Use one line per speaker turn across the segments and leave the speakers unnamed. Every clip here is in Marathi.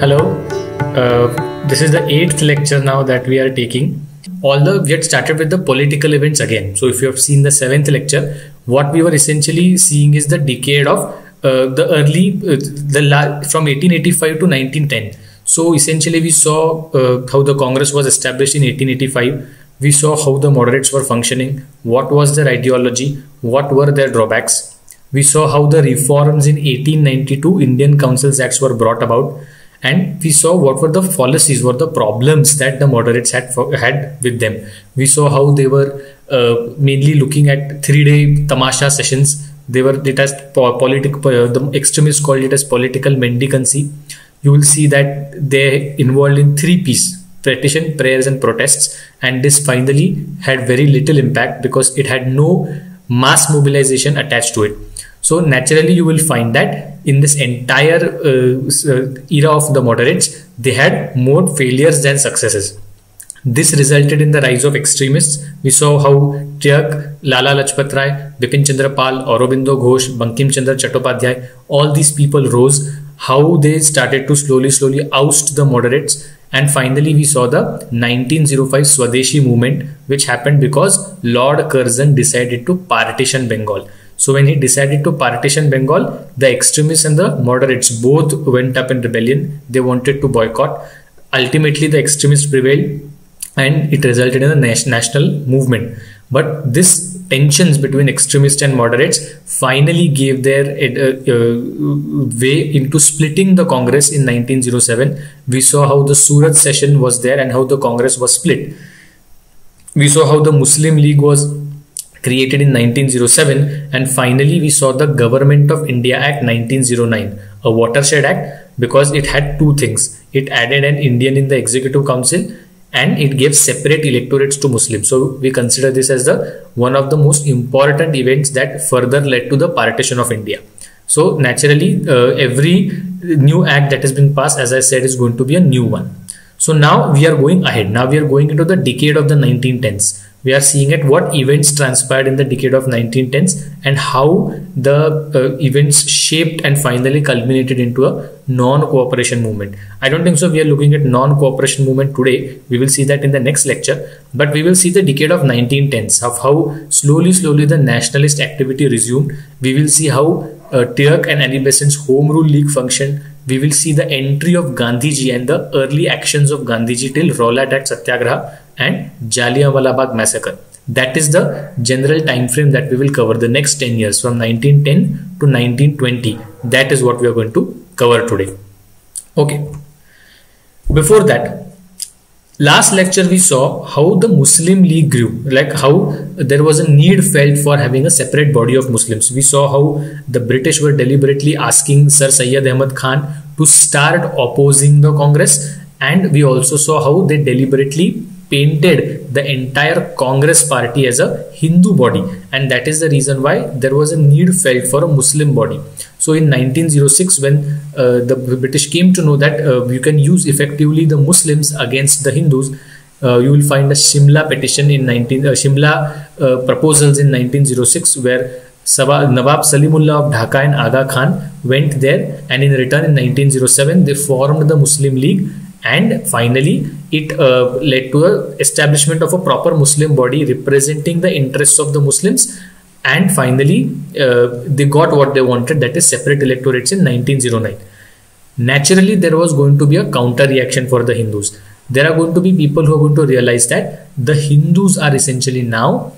Hello, this is the 8th lecture now that we are taking. Although we had started with the political events again. So if you have seen the 7th lecture, what we were essentially seeing is the decade of from 1885 to 1910. So essentially we saw how the Congress was established in 1885. We saw how the moderates were functioning, what was their ideology, what were their drawbacks. We saw how the reforms in 1892 Indian Councils Acts were brought about, and we saw what were the fallacies, what the problems that the moderates had with them. We saw how they were mainly looking at 3-day tamasha sessions. They were it as the extremists called it as political mendicancy. You will see that they involved in 3 P's: petition, prayers, and protests. And this finally had very little impact because it had no mass mobilization attached to it. So naturally, you will find that in this entire era of the moderates, they had more failures than successes. This resulted in the rise of extremists. We saw how Tilak, Lala Lajpat Rai, Bipin Chandra Pal, Aurobindo Ghosh, Bankim Chandra Chattopadhyay, all these people rose, how they started to slowly oust the moderates. And finally, we saw the 1905 Swadeshi movement, which happened because Lord Curzon decided to partition Bengal. So when he decided to partition Bengal, the extremists and the moderates both went up in rebellion. They wanted to boycott. Ultimately, the extremists prevailed and it resulted in a national movement. But this tensions between extremists and moderates finally gave their way into splitting the Congress in 1907. We saw how the Surat session was there and how the Congress was split. We saw how the Muslim League was created in 1907, and finally we saw the Government of India Act 1909, a watershed act because it had 2 things. It added an Indian in the Executive Council and it gave separate electorates to Muslims. So we consider this as one of the most important events that further led to the partition of India. So naturally, every new act that has been passed, as I said, is going to be a new one. So now we are going ahead. Now we are going into the decade of the 1910s. We are seeing at what events transpired in the decade of 1910s and how the events shaped and finally culminated into a non-cooperation movement. I don't think so we are looking at non-cooperation movement today. We will see that in the next lecture. But we will see the decade of 1910s, of how slowly the nationalist activity resumed. We will see how Tilak and Annie Besant's Home Rule League functioned. We will see the entry of Gandhiji and the early actions of Gandhiji till Rowlatt Act Satyagraha and Jallianwala Bagh massacre. That is the general time frame that we will cover the next 10 years from 1910 to 1920. That is what we are going to cover today. Okay. Before that, last lecture we saw how the Muslim League grew, like how there was a need felt for having a separate body of Muslims. We saw how the British were deliberately asking Sir Syed Ahmad Khan to start opposing the Congress, and we also saw how they deliberately painted the entire Congress party as a Hindu body, and that is the reason why there was a need felt for a Muslim body. So in 1906, when the British came to know that you can use effectively the Muslims against the Hindus, you will find a Shimla petition in Shimla proposals in 1906, where Nawab Salimullah of Dhaka and Aga Khan went there, and in return in 1907 they formed the Muslim League, and finally it led to the establishment of a proper Muslim body representing the interests of the Muslims. And finally, they got what they wanted, that is separate electorates in 1909. Naturally, there was going to be a counter reaction for the Hindus. There are going to be people who are going to realize that the Hindus are essentially now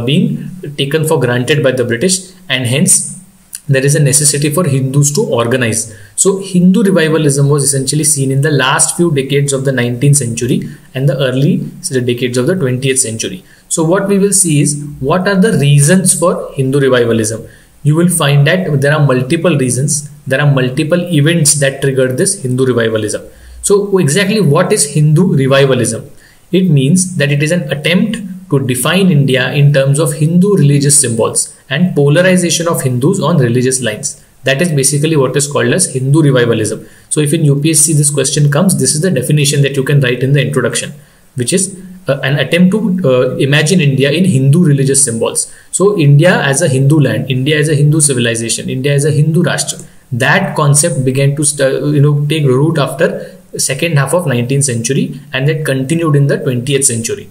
being taken for granted by the British, and hence there is a necessity for Hindus to organize. So Hindu revivalism was essentially seen in the last few decades of the 19th century and the early decades of the 20th century. So what we will see is what are the reasons for Hindu revivalism. You will find that there are multiple reasons. There are multiple events that triggered this Hindu revivalism. So exactly what is Hindu revivalism? It means that it is an attempt to define India in terms of Hindu religious symbols and polarization of Hindus on religious lines. That is basically what is called as Hindu revivalism. So if in UPSC this question comes, this is the definition that you can write in the introduction, which is an attempt to imagine India in Hindu religious symbols. So India as a Hindu land, India as a Hindu civilization, India as a Hindu Rashtra. That concept began to take root after second half of 19th century, and that continued in the 20th century.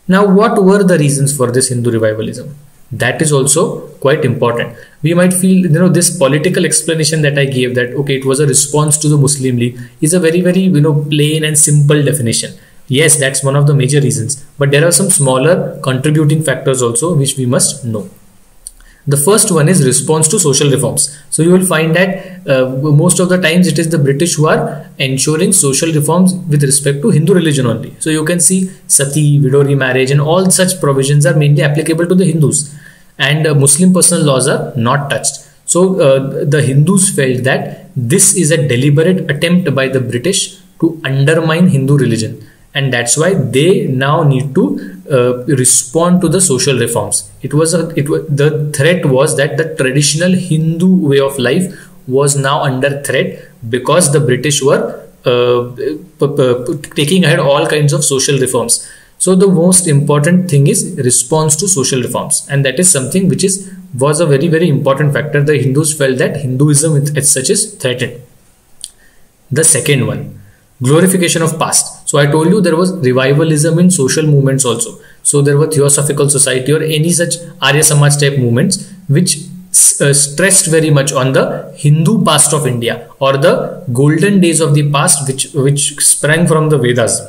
Now, what were the reasons for this Hindu revivalism? That is also quite important. We might feel, this political explanation that I gave, that okay, it was a response to the Muslim League, is a very, very, plain and simple definition. Yes, that's one of the major reasons, but there are some smaller contributing factors also which we must know. The first one is response to social reforms. So you will find that most of the times it is the British who are ensuring social reforms with respect to Hindu religion only. So you can see sati, widow remarriage, and all such provisions are mainly applicable to the Hindus, and Muslim personal laws are not touched. So the Hindus felt that this is a deliberate attempt by the British to undermine Hindu religion, and that's why they now need to respond to the social reforms. The threat was that the traditional Hindu way of life was now under threat because the British were taking ahead all kinds of social reforms. So the most important thing is response to social reforms, and that is something which was a very, very important factor. The Hindus felt that Hinduism as such is threatened. The second one, glorification of past. So I told you there was revivalism in social movements also. So there were Theosophical Society or any such Arya Samaj type movements which stressed very much on the Hindu past of India, or the golden days of the past which sprang from the Vedas.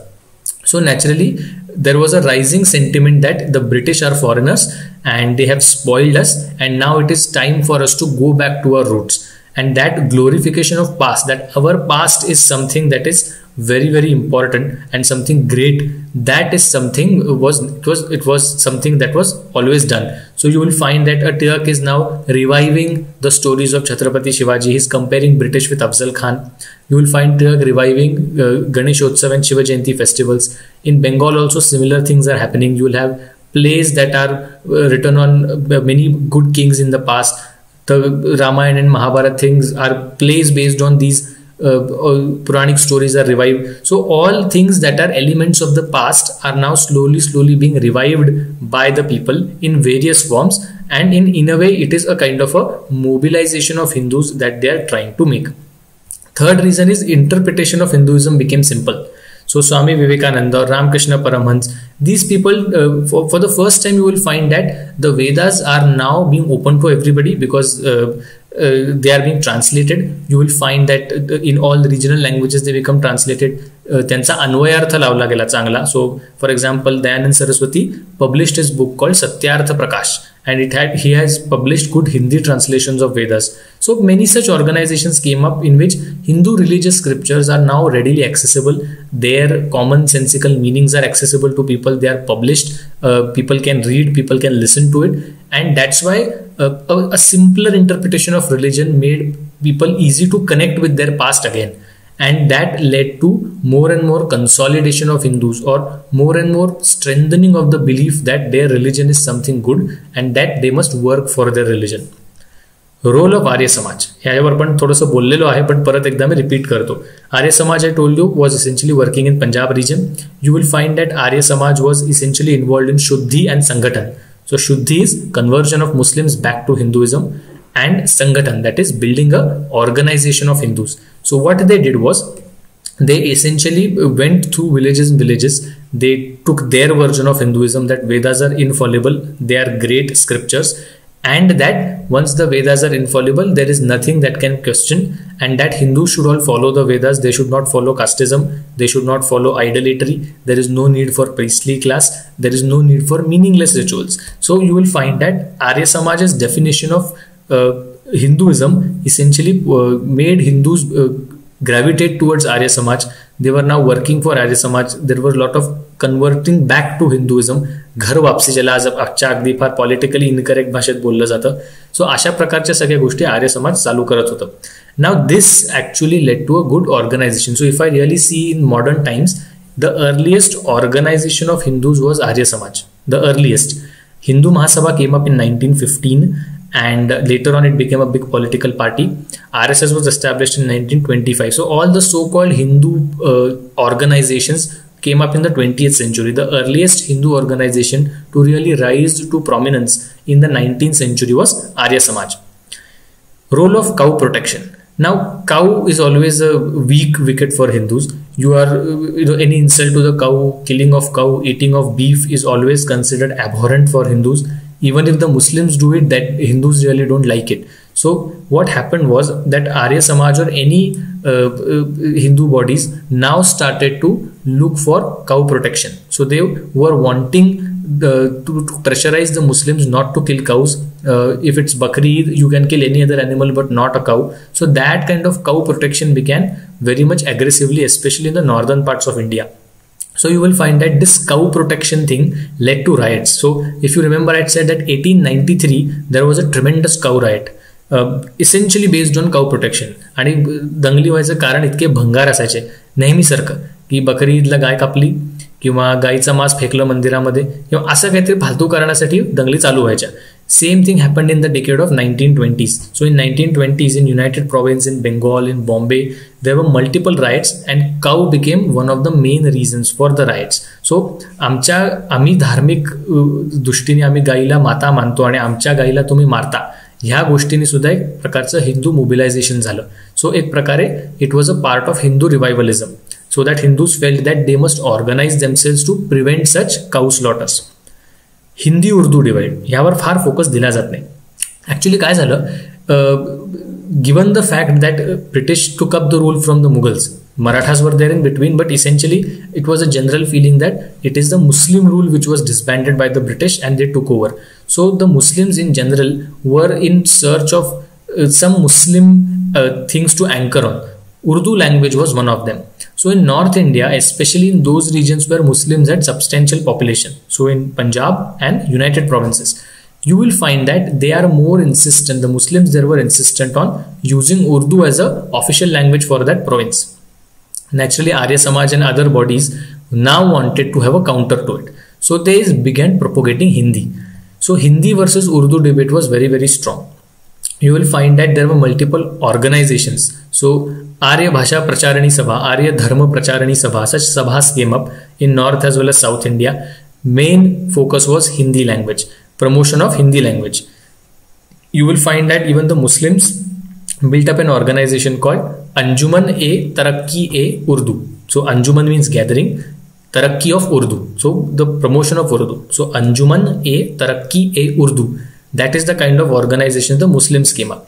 So naturally there was a rising sentiment that the British are foreigners and they have spoiled us, and now it is time for us to go back to our roots. And that glorification of past, that our past is something that is very, very important and something great, that is something it was something that was always done. So you will find that a Turk is now reviving the stories of Chhatrapati Shivaji. He is comparing British with Afzal Khan. You will find Turk reviving Ganesh Utsav and Shiva Jayanti festivals. In Bengal also similar things are happening. You will have plays that are written on many good kings in the past. The Ramayana and Mahabharata things are plays based on these Puranic stories are revived. So all things that are elements of the past are now slowly being revived by the people in various forms, and in a way it is a kind of a mobilization of Hindus that they are trying to make. Third reason is interpretation of Hinduism became simple. So Swami Vivekananda or Ramakrishna Paramhans, these people, for the first time you will find that the Vedas are now being open to everybody because they are being translated. You will find that in all the regional languages they become translated. त्यांचा अन्वयार्थ लावला गेला चांगला. So for example, Dayanand Saraswati published his book called Satyartha Prakash, and he has published good Hindi translations of Vedas. So many such organizations came up in which Hindu religious scriptures are now readily accessible. Their commonsensical meanings are accessible to people. They are published. People can read, people can listen to it, and that's why a simpler interpretation of religion made people easy to connect with their past again. And that led to more and more consolidation of Hindus, or more and more strengthening of the belief that their religion is something good and that they must work for their religion. Role of Arya Samaj. ह्यावर पण थोडंसं बोललेलो आहे, पण परत एकदा मी रिपीट करतो. Arya Samaj, I told you, was essentially working in Punjab region. You will find that Arya Samaj was essentially involved in Shuddhi and Sangathan. So Shuddhi is conversion of Muslims back to Hinduism, and Sangathan, that is building a organization of Hindus. So what they did was they essentially went through villages. They took their version of Hinduism, that Vedas are infallible, they are great scriptures, and that once the Vedas are infallible, there is nothing that can question, and that Hindus should all follow the Vedas. They should not follow casteism, they should not follow idolatry, there is no need for priestly class, there is no need for meaningless rituals. So you will find that Arya Samaj's definition of Hinduism essentially made Hindus gravitate towards Arya Samaj. They were now working for Arya Samaj. There were a lot of converting back to Hinduism. घर वापसी ज्याला आज आजच्या अगदी फार पॉलिटिकली इनकरेक्ट भाषेत बोललं जातं. सो अशा प्रकारच्या सगळ्या गोष्टी आर्य समाज चालू करत होतं. Now this actually led to a good organisation. So if I really see in modern times, the earliest organisation of Hindus was Arya Samaj. The earliest Hindu Mahasabha came up in 1915, and later on it became a big political party. RSS was established in 1925. So all the so-called Hindu organizations came up in the 20th century. The earliest Hindu organization to really rise to prominence in the 19th century was Arya Samaj. Role of cow protection. Now, cow is always a weak wicket for Hindus. you are any insult to the cow, killing of cow, eating of beef is always considered abhorrent for Hindus. Even if the Muslims do it, that Hindus really don't like it. So what happened was that Arya Samaj or any Hindu bodies now started to look for cow protection. So they were wanting to pressurize the Muslims not to kill cows. If it's Bakri Eid, you can kill any other animal but not a cow. So that kind of cow protection began very much aggressively, especially in the northern parts of India. So you will find that this cow protection thing led to riots. So if you remember, I said that 1893 there was a tremendous cow riot, essentially based on cow protection. आणि दंगली व्हायचं कारण इतके भंगार असायचे नेहमीसारखं, की बकरी ईदला गाय कापली किंवा गायीचं मांस फेकलं मंदिरामध्ये किंवा असं काहीतरी फालतू कारणासाठी दंगली चालू व्हायच्या. Same thing happened in the decade of 1920s. So in 1920s in United Province, in Bengal, in Bombay, there were multiple riots and cow became one of the main reasons for the riots. So आम्ही धार्मिक दृष्टीने आम्ही गायीला माता मानतो आणि आमच्या गायीला तुम्ही मारता, ह्या गोष्टीने सुद्धा एक प्रकारचं हिंदू मोबिलायझेशन झालं. सो एक प्रकारे it was a part of Hindu revivalism, so that Hindus felt that they must organize themselves to prevent such cow slaughters. Hindi Urdu divide ह्यावर फार फोकस दिला जात नाही. ॲक्च्युली काय झालं, given the fact that British took up the rule from the Mughals, Marathas were there in between, but essentially it was a general feeling that it is the Muslim rule which was disbanded by the British and they took over. So the Muslims in general were in search of some Muslim things to anchor on. Urdu language was one of them. So in North India, especially in those regions where Muslims had substantial population, so in Punjab and United Provinces, you will find that they are more insistent, the Muslims there were insistent on using Urdu as a official language for that province. Naturally, Arya Samaj and other bodies now wanted to have a counter to it. So they began propagating Hindi. So Hindi versus Urdu debate was very, very strong. You will find that there were multiple organizations. So Arya Bhasha Pracharani Sabha, Arya Dharma Pracharani Sabha, such sabhas came up in North as well as South India. Main focus was Hindi language, promotion of Hindi language. You will find that even the Muslims built up an organization called Anjuman-e-Tarakki-e-Urdu. So Anjuman means gathering, Tarakki of Urdu, so the promotion of Urdu. So Anjuman-e-Tarakki-e-Urdu, that is the kind of organization the Muslims came up.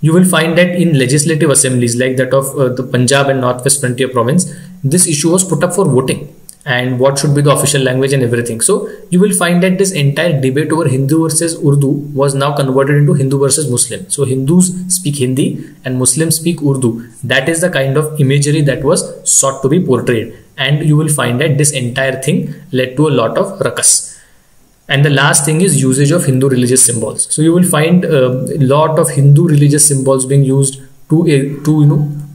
You will find that in legislative assemblies like that of the Punjab and Northwest Frontier Province, this issue was put up for voting and what should be the official language and everything. So you will find that this entire debate over Hindu versus Urdu was now converted into Hindu versus Muslim. So Hindus speak Hindi and Muslims speak Urdu. That is the kind of imagery that was sought to be portrayed, and you will find that this entire thing led to a lot of ruckus. And the last thing is usage of Hindu religious symbols. So you will find a lot of Hindu religious symbols being used to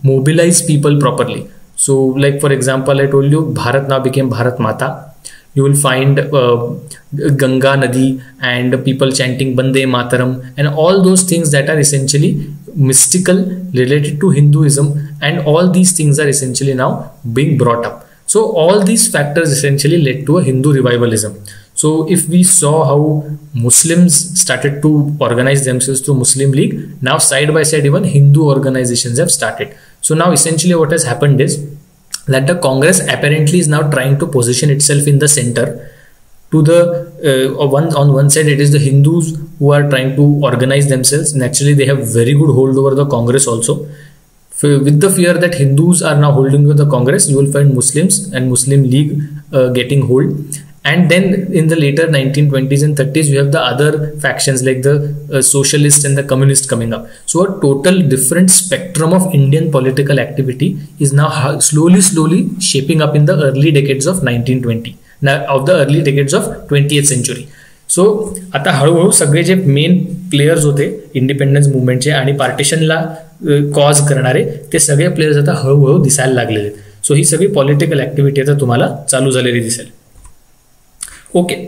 mobilize people properly. So like for example, I told you Bharat now became Bharat Mata. You will find Ganga Nadi and people chanting Bande Mataram and all those things that are essentially mystical related to Hinduism, and all these things are essentially now being brought up. So all these factors essentially led to a Hindu revivalism. So if we saw how Muslims started to organize themselves through Muslim League, now side by side even Hindu organizations have started. So now essentially what has happened is that the Congress apparently is now trying to position itself in the center. To the on one side it is the Hindus who are trying to organize themselves. Naturally they have very good hold over the Congress also. With the fear that Hindus are now holding with the Congress, you will find Muslims and Muslim League getting hold. And then in the later 1920s and 30s, you have the other factions like the socialist and the communist coming up. So a total different spectrum of Indian political activity is now slowly shaping up in the early decades of 1920, of the early decades of 20th century. So आता हळूहळू सगळे जे मेन प्लेयर्स होते इंडिपेंडन्स मुवमेंटचे आणि पार्टिशनला कॉज करणारे ते सगळे प्लेयर्स आता हळूहळू दिसायला लागलेले. सो ही सगळी पॉलिटिकल ऍक्टिव्हिटी आता तुम्हाला चालू झालेली दिसेल. Okay,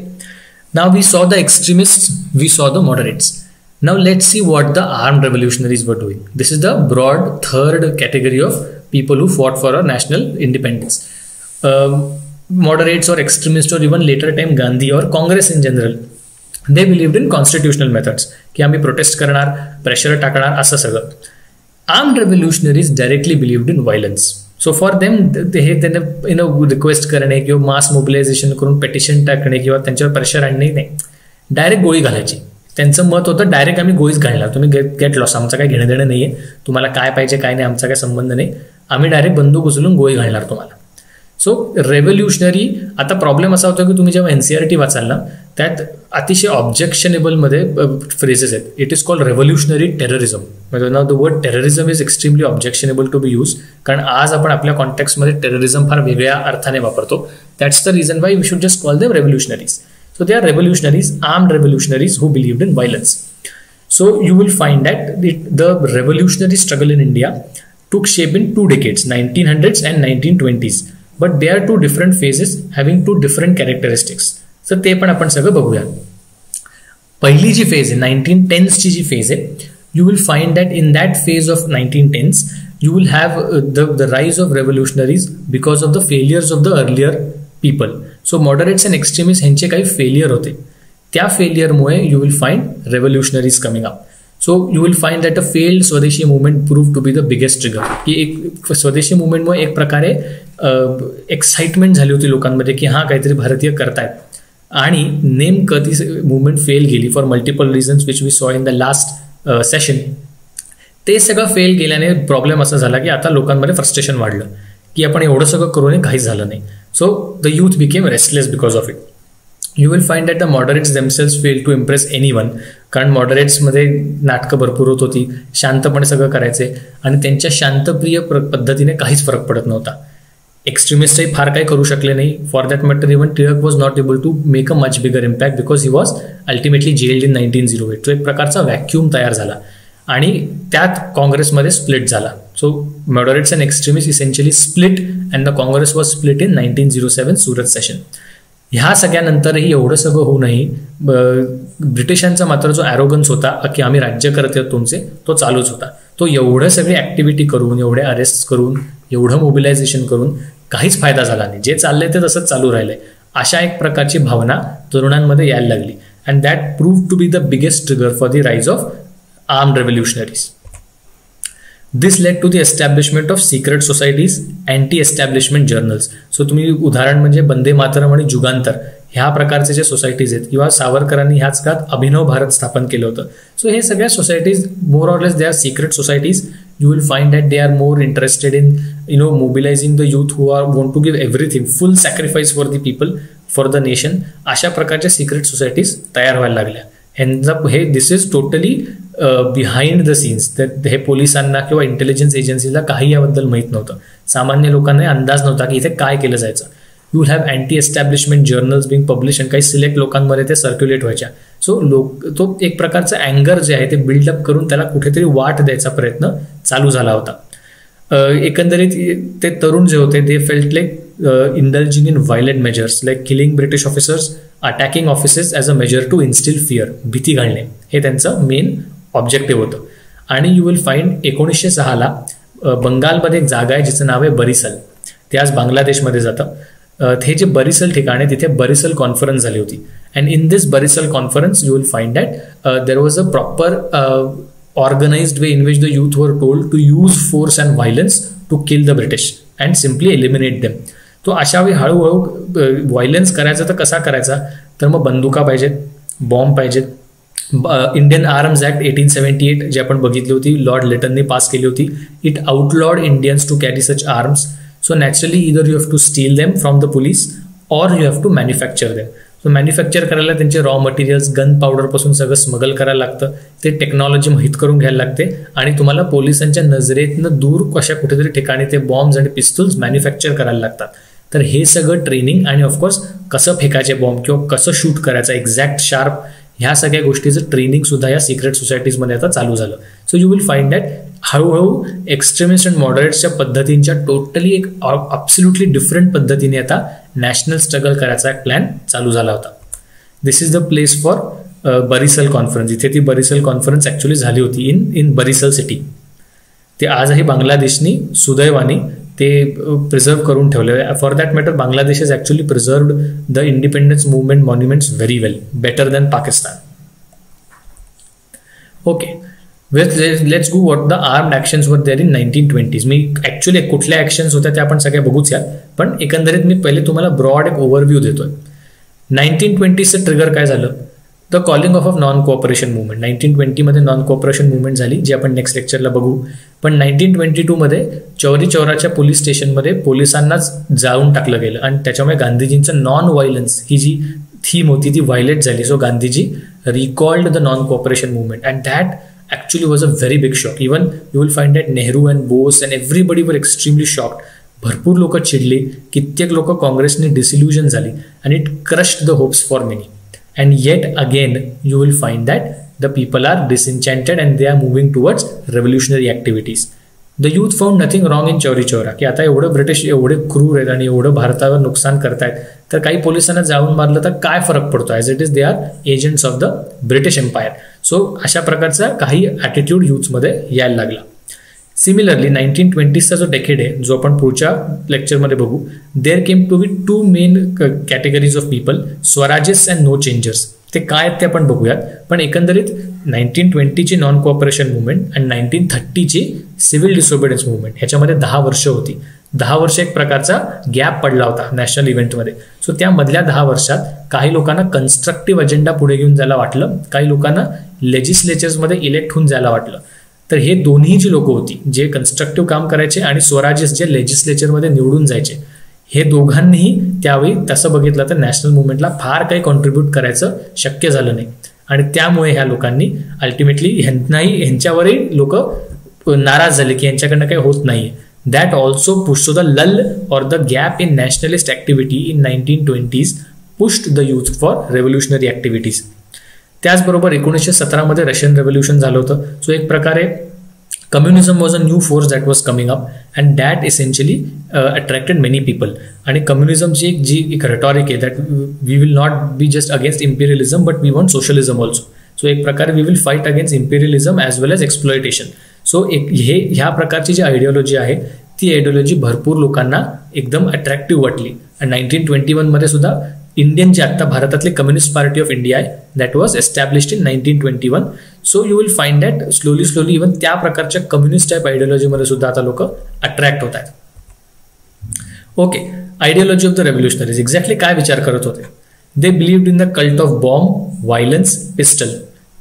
now we saw the extremists, we saw the moderates. Now let's see what the armed revolutionaries were doing. This is the broad third category of people who fought for our national independence. Moderates or extremists or even later time Gandhi or Congress in general, they believed in constitutional methods. की आम्ही protest करणार, pressure टाकणार असं सगळं. Armed revolutionaries directly believed in violence. So for them हे त्यांना रिक्वेस्ट करणे किंवा मास मोबिलायझेशन करून पेटिशन टाकणे किंवा त्यांच्यावर प्रेशर आणणे नाही, डायरेक्ट गोळी घालायची. त्यांचं मत होतं डायरेक्ट आम्ही गोळीच घालणार, तुम्ही गेट लॉस, आमचं काही घेणं देणं नाही आहे, तुम्हाला काय पाहिजे काय नाही आमचा काही संबंध नाही, आम्ही डायरेक्ट बंदूक उचलून गोळी घालणार तुम्हाला. सो रेव्होल्युशनरी, आता प्रॉब्लेम असा होता की तुम्ही जेव्हा NCERT वाचाल ना त्यात अतिशय ऑब्जेक्शनेबलमध्ये फ्रेजेस आहेत. It is called revolutionary terrorism. म्हणजे now the word terrorism is extremely objectionable to be use, कारण आज आपण आपल्या कॉन्टेक्स्टमध्ये टेररिझम फार वेगळ्या अर्थाने वापरतो. That's the reason why we should just call them revolutionaries. So they are revolutionaries, armed revolutionaries who believed in violence. So you will find that the revolutionary struggle in India took shape in 2 decades, 1900s and 1920s. But they are 2 different phases having 2 different characteristics. So ते पण आपण सगळं बघूया. पहिली जी फेज आहे 1910s ची जी फेज आहे, you will find that in that phase of 1910s you will have the rise of revolutionaries because of the failures of the earlier people. So moderates and extremist ह्यांचे काही फेलियर होते, त्या फेलियरमुळे you will find revolutionaries coming up. So you will find that a failed swadeshi movement prove to be the biggest trigger. की एक स्वदेशी मुवमेंटमुळे एक प्रकारे एक्साइटमेंट झाली होती लोकांमध्ये की हां काहीतरी भारतीय करतायत, आणि नेमकं ती मुवमेंट फेल गेली for multiple reasons which we saw in the last session. ते सगळं फेल गेल्याने प्रॉब्लेम असा झाला की आता लोकांमध्ये फ्रस्ट्रेशन वाढलं की आपण एवढं सगळं करूनही काहीच झालं नाही. So the youth became restless because of it. You will find that the moderates themselves failed to impress anyone, कारण मॉडरेट्समध्ये नाटकं भरपूर होत होती, शांतपणे सगळं करायचे आणि त्यांच्या शांतप्रिय पद्धतीने काहीच फरक पडत नव्हता. एक्स्ट्रीमिस्टही फार काही करू शकले नाही. For that matter even Tilak was not able to make a much bigger impact because he was ultimately jailed in 1908. तो एक प्रकारचा व्हॅक्यूम तयार झाला आणि त्यात काँग्रेसमध्ये स्प्लिट झाला. So moderates and extremist essentially split and the Congress was split in 1907 Surat session. ह्या सगळ्यानंतरही एवढं सगळं होऊनही ब्रिटिशांचा मात्र जो ॲरोगन्स होता की आम्ही राज्यकर्ते तुमचे, तो चालूच होता. तो एवढं सगळी ॲक्टिव्हिटी करून, एवढे अरेस्ट करून, एवढं मोबिलायझेशन करून काहीच फायदा झाला नाही. जे चाललंय ते तसंच चालू राहिलंय, अशा एक प्रकारची भावना तरुणांमध्ये यायला लागली. And that prove to be the biggest trigger for the rise of armed revolutionaries. This led to the establishment of secret societies, anti-establishment journals. So तुम्ही उदाहरण म्हणजे वंदे मातरम आणि जुगांतर ह्या प्रकारचे जे सोसायटीज आहेत, किंवा सावरकरांनी ह्याच काळात अभिनव भारत स्थापन केलं होतं. सो हे सगळ्या societies more or less they are secret societies. You will find that they are more interested in mobilising the youth who are want to give everything, full sacrifice for the people, for the nation. अशा प्रकारच्या सिक्रेट सोसायटीज तयार व्हायला लागल्या. हे this is totally behind the scenes. हे पोलिसांना किंवा इंटेलिजन्स एजन्सीला काही याबद्दल माहीत नव्हतं. सामान्य लोकांना अंदाज नव्हता की इथे काय केलं जायचं. You will have anti establishment journals being publish आणि काही सिलेक्ट लोकांमध्ये ते सर्क्युलेट व्हायच्या. सो तो एक प्रकारचं अँगर जे आहे ते बिल्डअप करून त्याला कुठेतरी वाट द्यायचा प्रयत्न चालू झाला होता. एकंदरीत ते तरुण जे होते ते felt like indulging in violent measures like killing British officers, attacking offices as a measure to instill fear. भीती घालणे हे त्यांचं मेन ऑब्जेक्टिव्ह होतं. आणि यू विल फाइंड 1906ला बंगालमध्ये एक जागा आहे जिचं नाव आहे बरिसल. ते आज बांगलादेशमध्ये जातं. हे जे बरिसल ठिकाण आहे तिथे बरिसल कॉन्फरन्स झाली होती. And in this Barisal conference you will find that there was a proper organized way in which the youth were told to use force and violence to kill the British and simply eliminate them. तो अशा वेळी हळूहळू व्हायलन्स करायचा तर कसा करायचा, तर मग बंदुका पाहिजेत, बॉम्ब पाहिजेत. इंडियन आर्म्स ॲक्ट 1878 जी आपण बघितली होती, लॉर्ड लेटनने पास केली होती. It outlawed Indians to carry such arms. So naturally either you have to steal them from the police or you have to manufacture them. So manufacture करायला त्यांचे रॉ मटेरियल्स, गन पावडरपासून सगळं स्मगल करायला लागतं. ते टेक्नॉलॉजी माहीत करून घ्यायला लागते आणि तुम्हाला पोलिसांच्या नजरेतनं दूर कशा कुठेतरी ठिकाणी ते बॉम्ब्स आणि पिस्तूल्स मॅन्युफॅक्चर करायला लागतात. तर हे सगळं ट्रेनिंग आणि ऑफकोर्स कसं फेकायचे बॉम्ब किंवा कसं शूट करायचं एक्झॅक्ट शार्प, ह्या सगळ्या गोष्टीचं ट्रेनिंग सुद्धा या सिक्रेट सोसायटीजमध्ये आता चालू झालं. So you will find that हळूहळू एक्स्ट्रीमिस्ट अँड मॉडरेट्सच्या पद्धतींच्या टोटली एक ॲब्सोल्युटली डिफरंट पद्धतीने आता नॅशनल स्ट्रगल करायचा एक प्लॅन चालू झाला होता. This is the place for Barisal conference. इथे ती बरिसल कॉन्फरन्स ॲक्च्युली झाली होती इन बरिसल सिटी. ते आजही बांगलादेशनी सुदैवानी ते प्रिझर्व करून ठेवले. For that matter Bangladesh is actually प्रिझर्व्ड the independence movement monuments very well, better than Pakistan. Okay, let's go what the armed actions वर there in 1920s. Me actually कुठल्या ॲक्शन्स होत्या त्या आपण सगळ्या बघूच या, पण एकंदरीत मी पहिले तुम्हाला ब्रॉड एक ओव्हरव्ह्यू देतोय. 1920चं ट्रिगर काय झालं? The calling of non cooperation movement. 1920मध्ये नॉन कोऑपरेशन मुवमेंट झाली, जी आपण नेक्स्ट लेक्चरला बघू. पण 1922मध्ये चौरी चौराच्या पोलीस स्टेशनमध्ये पोलिसांनाच जाळून टाकलं गेलं आणि त्याच्यामुळे गांधीजींचं नॉन व्हायलन्स ही जी थीम होती ती व्हायलेट झाली. So Gandhiji recalled the non cooperation movement and that actually was a very big shock. Even you will find that Nehru and Bose and everybody were extremely shocked. भरपूर लोक चिडली, कित्येक लोक काँग्रेसने डिसिल्युजन झाली and it crushed the hopes for many. And yet again you will find that the people are disenchanted and they are moving towards revolutionary activities. The youth found nothing wrong in Chauri Chaura, की आता एवढं ब्रिटिश एवढे क्रूर आहेत आणि एवढं भारतावर नुकसान करतायत, तर काही पोलिसांना जाऊन मारलं तर काय फरक पडतो? As it is they are agents of the British empire. So अशा प्रकारचा काही ॲटिट्यूड यूथमध्ये यायला लागला. सिमिलरली 1920चा जो डेकेड आहे, जो आपण पुढच्या लेक्चरमध्ये बघू, there came to be two main categories of people, Swarajists and no changers. ते काय आहेत ते आपण बघूयात. पण एकंदरीत 1920ची नॉन कोऑपरेशन मुवमेंट आणि 1930ची सिव्हिल डिसोबिडियन्स मुवमेंट ह्याच्यामध्ये 10 वर्ष होती. 10 वर्ष एक प्रकारचा गॅप पडला होता नॅशनल इव्हेंटमध्ये. सो त्या मधल्या 10 वर्षात काही लोकांना कन्स्ट्रक्टिव्ह अजेंडा पुढे घेऊन जायला वाटलं, काही लोकांना लेजिस्लेचर्समध्ये इलेक्ट होऊन जायला वाटलं. तर हे दोन्ही जी लोक होती, जे कन्स्ट्रक्टिव्ह काम करायचे आणि स्वराजेस जे लेजिस्लेचरमध्ये निवडून जायचे, हे दोघांनीही त्यावेळी तसं बघितलं तर नॅशनल मुवमेंटला फार काही कॉन्ट्रीब्यूट करायचं शक्य झालं नाही. आणि त्यामुळे ह्या लोकांनी अल्टिमेटली ह्यांच्यावरही लोक नाराज झाले की यांच्याकडनं काही होत नाहीये. That also push the lull or the gap in nationalist activity in 1920s pushed the youth for revolutionary activities. त्याचबरोबर 1917मध्ये रशियन रेव्होल्युशन झालं होतं. सो एक प्रकारे communism was a new force that was coming up and that essentially attracted many people. आणि कम्युनिझमची एक रेटॉरिक आहे that we will not be just against imperialism but we want socialism also. So एक प्रकारे we will fight against इम्पिरियलिझम as well age exploitation. So ह्या प्रकारची जी आयडिओलॉजी आहे ती आयडिओलॉजी भरपूर लोकांना एकदम अट्रॅक्टिव्ह वाटली. आणि 1921मध्ये सुद्धा इंडियन जे आत्ता भारतातले कम्युनिस्ट पार्टी ऑफ इंडिया आहे that was established in 1921. So you will find that slowly even त्या प्रकारच्या कम्युनिस्ट टाईप आयडिओलॉजीमध्ये सुद्धा आता लोक अट्रॅक्ट होत आहेत. Okay, ideology of the revolutionaries exactly काय विचार करत होते? They believed in the cult of bomb, violence, pistol.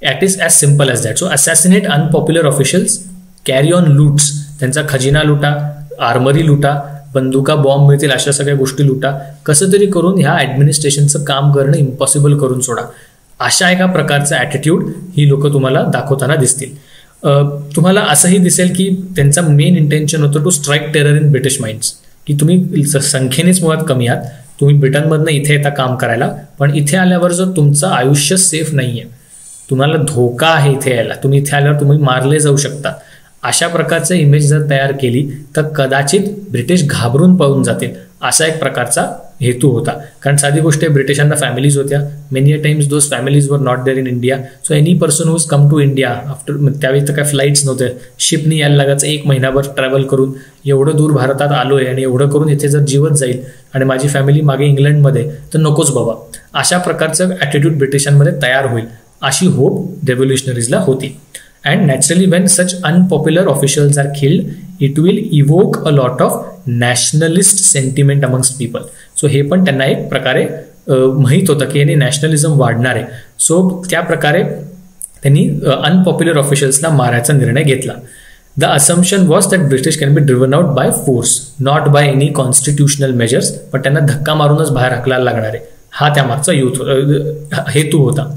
It is as simple as that. So assassinate unpopular officials, carry on loots, त्यांचा खजिना लुटा, आर्मरी लुटा, बंदुका बॉम्ब मिळतील अशा सगळ्या गोष्टी लुटा, कसं तरी करून ह्या ॲडमिनिस्ट्रेशनचं काम करणं इम्पॉसिबल करून सोडा. अशा एका प्रकारचा ॲटिट्यूड ही लोक तुम्हाला दाखवताना दिसतील. तुम्हाला असंही दिसेल की त्यांचा मेन इंटेन्शन होतं to strike terror in British minds, की तुम्ही संख्येनेच मुळात कमी आहात, तुम्ही ब्रिटनमधनं इथे येता काम करायला, पण इथे आल्यावर जर तुमचं आयुष्य सेफ नाही आहे, तुम्हाला धोका आहे इथे यायला, तुम्ही इथे आल्यावर तुम्ही मारले जाऊ शकता, अशा प्रकारचं इमेज जर तयार केली तर कदाचित ब्रिटिश घाबरून पळून जातील, असा एक प्रकारचा हेतू होता. कारण साधी गोष्ट आहे, ब्रिटिशांना फॅमिलीज होत्या, many a times those families were not there in India. So any person who's come to India after, त्यावेळी तर काय फ्लाईट्स नव्हते, शिपनी यायला लागायचं, 1 महिनाभर ट्रॅव्हल करून एवढं दूर भारतात आलोय आणि एवढं करून इथे जर जीवन जाईल आणि माझी फॅमिली मागे इंग्लंडमध्ये, तर नकोच बाबा, अशा प्रकारचं ॲटिट्यूड ब्रिटिशांमध्ये तयार होईल अशी होप रेव्होल्युशनरीजला होती. And naturally, when such unpopular officials are killed, it will evoke a lot of nationalist sentiment amongst people. So हे पण त्यांना एक प्रकारे माहीत होतं की याने नॅशनलिझम वाढणार आहे. सो त्या प्रकारे त्यांनी अनपॉप्युलर ऑफिशियल्सला मारायचा निर्णय घेतला. The assumption was that British can be driven out by force, not by any constitutional measures, पण त्यांना धक्का मारूनच बाहेर हाकलायला लागणार आहे, हा त्यामागचा हेतू होता.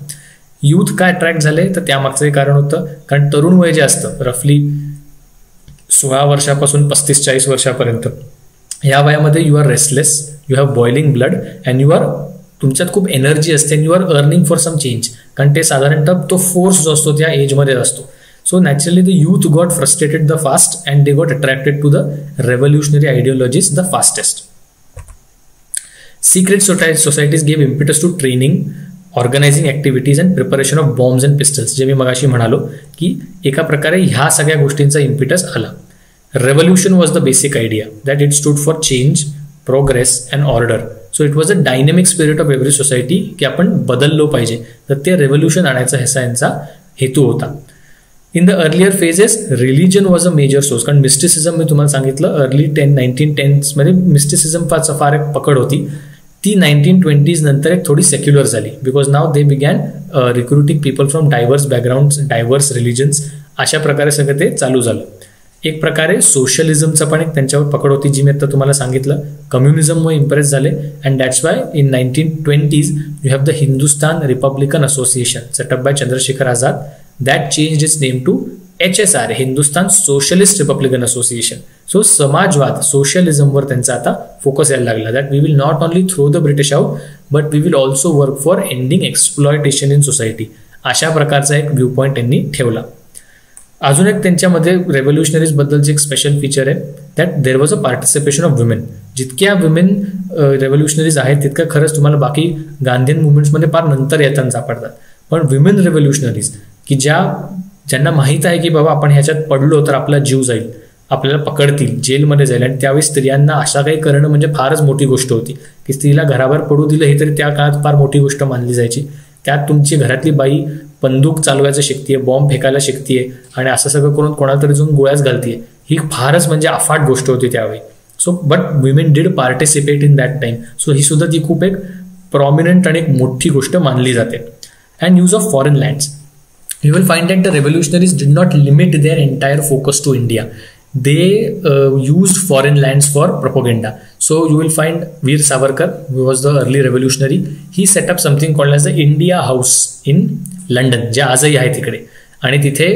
यूथ काय अट्रॅक्ट झाले तर त्यामागचं हे कारण होतं, कारण तरुण वय जे असतं रफली 16 वर्षापासून 35-40 वर्षापर्यंत, या वयामध्ये you are restless, you have boiling blood and you are, तुमच्यात खूप एनर्जी असते and you are yearning for some change, कारण ते साधारणतः तो फोर्स जो असतो त्या एजमध्ये असतो. So naturally the youth got frustrated the fast and they got attracted to the revolutionary ideologies the fastest. Secret societies gave impetus to training, organising activities and preparation of bombs and pistols, जे मी मगाशी म्हणालो की एका प्रकारे ह्या सगळ्या गोष्टींचा इम्पिटस आला. Revolution was the basic idea that it stood for change, progress and order. So it was a dynamic spirit of every society की आपण बदललो पाहिजे, तर ते रेव्होल्युशन आणायचा ह्याचा यांचा हेतू होता. In the earlier phases religion was a major source, कारण मिस्टिसिझम मी तुम्हाला सांगितलं अर्ली 1910s मध्ये मिस्टिसिझम फार एक पकड होती. ती 1920s नंतर एक थोडी सेक्युलर झाली, because now they began recruiting people from diverse backgrounds, diverse religions, अशा प्रकारे सगळं ते चालू झालं. एक प्रकारे सोशलिझमचं पण एक त्यांच्यावर पकड होती, जी मी आता तुम्हाला सांगितलं. कम्युनिझममुळे इम्प्रेस झाले, and that's why in 1920s you have the Hindustan Republican Association set up by Chandrashekhar Azad, that change its name to HSR, Hindustan Socialist Republican Association. So समाजवाद, सोशलिझमवर त्यांचा आता फोकस यायला लागला. That we will not only throw the British out, but we will also work for ending exploitation in society. अशा प्रकारचा एक व्ह्यू पॉईंट त्यांनी ठेवला. अजून एक त्यांच्यामध्ये रेव्होल्युशनरीज बद्दलचे एक स्पेशल फीचर आहे, that there was a participation of women. जितक्या वुमेन रेव्होल्युशनरीज आहेत तितक्या खरंच तुम्हाला बाकी गांधीयन मुवमेंट्समध्ये फार नंतर येताना सापडतात. पण विमेन रेव्होल्युशनरीज की ज्यांना माहीत आहे की बाबा आपण ह्याच्यात पडलो तर आपला जीव जाईल, आपल्याला पकडतील, जेलमध्ये जाईल, आणि त्यावेळी स्त्रियांना अशा काही करणं म्हणजे फारच मोठी गोष्ट होती की स्त्रीला घराबाहेर पडू दिलं हे तरी त्या काळात फार मोठी गोष्ट मानली जायची. त्यात तुमची घरातली बाई बंदूक चालवायचं शिकतीये, बॉम्ब फेकायला शिकतीये, आणि असं सगळं करून कोणाला तरी जाऊन गोळ्याच घालतीये, ही फारच म्हणजे अफाट गोष्ट होती त्यावेळी. So but women did participate in that time. So ही सुद्धा ती खूप एक प्रॉमिनंट आणि एक मोठी गोष्ट मानली जाते. And use of foreign lands, you will find that the revolutionaries did not limit their entire focus to India. They used foreign lands for propaganda. So you will find Veer Savarkar, who was the early revolutionary, he set up something called as the India House in London, जे आजही आहे तिकडे. आणि तिथे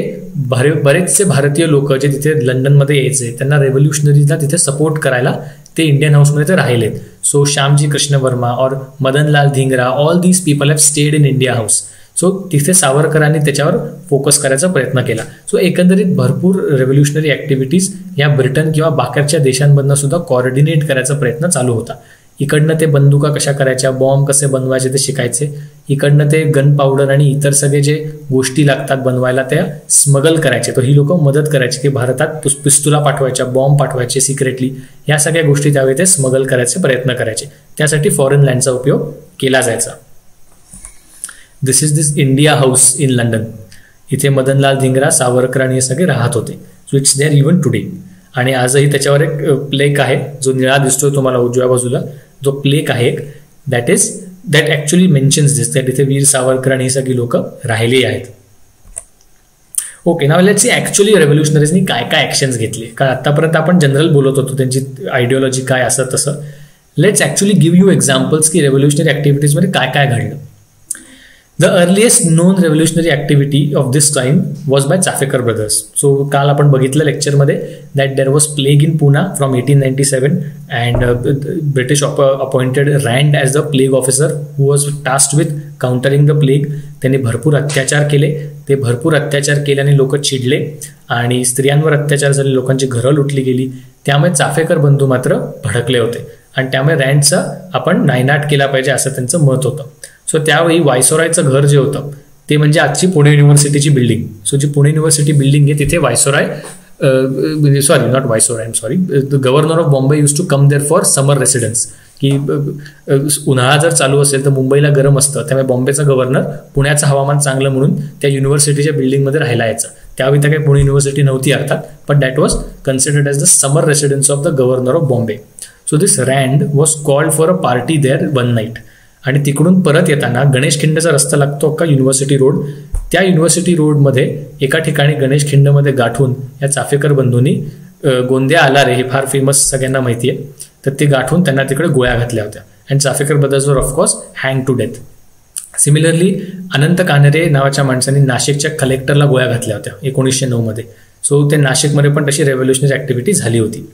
बरेचसे भारतीय लोक जे तिथे लंडनमध्ये यायचे, त्यांना रेव्होल्युशनरीजला तिथे सपोर्ट करायला ते इंडियन हाऊसमध्ये ते राहिलेत. सो श्यामजी कृष्ण वर्मा और Madanlal Dhingra, all these people have stayed in India House. So तिथे सावरकरांनी त्याच्यावर फोकस करायचा प्रयत्न केला. सो एकंदरीत भरपूर रेव्होल्युशनरी ॲक्टिव्हिटीज या ब्रिटन किंवा बाकीच्या देशांमधनं सुद्धा कॉर्डिनेट करायचा प्रयत्न चालू होता. इकडनं ते बंदुका कशा करायच्या, बॉम्ब कसे बनवायचे ते शिकायचे, इकडनं ते गन पावडर आणि इतर सगळे जे गोष्टी लागतात बनवायला त्या स्मगल करायचे. तर ही लोक मदत करायची की भारतात पिस्तुला पाठवायच्या, बॉम्ब पाठवायचे सिक्रेटली, या सगळ्या गोष्टी त्यावेळी ते स्मगल करायचे प्रयत्न करायचे. त्यासाठी फॉरेन लँडचा उपयोग केला जायचा. This is this India House in London. इथे मदनलाल धिंगरा, सावरकर आणि हे सगळे राहत होते. So it's there even today. आणि आजही त्याच्यावर एक प्लेक आहे जो निळा दिसतोय तुम्हाला उजव्या बाजूला, जो प्लेक आहे that actually mentions this, that इथे वीर सावरकर आणि ही सगळी लोक राहिली आहेत. Okay, now let's see actually रेव्होल्युशनरीजनी काय काय ॲक्शन्स घेतले. कारण आतापर्यंत आपण जनरल बोलत होतो त्यांची आयडिओलॉजी काय असं तसं. Let's actually give you examples की रेव्होल्युशनरी ॲक्टिव्हिटीजमध्ये काय काय घडलं. The earliest known revolutionary activity of this time was by Chafekar brothers. So काल आपण बघितलं लेक्चरमध्ये that there was plague in Pune from 1897 and British appointed Rand as the plague officer who was tasked with countering the plague. त्यांनी भरपूर अत्याचार केले. ते भरपूर अत्याचार केल्याने लोक चिडले आणि स्त्रियांवर अत्याचार झाले, लोकांची घरं लुटली गेली. त्यामुळे चाफेकर बंधू मात्र भडकले होते आणि त्यामुळे रँडचा आपण नायनाट केला पाहिजे असं त्यांचं मत होतं. सो त्यावेळी व्हायसरॉयचं घर जे होतं ते म्हणजे आजची पुणे युनिव्हर्सिटीची बिल्डिंग. सो जी पुणे युनिव्हर्सिटी बिल्डिंग आहे तिथे viceroy, sorry not viceroy, the governor of Bombay use to come there for summer residence. की उन्हाळा जर चालू असेल तर मुंबईला गरम असतं, त्यामुळे बॉम्बेचा गव्हर्नर पुण्याचं हवामान चांगलं म्हणून त्या युनिव्हर्सिटीच्या बिल्डिंगमध्ये राहायला यायचं. त्यावेळी तर काही पुणे युनिव्हर्सिटी नव्हती अर्थात, but that was considered as the summer residence of the governor of Bombay. So this Rand was called for a party there one night. आणि तिकडून परत येताना गणेश खिंडचा रस्ता लागतो का युनिव्हर्सिटी रोड, त्या युनिव्हर्सिटी रोडमध्ये एका ठिकाणी गणेश खिंडमध्ये गाठून या चाफेकर बंधूंनी गोंदिया आला रे, हे फार फेमस सगळ्यांना माहिती आहे, तर ते गाठून त्यांना तिकडे गोळ्या घातल्या होत्या. And Chapekar brothers were of course hang to death. Similarly Anant Kanhere नावाच्या माणसांनी नाशिकच्या कलेक्टरला गोळ्या घातल्या होत्या 1909 मध्ये. सो ते नाशिकमध्ये पण तशी रेव्होल्युशनरी ॲक्टिव्हिटी झाली होती.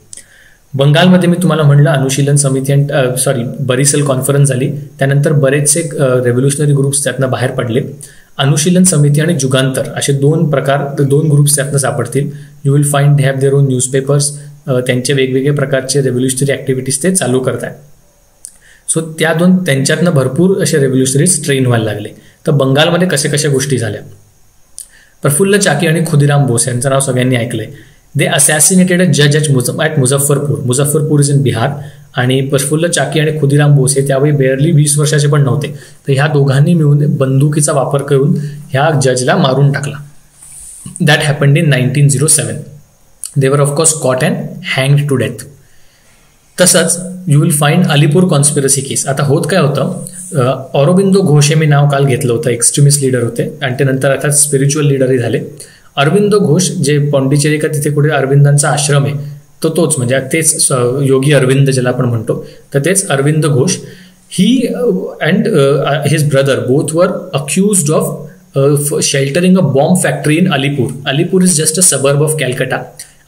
बंगालमध्ये मी तुम्हाला म्हणलं अनुशीलन समिती आणि बरिसल कॉन्फरन्स झाली. त्यानंतर बरेचसे रेव्होल्युशनरी ग्रुप्स त्यातनं बाहेर पडले. अनुशीलन समिती आणि जुगांतर असे दोन ग्रुप्स त्यातनं सापडतील. You will find they have their own newspapers. त्यांचे वेगवेगळे प्रकारचे रेव्होल्युशनरी ॲक्टिव्हिटीज ते चालू करतात. सो त्यांच्यातनं भरपूर असे रेव्होल्युशनरीज ट्रेन व्हायला लागले. तर बंगालमध्ये कशा गोष्टी झाल्या. प्रफुल्ल चाकी आणि खुदिराम बोस यांचं नाव सगळ्यांनी ऐकलंय. दे असॅसिनेटेड अ जज at Muzaffarpur. Muzaffarpur is in Bihar. आणि प्रफुल्ल चाकी आणि खुदिराम बोस हे त्यावेळी बेअरली 20 वर्षाचे पण नव्हते. तर ह्या दोघांनी मिळून बंदुकीचा वापर करून ह्या जजला मारून टाकला. That happened in 1907. They were of course caught and hanged to death. तसंच you will find Alipore conspiracy case. आता होत काय होतं, ऑरोबिंदो घोष हे मी नाव काल घेतलं होतं, एक्स्ट्रीमिस्ट लीडर होते आणि ते नंतर आता स्पिरिच्युअल लीडरही झाले. अरविंदो घोष जे पॉंडिचेरी का तिथे कुठे अरविंदांचा आश्रम आहे तो तोच, म्हणजे तेच योगी अरविंद ज्याला आपण म्हणतो, तर तेच Arvind Ghosh. He and his brother both were accused of sheltering a bomb factory in Alipore. Alipore is just a suburb of Calcutta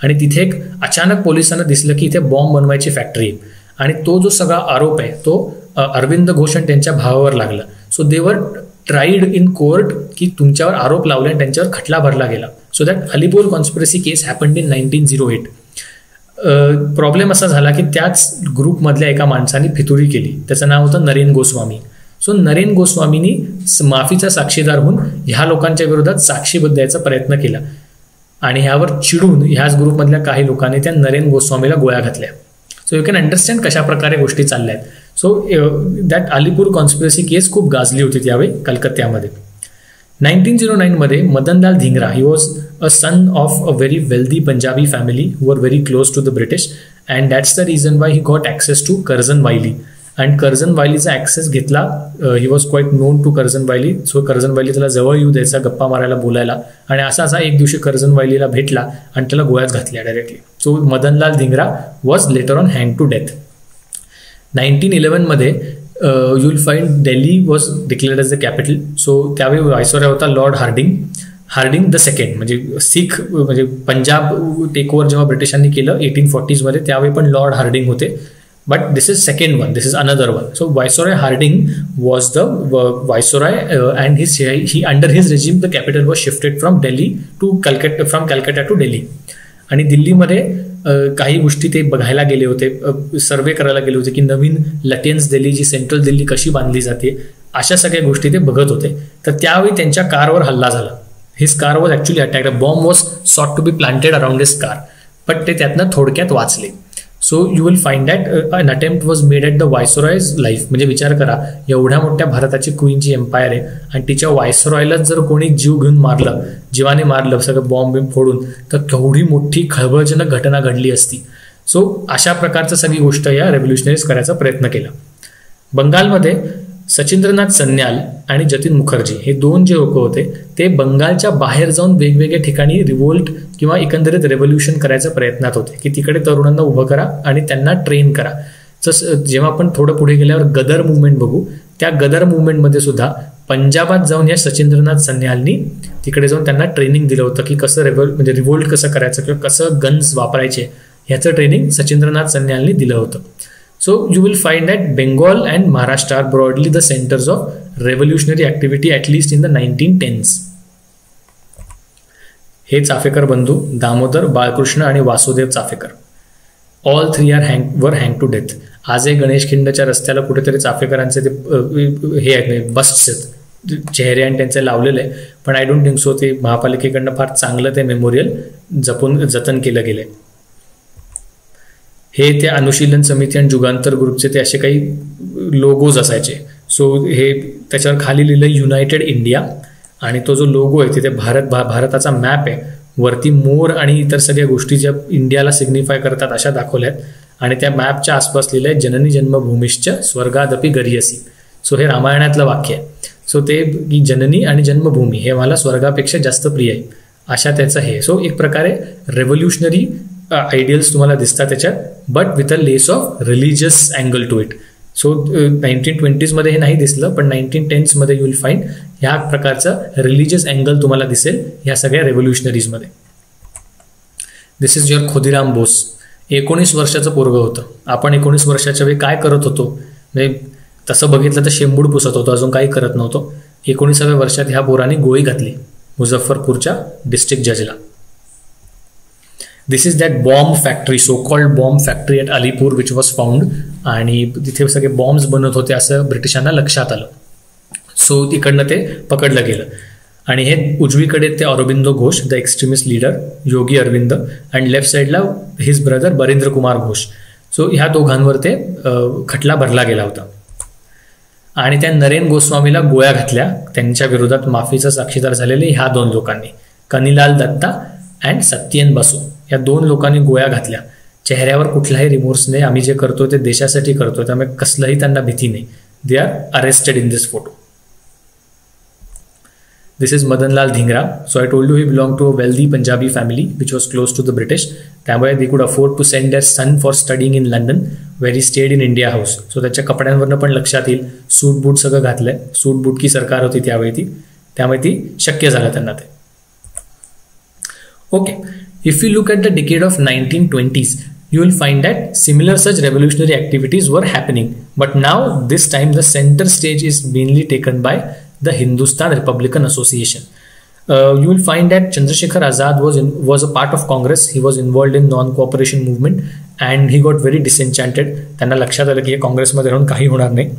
आणि तिथे एक अचानक पोलिसांना दिसलं की इथे बॉम्ब बनवायची फॅक्टरी आहे आणि तो जो सगळा आरोप आहे तो अरविंद घोष आणि त्यांच्या भावावर लागला. सो दे वर ट्राईड इन कोर्ट की तुमच्यावर आरोप लावले आणि त्यांच्यावर खटला भरला गेला. So that Alipore conspiracy case happened in 1908. Problem असा झाला की त्याच ग्रुपमधल्या एका माणसाने फितुरी केली, त्याचं नाव होतं नरेन गोस्वामी. सो नरेन गोस्वामीनी माफीचा साक्षीदार म्हणून ह्या लोकांच्या विरोधात साक्षी द्यायचा प्रयत्न केला आणि ह्यावर चिडून ह्याच ग्रुपमधल्या काही लोकांनी त्या नरेन गोस्वामीला गोळ्या घातल्या. सो यू कॅन अंडरस्टँड कशा प्रकारे गोष्टी चालल्या आहेत. So that Alipore conspiracy case खूप गाजली होती त्यावेळी कलकत्त्यामध्ये. 1909 मध्ये Madanlal Dhingra, he was a son of a very wealthy Punjabi family who were very close to the British and that's the reason why he got access to Curzon Wyllie. And Curzon वायलीचा ॲक्सेस घेतला. He was quite known to Curzon Wyllie. So Curzon Wyllie त्याला जवळ येऊ द्यायचा, गप्पा मारायला, बोलायला, आणि असा एक दिवशी कर्झन वायलीला भेटला आणि त्याला गोळ्याच घातल्या directly. So Madanlal Dhingra was later on hang to death. 1911 मध्ये you will find Delhi was declared as the capital. So त्यावेळी व्हायसरॉय होता लॉर्ड हार्डिंग द सेकंड, म्हणजे सिख, म्हणजे पंजाब टेक ओव्हर जेव्हा ब्रिटिशांनी केलं 1840s मध्ये, त्यावेळी पण लॉर्ड हार्डिंग होते. But this is second one. This is another one. So Viceroy Harding was the Viceroy, and he under his regime the capital was shifted from Calcutta to Delhi. आणि दिल्लीमध्ये काही गोष्टी ते बघायला गेले होते, सर्वे करायला गेले होते की नवीन लटेन्स दिल्ली, जी सेंट्रल दिल्ली कशी बांधली जाते, अशा सगळ्या गोष्टी ते बघत होते. तर त्यावेळी त्यांच्या कारवर हल्ला झाला. His car was actually attacked. A bomb was sought to be planted around his car, but ते त्यातनं थोडक्यात वाचले. So you will find that an attempt was made at the viceroy's life. म्हणजे विचार करा, एवढ्या मोठ्या भारताची क्वीनची एम्पायर आहे आणि तिच्या व्हायसरॉयलाच जर कोणी जीव घेऊन मारलं, जीवाने मारलं, सगळं बॉम्ब फोडून, तर केवढी मोठी खळबळजनक घटना घडली असती. सो अशा प्रकारचं सगळी गोष्ट या रेव्होल्युशनरीज करायचा प्रयत्न केला. बंगालमध्ये सचिंद्रनाथ सन्याल आणि जतीन मुखर्जी हे दोन जे लोक होते ते बंगालच्या बाहेर जाऊन वेगवेगळ्या ठिकाणी रिव्होल्ट किंवा एकंदरीत रेव्होल्युशन करायच्या प्रयत्नात होते की तिकडे तरुणांना उभं करा आणि त्यांना ट्रेन करा. जसं जेव्हा आपण थोडं पुढे गेल्यावर गदर मुवमेंट बघू, त्या गदर मुवमेंटमध्ये सुद्धा पंजाबात जाऊन या सचिंद्रनाथ सन्यालनी तिकडे जाऊन त्यांना ट्रेनिंग दिलं होतं की कसं म्हणजे रिव्होल्ट कसं करायचं किंवा कसं गन्स वापरायचे ह्याचं ट्रेनिंग सचिंद्रनाथ सन्यालनी दिलं होतं. So you will find that Bengal and Maharashtra are broadly the centers of revolutionary activity at least in the 1910s. हे चाफेकर बंधू दामोदर, बाळकृष्ण आणि वासुदेव चाफेकर, ऑल थ्री वर हँग टू डेथ. आजही गणेशखिंडच्या रस्त्याला कुठेतरी चाफेकरांचे ते हे आहेत, बस्ट्स आहेत, चेहरे आणि त्यांचे लावलेले, पण आय डोंट थिंक सो ते महापालिकेकडनं फार चांगलं ते मेमोरियल जतन केलं गेलं. हे ते अनुशीलन समिती आणि जुगांतर ग्रुपचे ते असे काही लोगोज असायचे. सो हे त्याच्यावर खाली लिहिलं युनायटेड इंडिया आणि तो जो लोगो आहे तिथे भारताचा मॅप आहे, वरती मोर आणि इतर सगळ्या गोष्टी ज्या इंडियाला सिग्निफाय करतात अशा दाखवल्यात आणि त्या मॅपच्या आसपास लिहिलं आहे जननी जन्मभूमीश्च स्वर्गादपी गरीयसी. सो हे रामायणातलं वाक्य आहे. सो ते की जननी आणि जन्मभूमी हे मला स्वर्गापेक्षा जास्त प्रिय आहे अशा त्याचं हे. सो एक प्रकारे रेव्होल्युशनरी आयडियल्स तुम्हाला दिसतात त्याच्यात, but with a less of religious angle to it. So 1920s मध्ये हे नाही दिसलं, पण 1910s मध्ये यू विल फाइंड ह्या प्रकारचं रिलिजियस अँगल तुम्हाला दिसेल ह्या सगळ्या रेव्होल्युशनरीजमध्ये. दिस इज युअर खुदिराम बोस. 19 वर्षाचं पोरगं होतं. आपण 19 वर्षाच्या वेळी काय करत होतो, म्हणजे तसं बघितलं तर शेंबूड पुसत होतो, अजून काही करत नव्हतो. 19व्या वर्षात ह्या पोराने गोळी घातली मुझफ्फरपूरच्या डिस्ट्रिक्ट जजला. This is that bomb factory, so called bomb factory at Alipore which was found. आणि तिथे सगळे बॉम्ब्स बनत होते असं ब्रिटिशांना लक्षात आलं. सो तिकडनं ते पकडलं गेलं आणि हे उजवीकडे ते Aurobindo Ghosh the extremist leader Yogi Arvind आणि लेफ्ट साईडला his brother Barindra Kumar Ghosh. So ह्या दोघांवर ते खटला भरला गेला होता आणि त्या नरेन गोस्वामीला गोळ्या घातल्या. त्यांच्या विरोधात माफीचा साक्षीदार झालेले ह्या दोन लोकांनी, कनिलाल दत्ता अँड सत्येन बसू या 2 लोकांनी गोळ्या घातल्या. चेहऱ्यावर कुठलाही रिमोर्स नाही, आम्ही जे करतोय ते देशासाठी करतोय, त्यामुळे कसलंही त्यांना भीती नाही. They are arrested in this photo. This is Madanlal Dhingra. So I told you he belonged to a wealthy Punjabi family which was close to the British. त्यामुळे they could afford to send their son for studying in London where he stayed in India House. So त्याच्या कपड्यांवरनं पण लक्षात येईल सूट बूट सगळं घातलंय. सूट बूट की सरकार होती त्यावेळी ती, त्यामुळे ती शक्य झालं त्यांना ते. Okay, if you look at the decade of 1920s, you will find that similar such revolutionary activities were happening. But now this time the center stage is mainly taken by the Hindustan Republican Association. You will find that Chandrasekhar Azad was a part of Congress. He was involved in non-cooperation movement and he got very disenchanted. त्यांना लक्षात आलं की काँग्रेसमध्ये राहून काही होणार नाही,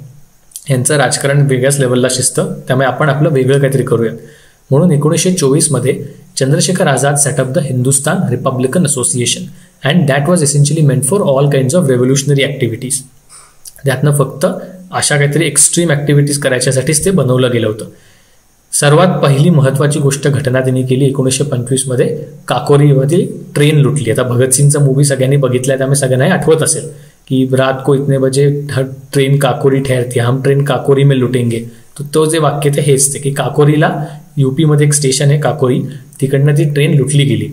यांचं राजकारण वेगळ्याच लेवलला शिजतं, त्यामुळे आपण आपलं वेगळं काहीतरी करूयात. म्हणून 1924 मध्ये Chandrashekhar Azad setup the Hindustan Republican association and that was essentially meant for all kinds of revolutionary activities. त्यातनं फक्त अशा काहीतरी एक्स्ट्रीम ॲक्टिव्हिटीज करायच्यासाठीच ते बनवलं गेलं होतं. सर्वात पहिली महत्त्वाची गोष्ट घटना त्यांनी केली 1925 मध्ये, काकोरीमधील ट्रेन लुटली. आता भगतसिंगचा मूवी सगळ्यांनी बघितलाय, त्यामुळे सगळ्यांना आठवत असेल की रात को इतने बजे ट्रेन काकोरी ठहरती, हम ट्रेन काकोरी में लुटेंगे. तो जे वाक्य ते हेच ते की काकोरीला यूपीमध्ये एक स्टेशन आहे काकोरी, तिकडनं ती ट्रेन लुटली गेली.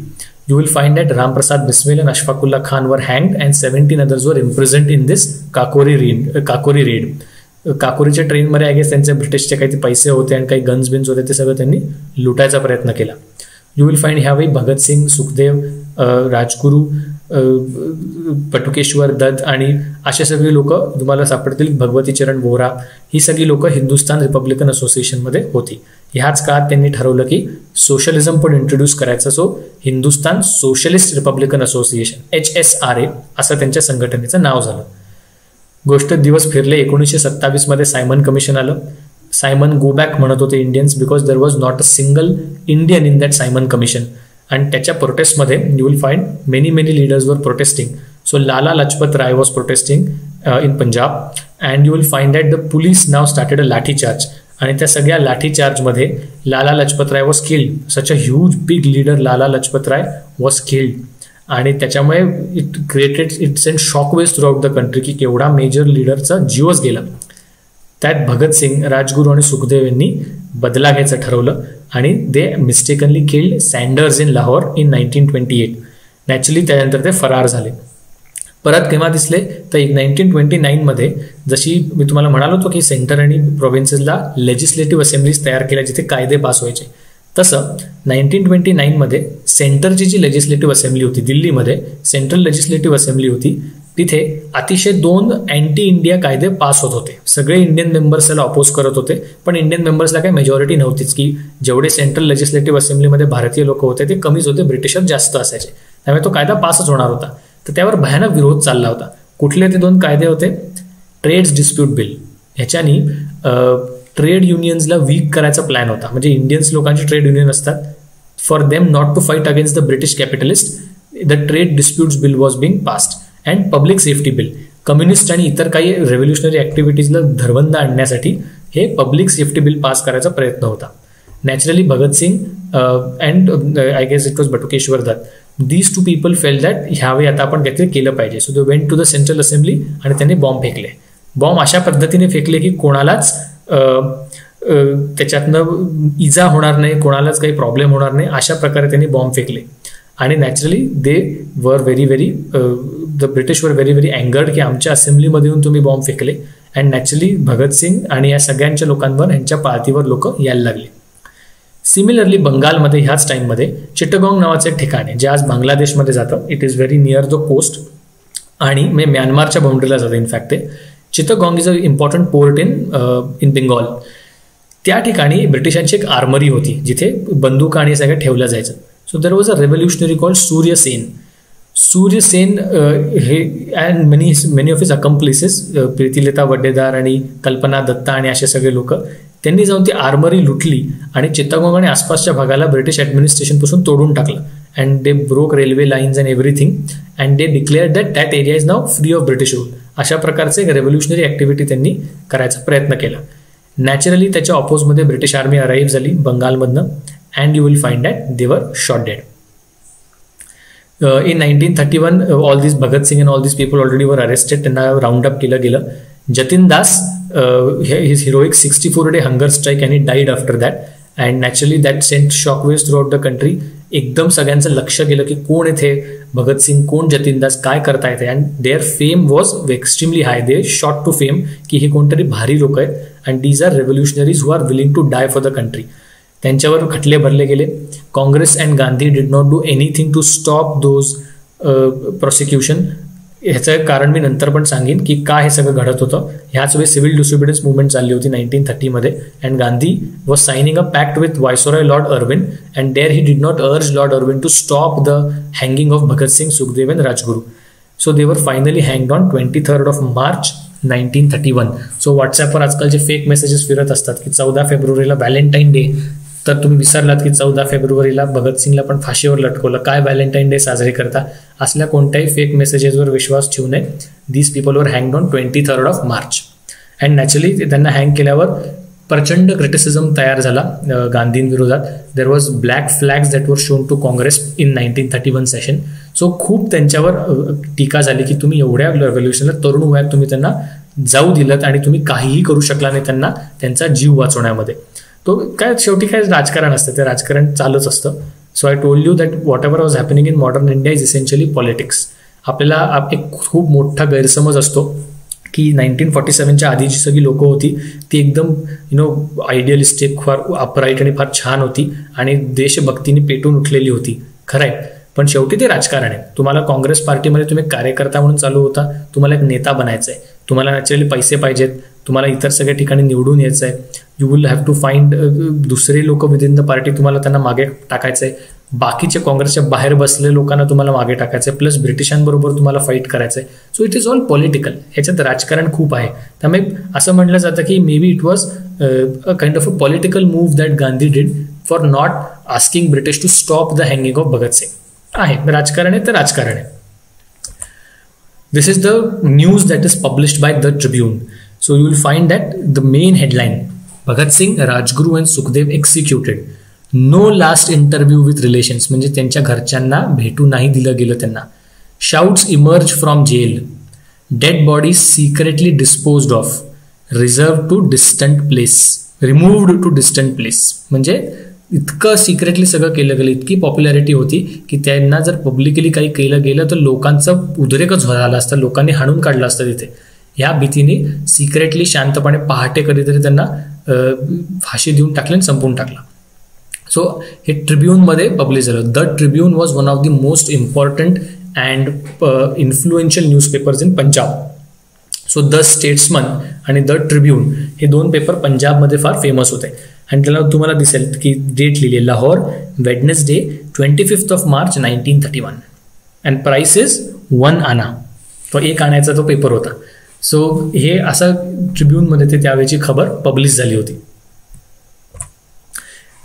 You will find that Ram Prasad Bismil and Ashfaqullah Khan were hanged and 17 others were imprisoned in this Kakori raid. काकोरीच्या ट्रेनमध्ये आय गेस त्यांचे ब्रिटिशचे काही पैसे होते आणि काही गन्स बिन्स होते, ते सगळं त्यांनी लुटायचा प्रयत्न केला. यू विल फाइंड ह्यावेळी भगतसिंग, सुखदेव, राजगुरू, बटुकेश्वर दत्त आणि असे सगळी लोक तुम्हाला सापडतील. भगवती चरण वोरा, ही सगळी लोक हिंदुस्तान रिपब्लिकन असोसिएशनमध्ये होती. ह्याच काळात त्यांनी ठरवलं की सोशलिझम पण इंट्रोड्यूस करायचं. So Hindustan Socialist Republican association HSRA असं त्यांच्या संघटनेचं नाव झालं. गोष्ट दिवस फिरले. 1927 मध्ये सायमन कमिशन आलं. सायमन गो बॅक म्हणत होते Indians, because there was not a single Indian in that Simon commission. आणि त्याच्या प्रोटेस्टमध्ये you will find many leaders were protesting. So Lala Lajpat Rai was protesting in Punjab and you will find that the police now started a lathi charge. आणि त्या सगळ्या लाठी चार्जमध्ये Lala Lajpat Rai was killed. Such a huge big leader Lala Lajpat Rai was killed. आणि त्याच्यामुळे it send shockwaves throughout the country की केवढा मेजर लीडरचा जीवच गेला. त्यात भगतसिंग, राजगुरू आणि सुखदेव यांनी बदला घ्यायचं ठरवलं आणि they mistakenly killed Saunders in Lahore in 1928. Naturally त्यानंतर ते फरार झाले. परत केव्हा दिसले तर 1929 मध्ये, जशी मी तुम्हाला म्हणालो होतो की सेंटर आणि प्रोव्हिन्सेसला लेजिस्लेटिव्ह असेंब्लीज तयार केल्या जिथे कायदे पास व्हायचे, तसं 1929 मध्ये सेंटरची जी लेजिस्लेटिव्ह असेंब्ली होती दिल्लीमध्ये, सेंट्रल लेजिस्लेटिव्ह असेंब्ली होती, तिथे अतिशय 2 अँटी इंडिया कायदे पास होत होते. सगळे इंडियन मेंबर्स त्याला अपोज करत होते, पण इंडियन मेंबर्सला काही मेजॉरिटी नव्हतीच की जेवढे सेंट्रल लेजिस्लेटिव्ह असेंब्लीमध्ये भारतीय लोक होते ते कमीच होते, ब्रिटिशर जास्त असायचे, त्यामुळे तो कायदा पासच होणार होता. तर त्यावर भयानक विरोध चालला होता. कुठले ते 2 कायदे होते? Trades dispute bill. ह्याच्यानी ट्रेड युनियन्सला वीक करायचा प्लॅन होता. म्हणजे इंडियन्स लोकांची ट्रेड युनियन असतात, for them not to fight against the British capitalist, the trade disputes bill was being passed. And public safety bill. Communist आणि इतर काही रेव्होल्युशनरी ॲक्टिव्हिटीजला धरबंद आणण्यासाठी हे पब्लिक सेफ्टी बिल पास करायचा प्रयत्न होता. Naturally Bhagat Singh and I guess it was Batukeshwar Dutt, these 2 people fail that ह्यावेळी आता आपण काहीतरी केलं पाहिजे. So they went to the central assembly आणि त्यांनी बॉम्ब फेकले. बॉम्ब अशा पद्धतीने फेकले की कोणालाच त्याच्यातनं इजा होणार नाही, कोणालाच काही प्रॉब्लेम होणार नाही, अशा प्रकारे त्यांनी बॉम्ब फेकले. आणि naturally they were very the British were very angered की आमच्या असेंब्लीमध्ये येऊन तुम्ही बॉम्ब फेकले. अँड नॅचरली भगतसिंग आणि या सगळ्यांच्या लोकांवर, यांच्या पाळतीवर लोक यायला लागले. सिमिलरली बंगालमध्ये ह्याच टाईममध्ये चिटगॉंग नावाचं एक ठिकाण आहे जे आज बांगलादेशमध्ये जातं. It is very near the coast आणि म्यानमारच्या बाउंड्रीला जातं. इनफॅक्ट ते Chittagong is a important port in Bengal. त्या ठिकाणी ब्रिटिशांची एक आर्मरी होती जिथे बंदूक आणि सगळं ठेवलं जायचं. So there was a revolutionary called Surya Sen. Surya Sen हे and many of his accomplices, Pritilata Waddedar आणि कल्पना दत्ता आणि असे सगळे लोक, त्यांनी जाऊन ती आर्मरी लुटली आणि चित्तागोंग आणि आसपासच्या भागाला ब्रिटिश ॲडमिनिस्ट्रेशनपासून तोडून टाकलं. And they broke railway lines and everything and they declare that area is now free of British rule. अशा प्रकारचे एक रेव्होल्युशनरी ॲक्टिव्हिटी त्यांनी करायचा प्रयत्न केला. नॅचरली त्याच्या ऑपोजमध्ये ब्रिटिश आर्मी अराईव्ह झाली बंगालमधनं and you will find that they were shot dead. In 1931, all these Bhagat Singh and all these people already were arrested. त्यांना राउंड अप केलं गेलं. Jatin Das, his heroic 64-day hunger strike, and he died after that. And naturally that sent shockwaves throughout the country. एकदम सगळ्यांचं लक्ष गेलं की कोण येथे भगत सिंग, कोण जतीन दास, काय करता येते. And their fame was extremely high. They shot to fame की हे कोणतरी भारी लोक आहेत. And these are revolutionaries who are willing to die for the country. त्यांच्यावर खटले भरले गेले. Congress and Gandhi did not do anything to stop those prosecution. ह्याचं कारण मी नंतर पण सांगेन की का हे सगळं घडत होतं. ह्याच वेळी सिव्हिल डिसोबिडियन्स मुवमेंट चालली होती 1930 मध्ये. And Gandhi was signing a pact with viceroy Lord Irwin, and there he did not urge Lord Irwin to stop the hanging of Bhagat Singh, Sukhdev and Rajguru. So they were finally हँग्ड ऑन 23rd March 1931. सो व्हॉट्सॲपवर आजकाल जे फेक मेसेजेस फिरत असतात की 14 फेब्रुवारीला व्हॅलेंटाईन डे, तर तुम्ही विसरलात की 14 फेब्रुवारीला भगत सिंगला पण फाशीवर लटकवलं. काय व्हॅलेंटाईन डे साजरे करता? असल्या कोणत्याही फेक मेसेजेसवर विश्वास ठेवू नये. दीज पीपल वर हँग्ड on 23rd March. And naturally त्यांना हँग केल्यावर प्रचंड क्रिटिसिझम तयार झाला गांधींविरोधात. There was black flags that were shown to Congress in 1931 session. So खूप त्यांच्यावर टीका झाली की तुम्ही एवढ्या रेव्होल्युशनला तरुण वयात तुम्ही त्यांना जाऊ दिलं आणि तुम्ही काहीही करू शकला नाही त्यांना त्यांचा जीव वाचवण्यामध्ये. तो काय शेवटी काय राजकारण असतं, ते राजकारण चालूच असतं. So I told you that what ever was happening in modern India is essentially politics. आपल्याला एक खूप मोठा गैरसमज असतो की 1947च्या आधीची सगळी लोकं होती ती एकदम आयडियलिस्टिक, फार अपराईट आणि फार छान होती आणि देशभक्तीने पेटून उठलेली होती. खरं आहे, पण शेवटी ते राजकारण आहे. तुम्हाला काँग्रेस पार्टीमध्ये तुम्ही कार्यकर्ता म्हणून चालू होता, तुम्हाला एक नेता बनायचं आहे, तुम्हाला नॅचरली पैसे पाहिजेत, तुम्हाला इतर सगळ्या ठिकाणी निवडून यायचं आहे. You will have to find दुसरे लोक विदिन द पार्टी, तुम्हाला त्यांना मागे टाकायचं आहे. बाकीचे काँग्रेसच्या बाहेर बसलेल्या लोकांना तुम्हाला मागे टाकायचं आहे, प्लस ब्रिटिशांबरोबर तुम्हाला फाईट करायचं आहे. So it is all political. ह्याच्यात राजकारण खूप आहे. त्यामुळे असं म्हटलं जातं की may be it was a kind of a political move that Gandhi did for not asking British to stop the hanging of Bhagat Singh. आहे राजकारण आहे तर राजकारण आहे. This is the news that is published by the Tribune. So you will find that the main headline: Bhagat Singh, Rajguru and Sukhdev executed. No last interview with relations. म्हणजे त्यांच्या घरच्यांना भेटू नाही दिलं गेलं त्यांना. Shouts emerge from jail. Dead bodies secretly disposed of. Reserved to distant place. Removed to distant place. म्हणजे इतकं सिक्रेटली सगळं केलं गेलं, इतकी पॉप्युलॅरिटी होती की त्यांना जर पब्लिकली काही केलं गेलं तर लोकांचं उद्रेकच झाला असतं, लोकांनी हाणून काढलं असतं तिथे. ह्या भीतीने सिक्रेटली शांतपणे पहाटे कधीतरी त्यांना फाशी देऊन टाकले आणि संपवून टाकलं. सो हे ट्रिब्यूनमध्ये पब्लिश झालं. The Tribune was one of the most important and influential newspapers in Punjab. So the statesman आणि द ट्रिब्यून हे दोन पेपर पंजाबमध्ये फार फेमस होते. आणि त्याला तुम्हाला दिसेल की डेट लिहिली, Lahore, Wednesday 25th March 1931. And price is 1 आना. तो 1 आण्याचा तो पेपर होता. सो हे असा ट्रिब्यूनमध्ये ते त्यावेळेची खबर पब्लिश झाली होती.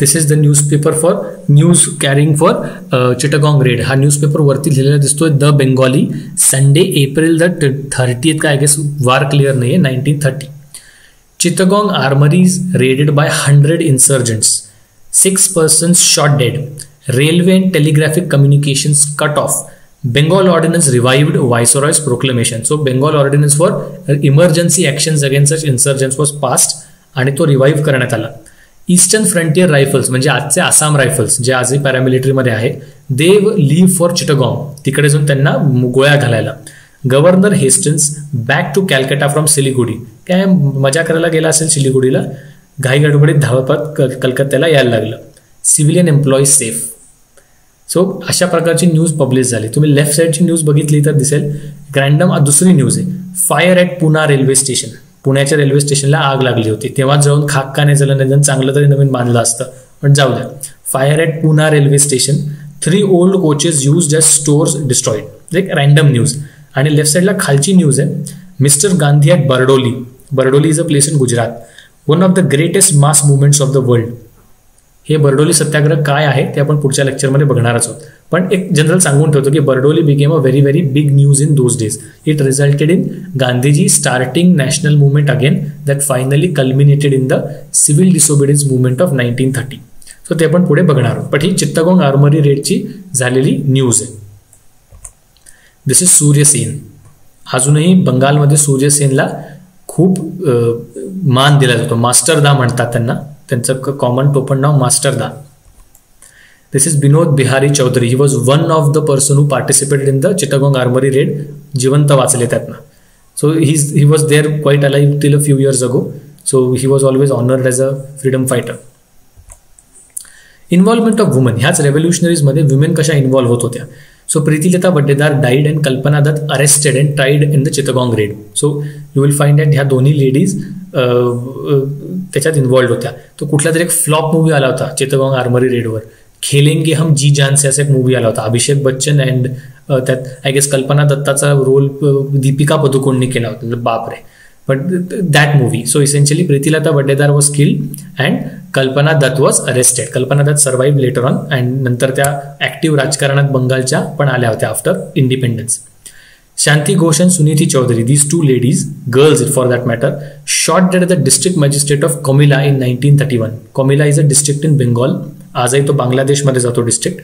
This is the newspaper for news carrying for Chittagong raid. हा न्यूजपेपर वरती लिहिलेला दिसतोय. The Bengali, Sunday April 30th का आय गेस, वार क्लिअर नाही आहे, 1930. Chittagong armories raided by 100 insurgents. 6 persons shot dead. Railway and telegraphic communications cut off. Bengal Ordinance revived Viceroy's proclamation. So Bengal Ordinance for emergency actions against such insurgents was passed आणि तो रिवाईव्ह करण्यात आला. ईस्टर्न फ्रंटियर रायफल्स म्हणजे आजचे आसाम रायफल्स जे आजही पॅरामिलिटरीमध्ये आहे, दे लीव्ह फॉर चिटगॉंग, तिकडे जाऊन त्यांना गोळ्या घालायला. Governor hastens back to Calcutta from Siliguri. काय मजा करायला गेला असेल सिलिगुडीला, घाई गडबडीत धावपत कलकत्त्याला यायला लागलं. Civilian employees safe. सो अशा प्रकारची न्यूज पब्लिश झाली. तुम्ही लेफ्ट साईडची न्यूज बघितली तर दिसेल. रँडम दुसरी न्यूज आहे, fire at Poona railway station. पुण्याच्या रेल्वे स्टेशनला आग लागली होती. तेव्हा जाऊन खाक का नाही झालं, नाही चांगलं तरी नवीन बांधलं असतं, पण जाऊ द्या. Fire at Poona railway station, 3 old coaches used as stores destroyed. एक रँडम न्यूज. आणि लेफ्ट साईडला खालची न्यूज आहे, mister Gandhi at Bardoli. Bardoli is a place in Gujarat. One of the greatest mass movements of the world. हे बरडोली सत्याग्रह काय आहे ते आपण पुढच्या लेक्चरमध्ये बघणारच आहोत. पण एक जनरल सांगून ठेवतो की Bardoli became a very very big news in those days. It resulted in Gandhiji starting national movement again that finally culminated in the civil disobedience movement of 1930. So ते आपण पुढे बघणार आहोत. पण ही चित्तगोंग आर्मरी रेडची झालेली न्यूज आहे. This is Surya Sen. अजूनही बंगालमध्ये सूर्यसेनला खूप मान दिला जातो. मास्टरदा म्हणतात त्यांना, त्यांचं कॉमन टोपण नाव Masterda. This is Vinod Bihari Chaudhary. He was one of the person who participated in the Chittagong armoury raid. जिवंत वाचले त्यातनं. So he was there quite alive till a few years ago. So he was always honoured as a freedom fighter. Involvement of woman. ह्याच रेव्होल्युशनरीजमध्ये वुमेन कशा इन्व्हॉल्व्ह होत होत्या. So Pritilata Waddedar died and Kalpana Dutt arrested and tried in the चित्तगोंग red. So you will find that ह्या दोन्ही लेडीज त्याच्यात इन्व्हॉल्ड होत्या. तो कुठला तरी एक फ्लॉप मूवी आला होता चित्तगोंग आर्मरी रेडवर. खेलेंगे हम जी जान से असा एक मूवी आला होता. अभिषेक बच्चन अँड त्यात आय गेस कल्पना दत्ताचा रोल दीपिका पदुकोणने केला होता. बापरे. But that movie. So essentially Pritilata Waddedar was killed and Kalpana Dutt was arrested. Kalpana Dutt survive later on and नंतर त्या ॲक्टिव्ह राजकारणात बंगालच्या पण आल्या होत्या after independence. Shanti Ghosh and Suniti Chaudhary, these two ladies, girls for that matter, shot dead at the district magistrate of Comilla in 1931. Comilla is a district in Bengal. आजही तो बांगलादेशमध्ये जातो district.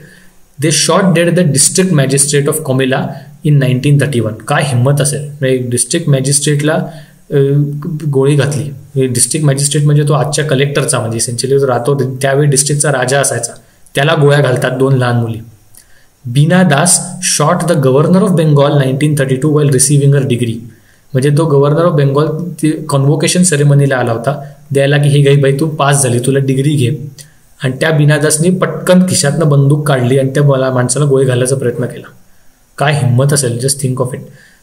They shot dead the district magistrate of Comilla in 1931. काय हिंमत असेल. म्हणजे डिस्ट्रिक्ट मॅजिस्ट्रेटला गोळी घातली. डिस्ट्रिक्ट मॅजिस्ट्रेट म्हणजे तो आजच्या कलेक्टरचा, म्हणजे इसेन्शियली जो राहतो त्यावेळी डिस्ट्रिक्टचा राजा असायचा, त्याला गोळ्या घालतात दोन लहान मुली. Bina Das shot the governor of Bengal 1932 while receiving her degree. म्हणजे तो गव्हर्नर ऑफ बेंगॉल कॉन्व्होकेशन सेरेमनीला आला होता द्यायला की हे बाई तू पास झाली, तुला डिग्री घे. आणि त्या बीना दासनी पटकन खिशातनं बंदूक काढली आणि त्या माणसाला गोळी घालायचा प्रयत्न केला. काय हिंमत असेल. Just think of it.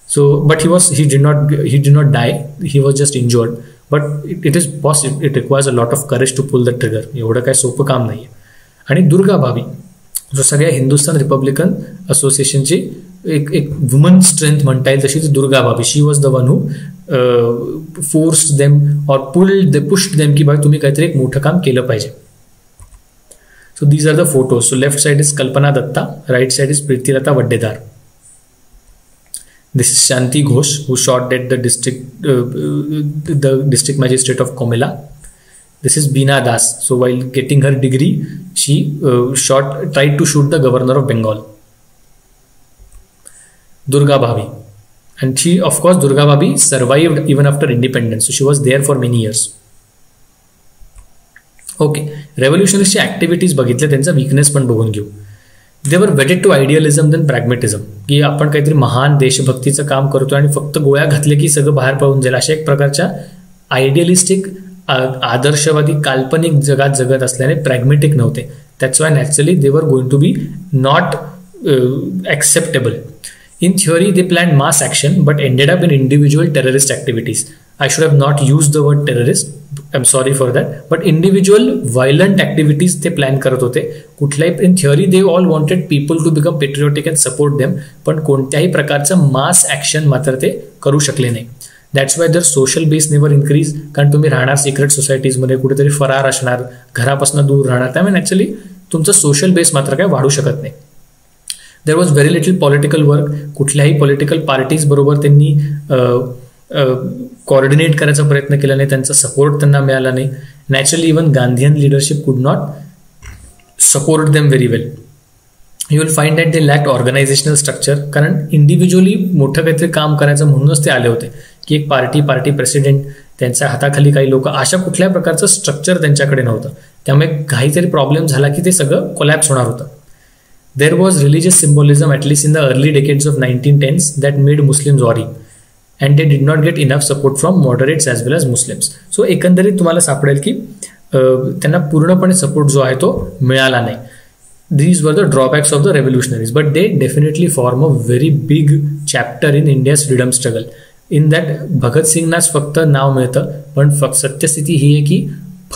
So but he did not die. He was just injured. But it is possible. It requires a lot of courage to pull the trigger. एवढं काय सोपं काम नाही आहे. आणि दुर्गा भाभी जो सगळ्या हिंदुस्थान रिपब्लिकन असोसिएशनची एक वुमन स्ट्रेंथ म्हणता येईल तशीच Durga Bhabhi. She was the one who forced them और पुश्ड देम की बाबा तुम्ही काहीतरी एक मोठं काम केलं पाहिजे. So these are the photos. So left side is Kalpana Datta, right side is Pritilata Vaddedar. This is Shanti Ghosh, who shot dead the district magistrate of Comilla. This is Beena Das. So while getting her degree, she tried to shoot the governor of Bengal. Durga Bhavi, and she, of course, Durga Bhavi survived even after independence. So she was there for many years. Okay. रेव्होल्युशनरीजची ॲक्टिव्हिटीज बघितल्या, त्यांचा विकनेस पण बघून घेऊ. दे वर वेडेड टू आयडियलिझम देन प्रॅग्मेटिझम. की आपण काहीतरी महान देशभक्तीचं काम करतो आणि फक्त गोळ्या घातले की सगळं बाहेर पळून जाईल अशा एक प्रकारच्या आयडियलिस्टिक आदर्शवादी काल्पनिक जगात जगत असल्याने प्रॅग्मेटिक नव्हते. That's why naturally they were going to be not acceptable. In theory, they planned mass action but ended up in individual terrorist activities. I should have not used the word terrorist. I'm sorry for that. But individual violent activities they plan करत होते. कुठल्याही in theory they all wanted people to become patriotic and support them. पण कोणत्याही प्रकारचं mass action मात्र ते करू शकले नाही. That's why their social base never increased. कारण तुम्ही राहणार सिक्रेट सोसायटीजमध्ये, कुठेतरी फरार असणार, घरापासून दूर राहणार, त्यामुळे ॲक्च्युली तुमचं सोशल बेस मात्र काय वाढू शकत नाही. There was very little political work. कुठल्याही पॉलिटिकल पार्टीज बरोबर त्यांनी कोऑर्डिनेट करायचा प्रयत्न केला नाही. त्यांचा सपोर्ट त्यांना मिळाला नाही. Naturally even Gandhian leadership could not support them very well. You will find that they lacked organisational structure. कारण इंडिव्हिज्युअली मोठं काहीतरी काम करायचं म्हणूनच ते आले होते की एक पार्टी प्रेसिडेंट, त्यांच्या हाताखाली काही लोक, अशा कुठल्या प्रकारचं स्ट्रक्चर त्यांच्याकडे नव्हतं. त्यामुळे काहीतरी प्रॉब्लेम झाला की ते सगळं कोलॅप्स होणार होतं. There was religious symbolism, at least in the early decades of 1910s, that made Muslims worry, and they did not get enough support from moderates as well as Muslims. So एकंदरीत तुम्हाला सापडेल की त्यांना पूर्णपणे सपोर्ट जो आहे तो मिळाला नाही. These were the drawbacks of the revolutionaries, but they definitely form a very big chapter in India's freedom struggle. In that Bhagat सिंगनाच फक्त नाव मिळतं, पण सत्यस्थिती ही आहे की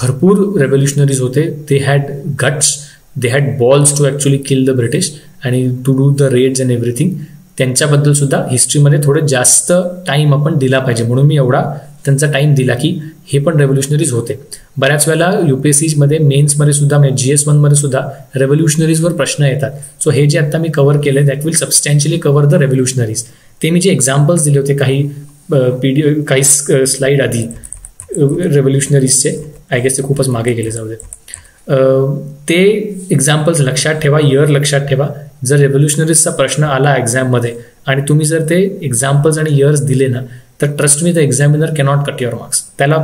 भरपूर रेव्होल्युशनरीज होते. They had guts. They had balls to actually kill the British आणि to do the raids and everything. त्यांच्याबद्दल सुद्धा हिस्ट्रीमध्ये थोडं जास्त टाईम आपण दिला पाहिजे, म्हणून मी एवढा त्यांचा टाईम दिला की हे पण रेव्होल्युशनरीज होते. बऱ्याच वेळेला UPSCमध्ये मेन्समध्ये सुद्धा, GS1 मध्ये सुद्धा रेव्होल्युशनरीजवर प्रश्न येतात. सो हे जे आता मी कव्हर केलं that will substantially cover the revolutionaries. ते मी जे एक्झाम्पल्स दिले होते काही स्लाईड आधी रेव्होल्युशनरीजचे, आय गेस ते खूपच मागे गेले. जाऊ दे. ते एक्झाम्पल्स लक्षात ठेवा, इयर लक्षात ठेवा. जर रेव्होल्युशनरीजचा प्रश्न आला एक्झाममध्ये आणि तुम्ही जर ते एक्झाम्पल्स आणि इयर्स दिले ना, तर trust me the examiner cannot cut your marks. त्याला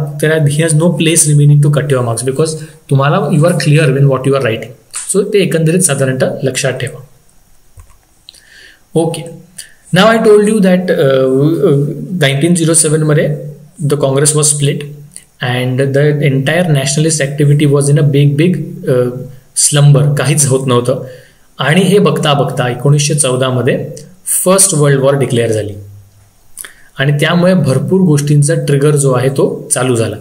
he has no place remaining to cut your marks because तुम्हाला you are clear when what you are writing. So ते एकंदरीत साधारणतः लक्षात ठेवा. Okay, now I told you that 1907 मध्ये the Congress was split and the entire nationalist activity was in a big slumber. काहीच होत नव्हतं. आणि हे बघता बघता 1914 मध्ये फर्स्ट वर्ल्ड वॉर डिक्लेअर झाली आणि त्यामुळे भरपूर गोष्टींचा ट्रिगर जो आहे तो चालू झाला.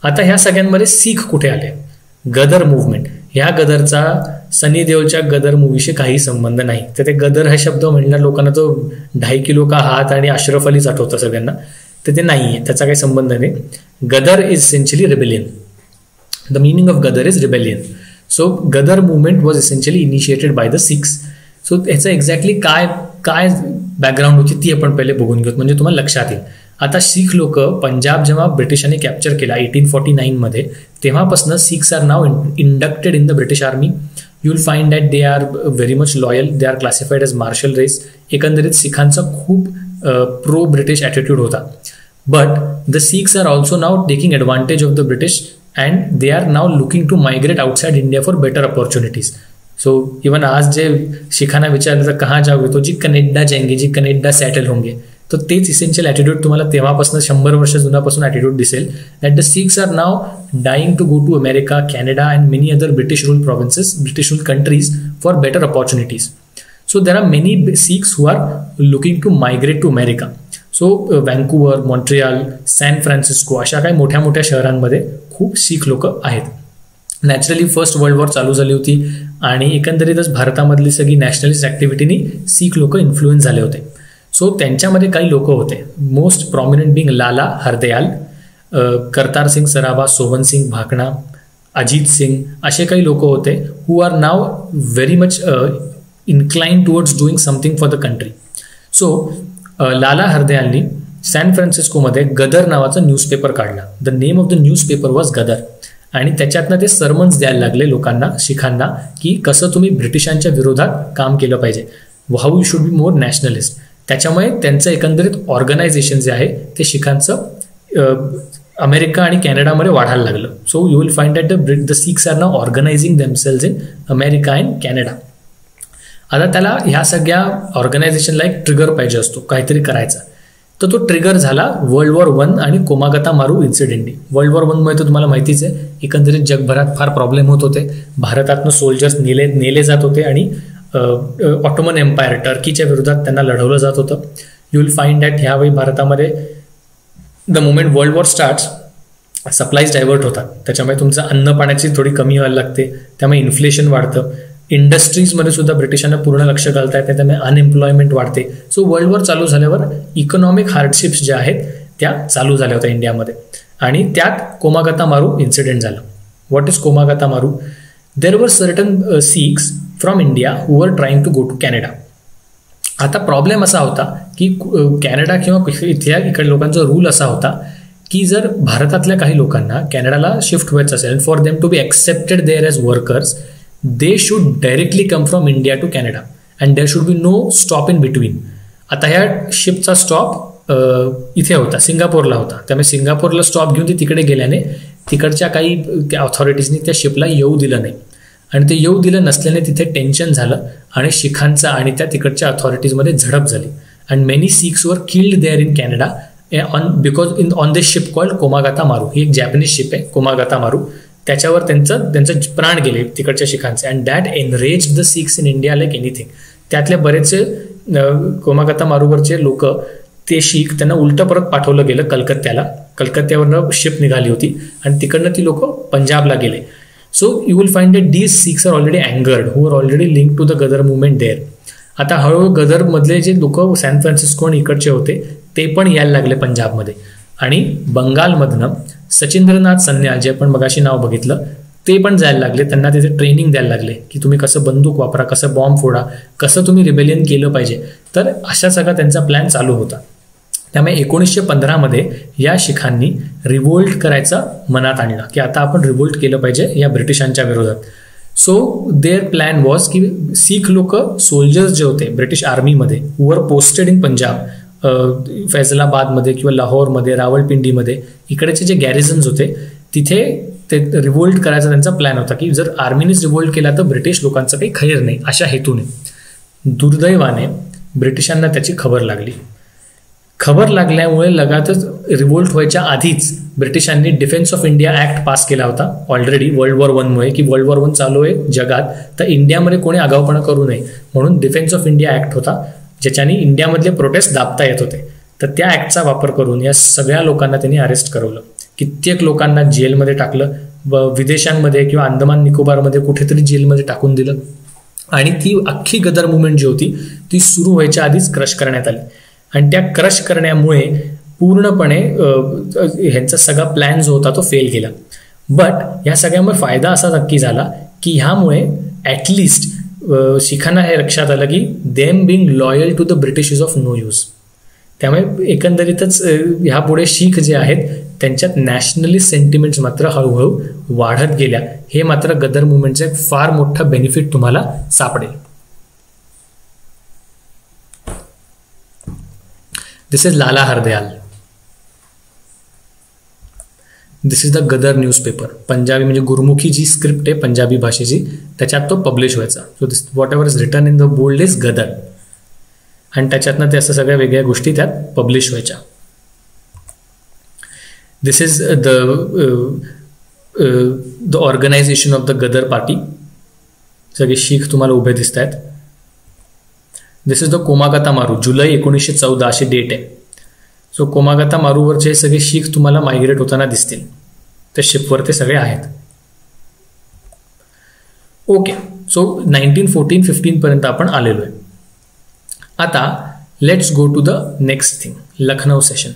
आता ह्या सगळ्यांमध्ये सीख कुठे आले? गदर मुवमेंट. ह्या गदरचा सनी देओलच्या गदर मूवीशी काही संबंध नाही. तर ते गदर हा शब्द म्हणणार लोकांना तो 2.5 किलो का हात आणि अशरफ अलीच आठवतं सगळ्यांना, तर ते नाही आहे, त्याचा काही संबंध नाही. Ghadar is essentially rebellion. The meaning of Ghadar is rebellion. So Ghadar movement was essentially initiated by the Sikhs. So ह्याचं एक्झॅक्टली काय बॅकग्राऊंड होती ती आपण पहिले बघून घेऊ, म्हणजे तुम्हाला लक्षात येईल. आता शीख लोक पंजाब जेव्हा ब्रिटिशांनी कॅप्चर केला 1849 मध्ये, तेव्हापासून Sikhs are now inducted in the British army. You will find that they are very much loyal, they are classified as martial race. एकंदरीत सिखांचा खूप प्रो ब्रिटिश ॲटिट्यूड होता. But the Sikhs are also now taking advantage of the British and they are now looking to migrate outside India for better opportunities. So even आज जे शिखांना विचारलं तर कहाँ जाओगे, तो जी कनेडा जाएंगे, जी कनेडा सेटल होंगे. तो तेच इसेन्शियल ॲटिट्यूड तुम्हाला तेव्हापासून 100 वर्ष जुनापासून ॲटिट्यूड दिसेल. That the Sikhs are now dying to go to America, Canada and many other British rule provinces, British rule countries for better opportunities. So there are many Sikhs who are looking to migrate to America. So Vancouver, Montreal, San Francisco अशा काही मोठ्या मोठ्या शहरांमध्ये खूप शीख लोक आहेत. नॅचरली फर्स्ट वर्ल्ड वॉर चालू झाली होती आणि एकंदरीतच भारतामधली सगळी नॅशनलिस्ट ॲक्टिव्हिटीनी शीख लोक इन्फ्लुएन्स झाले होते. सो त्यांच्यामध्ये काही लोक होते, most prominent being Lala Hardayal, Kartar Singh Sarabha, Sohan Singh Bhakna, Ajit Singh, असे काही लोक होते who are now very much inclined towards doing something for the country. So Lala हरदयालनी सॅन फ्रान्सिस्कोमध्ये गदर नावाचा न्यूजपेपर काढला. The name of the newspaper was Ghadar. आणि त्याच्यातनं ते सर्मन्स द्यायला लागले लोकांना, शिखांना, की कसं तुम्ही ब्रिटिशांच्या विरोधात काम केलं पाहिजे, how you should be more nationalist. त्याच्यामुळे त्यांचं एकंदरीत ऑर्गनायझेशन जे आहे ते शिखांचं अमेरिका आणि कॅनडामध्ये वाढायला लागलं. So you will find that the Sikhs are now organising themselves in America and Canada. आता त्याला ह्या सगळ्या ऑर्गनायझेशनला एक ट्रिगर पाहिजे असतो, काहीतरी करायचा. तर तो ट्रिगर झाला वर्ल्ड वॉर 1 आणि कोमागता मारू इन्सिडेंटनी. वर्ल्ड वॉर 1 मध्ये तर तुम्हाला माहितीच आहे, एकंदरीत जगभरात फार प्रॉब्लेम होत होते. भारतातनं सोल्जर्स नेले जात होते आणि ऑटोमन एम्पायर टर्कीच्या विरोधात त्यांना लढवलं जात होतं. यू विल फाइंड दॅट ह्यावेळी भारतामध्ये the moment world war starts supplies divert होतात. त्याच्यामुळे तुमचं अन्न पाण्याची थोडी कमी व्हायला लागते, त्यामुळे इन्फ्लेशन वाढतं. इंडस्ट्रीजमध्ये सुद्धा ब्रिटिशांना पूर्ण लक्ष घालता येते, त्यामुळे अनएम्प्लॉयमेंट वाढते. सो वर्ल्ड वॉर चालू झाल्यावर इकॉनॉमिक हार्डशिप्स ज्या आहेत त्या चालू झाल्या होत्या इंडियामध्ये आणि त्यात कोमागता मारू इन्सिडेंट झालं. What is कोमागता Maru? There were certain Sikhs from India who were trying to go to Canada. आता प्रॉब्लेम असा होता की कॅनडा किंवा इकडे लोकांचा रूल असा होता की जर भारतातल्या काही लोकांना कॅनडाला शिफ्ट व्हायचं असेल, for them to be accepted there as workers, they should directly come from India to Canada and there should be no stop in between. आता ह्या शिपचा स्टॉप इथे होता, सिंगापूरला होता. त्यामुळे सिंगापूरला स्टॉप घेऊन ते तिकडे गेल्याने तिकडच्या काही त्या ऑथॉरिटीजनी त्या शिपला येऊ दिलं नाही आणि ते येऊ दिलं नसल्याने तिथे टेन्शन झालं आणि शिखांचा आणि त्या तिकडच्या अथॉरिटीजमध्ये झडप झाली. And many Sikhs were killed there in Canada because on this ship called Komagata Maru. ही एक जॅपनीज शिप आहे कोमागता मारू. त्याच्यावर त्यांचं प्राण गेले तिकडच्या शिखांचे. And that enrage the Sikhs in India like anything. त्यातले बरेचसे कोमागता मारूवरचे लोक, ते शीख, त्यांना उलटं परत पाठवलं गेलं कलकत्त्याला. कलकत्त्यावरनं शिप निघाली होती आणि तिकडनं ती लोक पंजाबला गेले. So you will find that these Sikhs are already angered who are already link to the Ghadar movement there. आता हळूहळू गदरमधले जे लोक सॅन फ्रान्सिस्को आणि इकडचे होते ते पण यायला लागले पंजाबमध्ये. आणि बंगालमधनं सचिंद्रनाथ सन्याल, जे आपण मगाशी नाव बघितलं, ते पण जायला लागले. त्यांना तिथे ट्रेनिंग द्यायला लागले की तुम्ही कसं बंदूक वापरा, कसं बॉम्ब फोडा, कसं तुम्ही रिबेलियन केलं पाहिजे. तर अशा सगळा त्यांचा प्लॅन चालू होता. त्यामुळे 1915 मध्ये या शिखांनी रिव्होल्ट करायचा मनात आणला की आता आपण रिव्होल्ट केलं पाहिजे या ब्रिटिशांच्या विरोधात. सो देअर प्लॅन वॉज की सीख लोक सोल्जर्स जे होते ब्रिटिश आर्मीमध्ये वर पोस्टेड इन पंजाब, फैजलाबादमध्ये किंवा लाहोरमध्ये, रावळपिंडीमध्ये इकडेचे जे गॅरिझन्स होते तिथे ते रिव्होल्ट करायचा त्यांचा प्लॅन होता की जर आर्मीनेच रिव्होल्ट केला तर ब्रिटिश लोकांचं काही खैर नाही अशा हेतूने. दुर्दैवाने ब्रिटिशांना त्याची खबर लागली. खबर लागल्यामुळे लगातच रिव्होल्ट व्हायच्या आधीच ब्रिटिशांनी defence of India act pass केला होता ऑलरेडी वर्ल्ड वॉर 1 मुळे की वर्ल्ड वॉर 1 चालू आहे जगात तर इंडियामध्ये कोणी आगाऊपणा करू नये म्हणून डिफेन्स ऑफ इंडिया ॲक्ट होता ज्याच्याने इंडियामधले प्रोटेस्ट दाबता येत होते. तर त्या ॲक्टचा वापर करून या सगळ्या लोकांना त्यांनी अरेस्ट करवलं. कित्येक लोकांना जेलमध्ये टाकलं, विदेशांमध्ये किंवा अंदमान निकोबारमध्ये कुठेतरी जेलमध्ये टाकून दिलं आणि ती अख्खी गदर मुवमेंट जी होती ती सुरू व्हायच्या आधीच क्रश करण्यात आली. आणि त्या क्रश करण्यामुळे पूर्णपणे ह्यांचा सगळा प्लॅन जो होता तो फेल गेला. बट ह्या सगळ्यामुळे फायदा असा नक्की झाला की ह्यामुळे ॲटलिस्ट शिखांना हे लक्षात आलं की them being loyal to the British is of no use. त्यामुळे एकंदरीतच ह्यापुढे शीख जे आहेत त्यांच्यात नॅशनलिस्ट सेंटिमेंट्स मात्र हळूहळू वाढत गेल्या. हे मात्र गदर मुवमेंटचं एक फार मोठं बेनिफिट तुम्हाला सापडेल. This is Lala Hardayal. This is the Ghadar newspaper. Punjabi म्हणजे गुरुमुखी जी स्क्रिप्ट आहे पंजाबी भाषेची त्याच्यात तो पब्लिश व्हायचा. So this whatever is written in the bold is Ghadar आणि त्याच्यातनं ते असं सगळ्या वेगळ्या गोष्टी त्यात पब्लिश व्हायच्या. This is the organisation of the Ghadar party. सगळे शीख तुम्हाला उभे दिसत आहेत. दिस इज द कोमागाता मारू. जुलै 1914 अशी डेट आहे. सो कोमागाता मारूवरचे सगळे शीख तुम्हाला मायग्रेट होताना दिसतील. त्या शिपवर ते सगळे आहेत. ओके. सो 1914-15 पर्यंत आपण आलेलो आहे. आता let's go to the next thing, Lucknow session.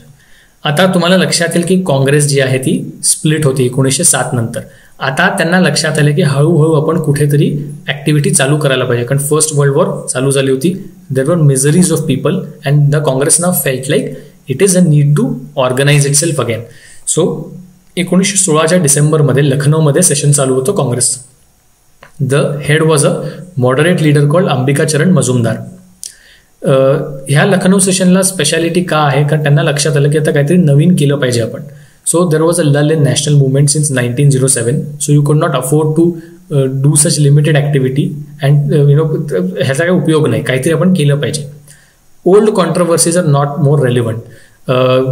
आता तुम्हाला लक्षात येईल की काँग्रेस जी आहे ती स्प्लिट होती 1907 नंतर. आता त्यांना लक्षात आलं की हळूहळू आपण कुठेतरी ॲक्टिव्हिटी चालू करायला पाहिजे कारण फर्स्ट वर्ल्ड वॉर चालू झाली होती. There were miseries of people and the Congress now felt like it is a need to organise itself again. So 1916च्या डिसेंबरमध्ये लखनौमध्ये सेशन चालू होतं Congress. The head was a moderate leader called Ambikacharan Majumdar. ह्या लखनौ सेशनला स्पेशालिटी का आहे कारण त्यांना लक्षात आलं की आता काहीतरी नवीन केलं पाहिजे आपण. So there was a lull in national movement since 1907. So you could not afford to do such limited activity and ह्याचा काही उपयोग नाही, काहीतरी आपण केलं पाहिजे. Old controversies are not more relevant.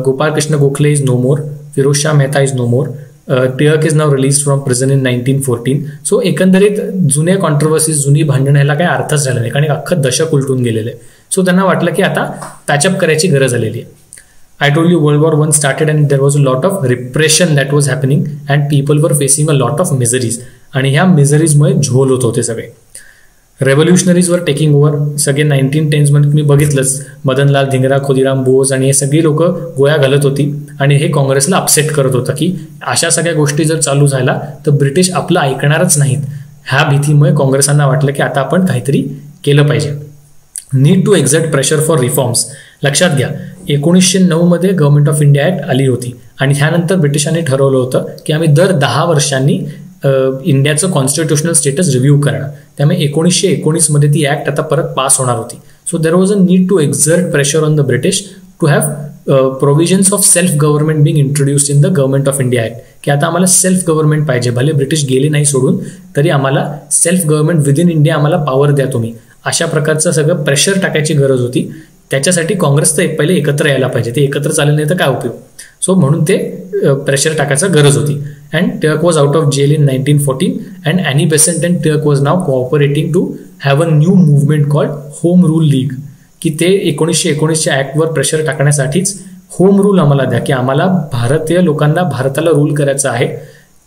Gopal Krishna Gokhale is no more. Firoz Shah Mehta is no more. Tilak is now release from prison in 1914. So एकंदरीत जुने कॉन्ट्रोवर्सीज, जुनी भांडणं ह्याला काही अर्थच झाला नाही कारण एक अख्खं दशक उलटून गेलेलं आहे. सो त्यांना वाटलं की आता पॅचअप करायची गरज आलेली आहे. I told you world war 1 started and there was a lot of repression that was happening and people were facing a lot of miseries. आणि ह्या मिझरीजमुळे झोल होत होते सगळे. रेव्होल्युशनरीज वर टेकिंग ओव्हर. सगळे 1910 मध्ये तुम्ही बघितलंच मदनलाल धिंगरा, खुदीराम बोस आणि हे सगळी लोक गोळ्या घालत होती आणि हे काँग्रेसला अपसेट करत होतं की अशा सगळ्या गोष्टी जर चालू झाल्या तर ब्रिटिश आपलं ऐकणारच नाहीत. ह्या भीतीमुळे काँग्रेसांना वाटलं की आता आपण काहीतरी केलं पाहिजे. Need to exert pressure for reforms. लक्षात घ्या 1909 मध्ये गव्हर्नमेंट ऑफ इंडिया ॲक्ट आली होती आणि त्यानंतर ब्रिटिशांनी ठरवलं होतं की आम्ही दर 10 वर्षांनी इंडियाचं कॉन्स्टिट्युशनल स्टेटस रिव्ह्यू करणार. त्यामुळे 1919 मध्ये ती ॲक्ट आता परत पास होणार होती. So there was a need to exert pressure on the British to have provisions of self government being introduced in the government of India Act की आता आम्हाला सेल्फ गव्हर्नमेंट पाहिजे. भले ब्रिटिश गेले नाही सोडून तरी आम्हाला सेल्फ गव्हर्नमेंट विदिन इंडिया आम्हाला पॉवर द्या तुम्ही. अशा प्रकारचं सगळं प्रेशर टाकायची गरज होती. त्याच्यासाठी काँग्रेस तर पहिले एकत्र यायला पाहिजे. ते एकत्र चालेल नाही तर काय उपयोग. सो म्हणून ते प्रेशर टाकायचं गरज होती. And Tilak was out of jail in 1914 and Annie Besant and Tilak was now cooperating to have a new movement called Home Rule League की ते 1919च्या ॲक्टवर प्रेशर टाकण्यासाठीच होम रूल आम्हाला द्या की आम्हाला भारतीय लोकांना भारताला रूल करायचं आहे.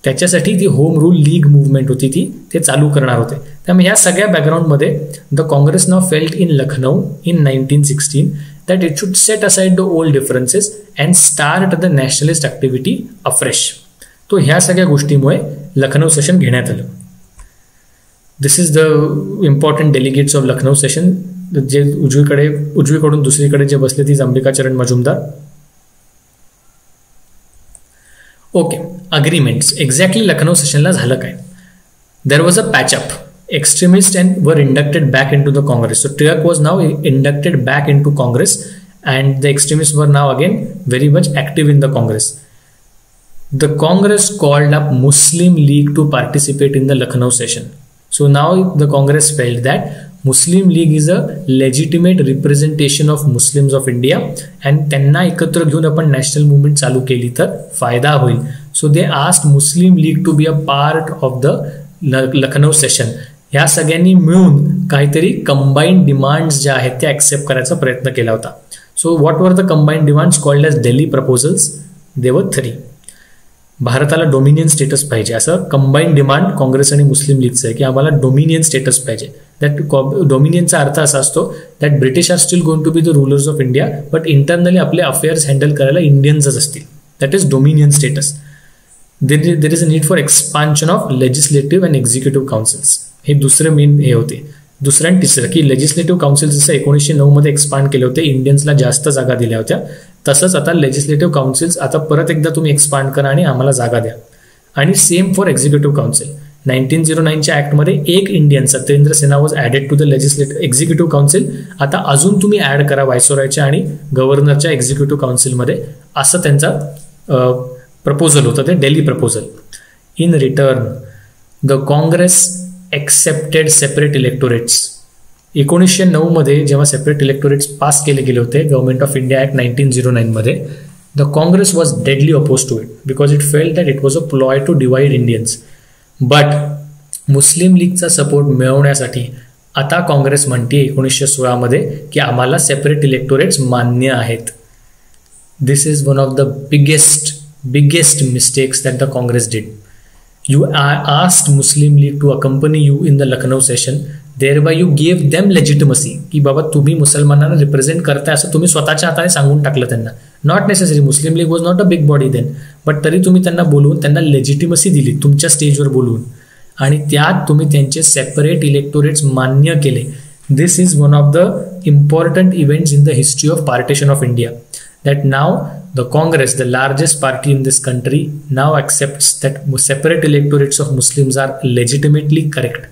त्याच्यासाठी ती होम रूल लीग मुवमेंट होती ते चालू करणार होते. त्यामुळे या सगळ्या बॅकग्राऊंडमध्ये the Congress now felt in Lucknow in 1916 that it should set aside the old differences and start the nationalist activity afresh. तो ह्या सगळ्या गोष्टीमुळे लखनौ सेशन घेण्यात आलं. This is the important delegates of Lucknow session. जे उजवीकडून दुसरीकडे जे बसले ती Ambikacharan Majumdar, okay, agreements. Exactly Lucknow सेशनला झालं काय? There was a patch up. Extremists and were inducted back into the Congress. So Turk was now inducted back into Congress, and the extremists were now again very much active in the Congress. The Congress called up Muslim League to participate in the Lucknow session. So now the Congress felt that Muslim League is a legitimate representation of Muslims of India, and त्यांना एकत्र घेऊन आपण नॅशनल मुवमेंट चालू केली तर फायदा होईल. So they asked Muslim League to be a part of the Lucknow session. ह्या सगळ्यांनी मिळून काहीतरी कंबाईंड डिमांड्स ज्या आहेत त्या ॲक्सेप्ट करायचा प्रयत्न केला होता. So what were the combined demands called as Delhi proposals? They were 3. भारताला डोमिनियन स्टेटस पाहिजे, असं कंबाईंड डिमांड काँग्रेस आणि मुस्लिम लीगचं आहे की आम्हाला डोमिनियन स्टेटस पाहिजे. दॅट डोमिनियनचा अर्थ असा असतो that British are still going to be the rulers of India, but internally आपले अफेअर्स हँडल करायला इंडियन्सच असतील. That is dominion status. There is a need for expansion of legislative and executive councils. हे दुसरं मेन हे होते. दुसरं आणि तिसरं की लेजिस्लेटिव्ह काउन्सिल जसं 1909 मध्ये एक्सपांड केले होते, इंडियन्सला जास्त जागा दिल्या होत्या, तसंच आता लेजिस्लेटिव्ह काउन्सिल्स आता परत एकदा तुम्ही एक्सपांड करा आणि आम्हाला जागा द्या. आणि सेम फॉर एक्झिक्युटिव्ह काउन्सिल. 1909च्या ॲक्टमध्ये एक Indian Satyendra Sinha was added to the legislative executive council. आता अजून तुम्ही ॲड करा व्हायसरॉयच्या आणि गव्हर्नरच्या एक्झिक्युटिव्ह काउन्सिलमध्ये, असं त्यांचा प्रपोजल होतं, ते Delhi proposal. In return the Congress accepted separate electorates. 1909 मध्ये जेव्हा सेपरेट इलेक्टोरेट्स पास केले गेले होते गव्हर्नमेंट ऑफ इंडिया ॲक्ट 1909 मध्ये, the Congress was deadly oppose to it because it felt that it was a ploy to divide Indians. But Muslim लीगचा सपोर्ट मिळवण्यासाठी आता काँग्रेस म्हणते 1916 मध्ये की आम्हाला सेपरेट इलेक्टोरेट्स मान्य आहेत. This is one of the biggest mistakes that the Congress did. You asked Muslim League to accompany you in the Lucknow session, thereby you gave them legitimacy की बाबा तुम्ही मुसलमानांना रिप्रेझेंट करताय असं तुम्ही स्वतःच्या हाताने सांगून टाकलं त्यांना. Not necessary, Muslim League was not a big body then, but तरी तुम्ही त्यांना बोलवून त्यांना लेजिटिमसी दिली तुमच्या स्टेजवर बोलवून, आणि त्यात तुम्ही त्यांचे सेपरेट इलेक्टोरेट्स मान्य केले. This is one of the important events in the history of partition of India. That now the Congress, the largest party in this country, now accepts that separate electorates of Muslims are legitimately correct.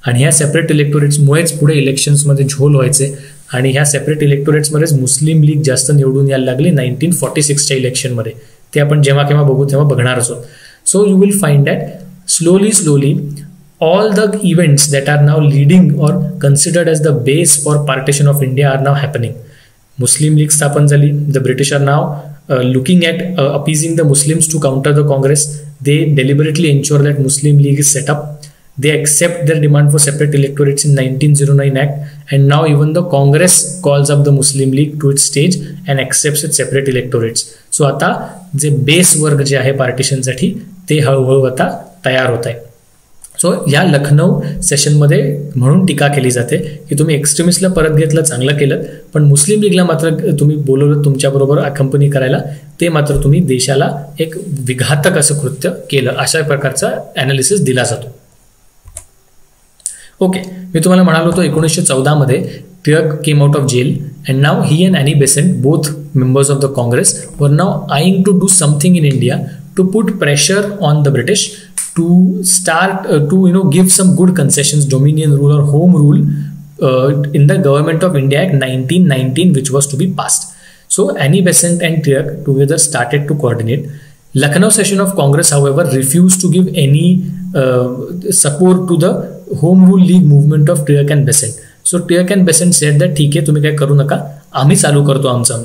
आणि ह्या सेपरेट इलेक्टोरेट्समुळेच पुढे इलेक्शन्समध्ये झोल व्हायचे, आणि ह्या सेपरेट इलेक्टोरेट्समध्येच मुस्लिम लीग जास्त निवडून यायला लागली 1946च्या इलेक्शनमध्ये. ते आपण जेव्हा केव्हा बघू तेव्हा बघणारच आहोत. So you will find that slowly all the events that are now leading or considered as the base for partition of India are now happening. Muslim League स्थापन झाली. The British are now looking at appeasing the Muslims to counter the Congress. They deliberately ensure that Muslim League is set up. They accept their demand for separate electorates in 1909 Act, and now even the Congress calls up the Muslim League to its stage and accepts its separate electorates. So आता जे बेस वर्ग जे आहे पार्टिशनसाठी ते हळूहळू आता तयार होत आहे. सो या लखनौ सेशनमध्ये म्हणून टीका केली जाते की तुम्ही एक्स्ट्रीमिस्टला परत घेतलं, चांगलं केलं, पण मुस्लिम लीगला मात्र तुम्ही बोलवलं तुमच्याबरोबर अकंपनी करायला, ते मात्र तुम्ही देशाला एक विघातक असं कृत्य केलं, अशा प्रकारचा ॲनालिसिस दिला जातो. ओके, मी तुम्हाला म्हणालो होतो 1914 मध्ये Turk came out of jail, and now he and Annie Besant, both members of the Congress, were now eyeing to do something in India to put pressure on the British to start to give some good concessions, dominion rule or home rule in the Government of India Act 1919, which was to be passed. So Annie Besant and Turk together started to coordinate. Lucknow session of Congress, however, refused to give any support to the Home Rule League movement of Turk and Besant. So Turk and Besant said that ठीक आहे, तुम्ही काय करू नका, आम्ही चालू करतो आमचं.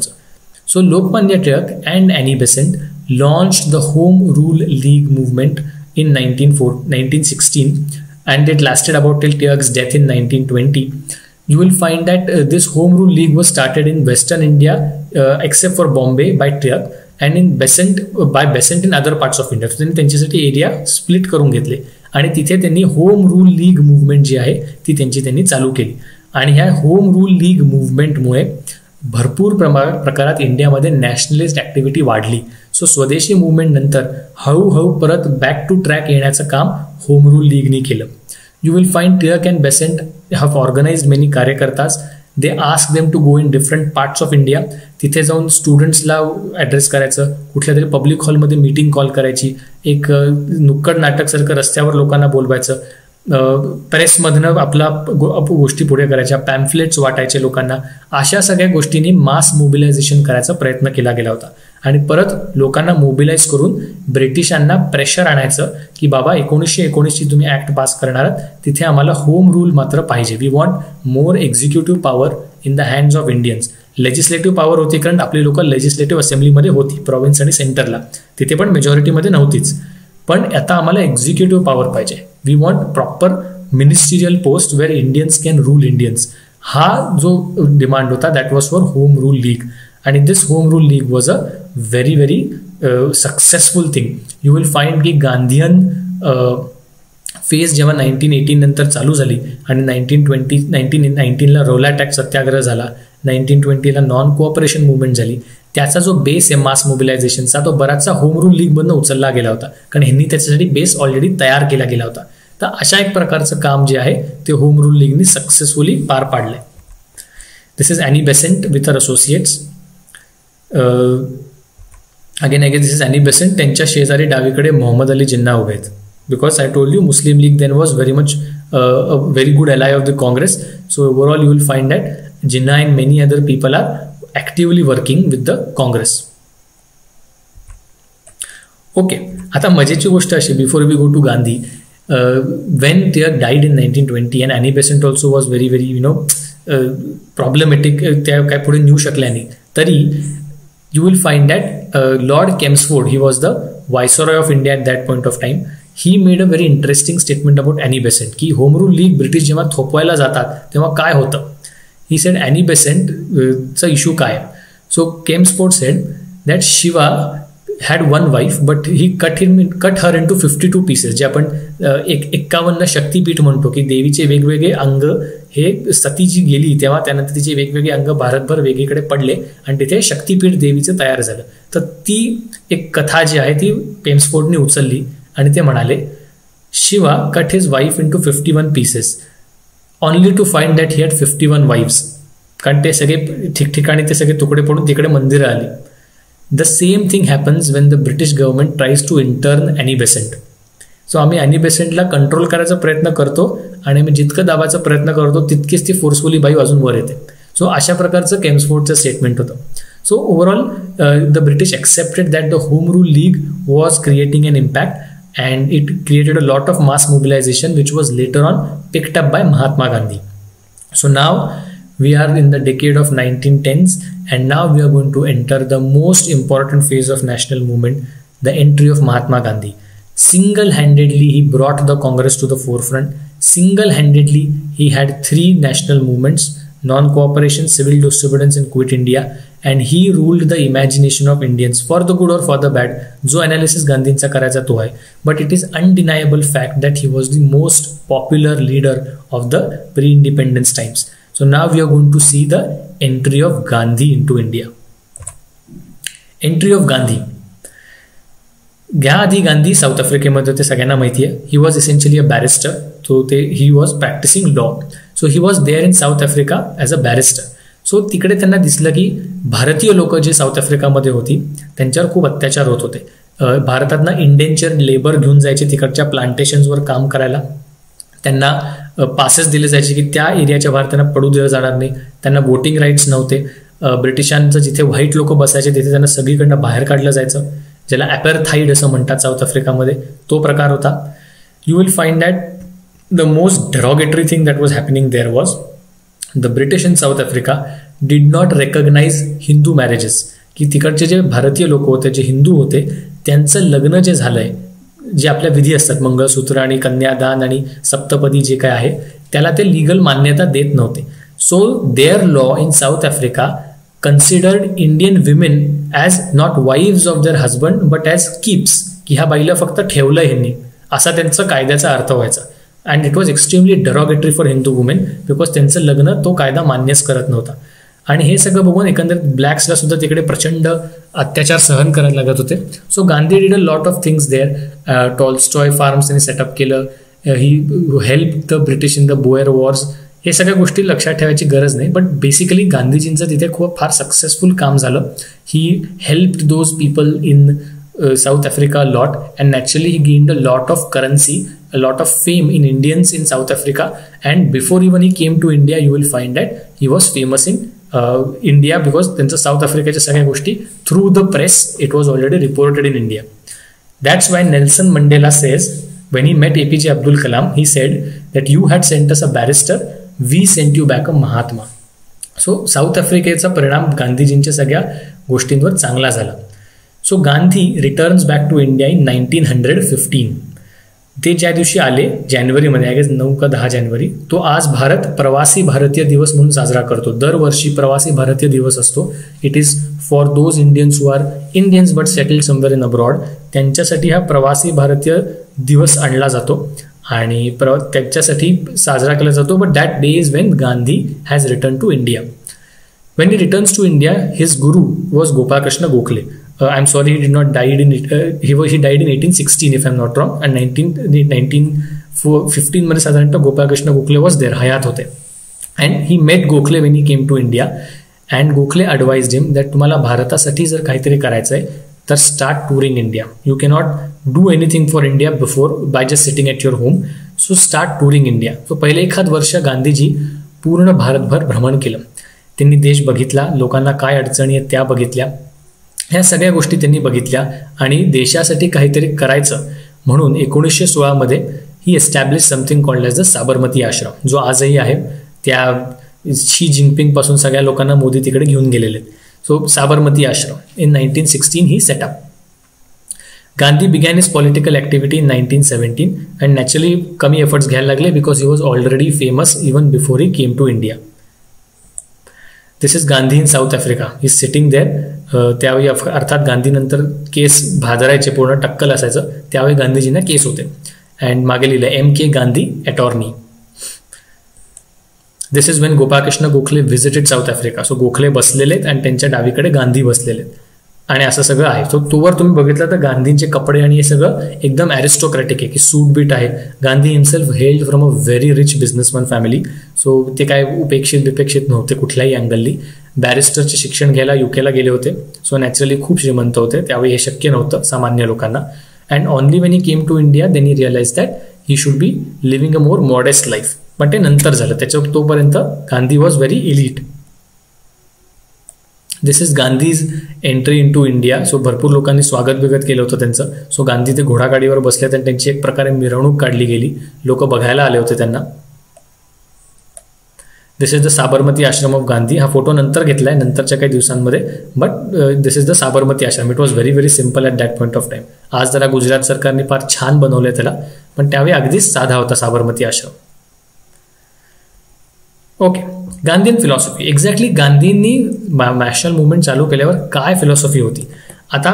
So Lokmanya Turk and Annie Besant launched the Home Rule League movement in 1916, and it lasted about till Turk's death in 1920. You will find that this Home Rule League was started in Western India, except for Bombay, by Turk, and in Besant in other parts of India. So त्यांनी त्यांच्यासाठी एरिया स्प्लिट करून घेतले आणि तिथे त्यांनी होम रूल लीग मुवमेंट जी आहे ती त्यांनी चालू केली. आणि ह्या होम रूल लीग मुवमेंटमुळे भरपूर प्रकारात इंडियामध्ये नॅशनलिस्ट ॲक्टिव्हिटी वाढली. सो स्वदेशी मुवमेंट नंतर हळूहळू परत बॅक टू ट्रॅक येण्याचं काम होम रूल लीगनी केलं. You will find Turk and Besant have organized many कार्यकर्तास. They ask them to go in different parts of India. तिथे जाऊन स्टुडंट्सला ॲड्रेस करायचं, कुठल्या तरी पब्लिक हॉलमध्ये मीटिंग कॉल करायची, एक नुक्कड नाटकसारखं रस्त्यावर लोकांना बोलवायचं, प्रेसमधनं आपला गोष्टी पुढे करायच्या, पॅम्फलेट्स वाटायचे लोकांना. अशा सगळ्या गोष्टींनी मास मोबिलायझेशन करायचा प्रयत्न केला गेला होता. आणि परत लोकांना मोबिलाइज करून ब्रिटिशांना प्रेशर आणायचं की बाबा 1919ची तुम्ही ॲक्ट पास करणार आहात, तिथे आम्हाला होम रूल मात्र पाहिजे. We want more executive power in the hands of Indians. Legislative power होती कारण आपली लोक लेजिस्लेटिव्ह असेंब्लीमध्ये होती, प्रॉव्हिन्स आणि सेंटरला, तिथे पण मेजॉरिटीमध्ये नव्हतीच. पण आता आम्हाला एक्झिक्युटिव्ह पॉवर पाहिजे. We want proper ministerial post where Indians can rule Indians. हा जो डिमांड होता that was for Home Rule League. आणि this Home Rule League was a very very successful thing. You will find की गांधीयन फेज जेव्हा 1918 नंतर चालू झाली आणि 1919ला रोला टॅक्स सत्याग्रह झाला, 1920ला नॉन कोऑपरेशन मुवमेंट झाली, त्याचा जो बेस आहे मास मोबिलायझेशनचा तो बराचसा होम रूल लीगमधनं उचलला गेला होता कारण ह्यांनी त्याच्यासाठी बेस ऑलरेडी तयार केला गेला होता. तर अशा एक प्रकारचं काम जे आहे ते होम रूल लीगनी सक्सेसफुली पार पाडलंय. This is Annie Besant with her associates. Again this is Annie Besant. त्यांच्या शेजारी डावीकडे मोहम्मद अली जिन्ना उभे आहेत. Because I told you Muslim League then was very much a very good ally of the Congress. So overall you will find that Jinnah and many other people are actively working with the Congress. Okay, आता मजेची गोष्ट अशी, before we go to Gandhi, when they died in 1920 and Annie Besant also was very problematic, त्या काय पुढे नेऊ शकल्या नाही, तरी you will find that Lord Chelmsford, he was the Viceroy of India at that point of time. He made a very interesting statement about Annie Besant की होम रूल लीग ब्रिटिश जेव्हा थोपवायला जातात तेव्हा काय होतं. He said Annie Besant चा इश्यू काय. So Chelmsford said that Shiva had one wife but he cut her into 52 pieces. जे आपण 51 शक्तीपीठ म्हणतो की देवीचे वेगवेगळे अंग हे सती जी गेली तेव्हा त्यानंतर तिचे वेगवेगळे अंग भारतभर वेगळीकडे पडले आणि तिथे शक्तीपीठ देवीचं तयार झालं. तर ती एक कथा जी आहे ती केम्सफोर्डने उचलली आणि ते म्हणाले Shiva cut his wife into 51 pieces only to find that he had 51 wives. कारण ते सगळे ठिकठिकाणी ते सगळे तुकडे पडून तिकडे मंदिरं आली. The same thing happens when the British government tries to intern Annie Besant. So आम्ही ॲनी बेसेंटला कंट्रोल करायचा प्रयत्न करतो आणि आम्ही जितकं दाबाचा प्रयत्न करतो तितकीच ती फोर्सफुली बाई अजून वर येते. सो अशा प्रकारचं केम्सफोर्डचं स्टेटमेंट होतं. So overall, the British accepted that the Home Rule League was creating an impact and it created a lot of mass mobilization which was later on picked up by Mahatma Gandhi. So now we are in the decade of 1910s and now we are going to enter the most important phase of national movement, the entry of Mahatma Gandhi. Single-handedly he brought the Congress to the forefront. Single-handedly he had 3 national movements, non-cooperation, civil disobedience and quit India, and he ruled the imagination of Indians for the good or for the bad. जो analysis गांधींचा करायचा तो आहे, but it is undeniable fact that he was the most popular leader of the pre-independence times. So now we are going to see the entry of Gandhi into India. Entry of Gandhi. घ्या आधी गांधी साऊथ आफ्रिकेमध्ये होते, सगळ्यांना माहिती आहे. He was essentially a barrister. So ते he was practising law. So he was there in South Africa as a barrister. So तिकडे त्यांना दिसलं की भारतीय लोक जे साऊथ आफ्रिकामध्ये होती त्यांच्यावर खूप अत्याचार होत होते. भारतातनं इंडेंचर लेबर घेऊन जायचे तिकडच्या प्लांटेशन्सवर काम करायला. त्यांना पासेस दिले जायचे की त्या एरियाच्या बाहेर त्यांना पडू दिलं जाणार नाही. त्यांना वोटिंग राईट्स नव्हते. ब्रिटिशांचं जिथे व्हाईट लोक बसायचे तिथे त्यांना सगळीकडनं बाहेर काढलं जायचं, ज्याला ॲपरथाईड असं म्हणतात साऊथ आफ्रिकामध्ये, तो प्रकार होता. You will find that the most derogatory thing that was happening there was the British in South Africa did not recognise Hindu marriages. की तिकडचे जे भारतीय लोक होते, जे हिंदू होते, त्यांचं लग्न जे झालंय, जे आपल्या विधी असतात मंगळसूत्र आणि कन्यादान आणि सप्तपदी जे काय आहे, त्याला ते लिगल मान्यता देत नव्हते. So their law in South Africa considered Indian women as not wives of their husband but as keeps, की ह्या बाईला फक्त ठेवलं ह्यांनी, असा त्यांचा कायद्याचा अर्थ व्हायचा. And it was extremely derogatory for Hindu women because त्यांचं लग्न तो कायदा मान्यच करत नव्हता. आणि हे सगळं बघून एकंदरीत ब्लॅक्सला सुद्धा तिकडे प्रचंड अत्याचार सहन करायला लागत होते. So Gandhi did a lot of things there. Tolstoy farms त्यांनी सेटअप केलं. He help the British in the Boer wars. हे सगळ्या गोष्टी लक्षात ठेवायची गरज नाही, बट बेसिकली गांधीजींचं तिथे खूप फार सक्सेसफुल काम झालं. He helped those people in South Africa a lot, and naturally he gained a lot of currency, a lot of fame in Indians in South Africa, and before even he came to India you will find that he was famous in India because त्यांचं साऊथ आफ्रिकेच्या सगळ्या गोष्टी through the press it was already reported in India. That's why Nelson Mandela says when he met APJ Abdul Kalam, he said that you had sent us a barrister, we sent you back a Mahatma. So South आफ्रिकेचा परिणाम गांधीजींच्या सगळ्या गोष्टींवर चांगला झाला. So Gandhi returns back to India in 1915. ते ज्या दिवशी आले जानेवारीमध्ये, आय गेस 9 का 10 जानेवारी, तो आज भारत प्रवासी भारतीय दिवस म्हणून साजरा करतो. दरवर्षी प्रवासी भारतीय दिवस असतो. It is for those Indians who are Indians but settled somewhere in abroad, त्यांच्यासाठी हा प्रवासी भारतीय दिवस आणला जातो आणि त्याच्यासाठी साजरा केला जातो. But that day is when Gandhi has return to India. When he returns to India, his guru was Gopal Krishna Gokhale. I'm sorry, he did not died in he died in 1816 if I'm not wrong, and 1915 मध्ये साधारणतः गोपाल कृष्ण गोखले was there, हयात होते. And he met Gokhale when he came to India, and Gokhale advised him that तुम्हाला भारतासाठी जर काहीतरी करायचं आहे तर start touring India. You cannot do anything for India before by just sitting at your home. So start touring India. So पहिले एखाद वर्ष गांधीजी पूर्ण भारतभर भ्रमण केलं. त्यांनी देश बघितला, लोकांना काय अडचणी आहेत त्या बघितल्या, ह्या सगळ्या गोष्टी त्यांनी बघितल्या आणि देशासाठी काहीतरी करायचं म्हणून 1916 मध्ये he establish something called as the Sabarmati Ashram, जो आजही आहे. त्या शी जिनपिंग पासून सगळ्या लोकांना मोदी तिकडे घेऊन गेलेले. So Sabarmati Ashram in 1916 he set up. Gandhi began his political activity in 1917 and naturally कमी एफर्ट्स घ्यायला लागले because he was already famous even before he came to India. This is Gandhi in South Africa, is sitting there. त्यावेळी अर्थात गांधीनंतर केस भादरायचे, पूर्ण टक्कल असायचं, त्यावेळी गांधीजींना केस होते. अँड मागे लिहिलं MK Gandhi attorney. This is Wien Gopal Krishna Gokhale visited south Africa. So Gokhale बसलेले आहेत आणि त्यांच्या डावीकडे गांधी बसलेले आहेत आणि असं सगळं आहे. सो तोवर तुम्ही बघितलं तर गांधींचे कपडे आणि हे सगळं एकदम ॲरिस्टोक्रॅटिक आहे, की सूट बीट आहे. Gandhi himself held from a very rich businessman family. So ते काय उपेक्षित नव्हते कुठल्याही अँगलनी. बॅरिस्टरचे शिक्षण घ्यायला UKला गेले होते. सो नॅचरली खूप श्रीमंत होते, त्यावेळी हे शक्य नव्हतं सामान्य लोकांना. And only when he came to India then he realise that he should be living a more modest life. पण ते नंतर झालं, त्याच्या तोपर्यंत Gandhi was very elite. This is Gandhi's entry into India. So भरपूर लोकांनी स्वागत बिगत केलं होतं त्यांचं. सो गांधी ते घोडागाडीवर बसले आणि त्यांची एक प्रकारे मिरवणूक काढली गेली, लोक बघायला आले होते त्यांना. This is the Sabarmati Ashram of Gandhi. हा फोटो नंतर घेतलाय, नंतरच्या काही दिवसांमध्ये, but this is the Sabarmati Ashram. It was very very simple at that point of time. आज जरा गुजरात सरकारने फार छान बनवलंय त्याला, पण त्यावेळी अगदीच साधा होता Sabarmati Ashram. Okay, Gandhi and philosophy. Exactly गांधींनी नॅशनल मुवमेंट चालू केल्यावर काय फिलॉसॉफी होती. आता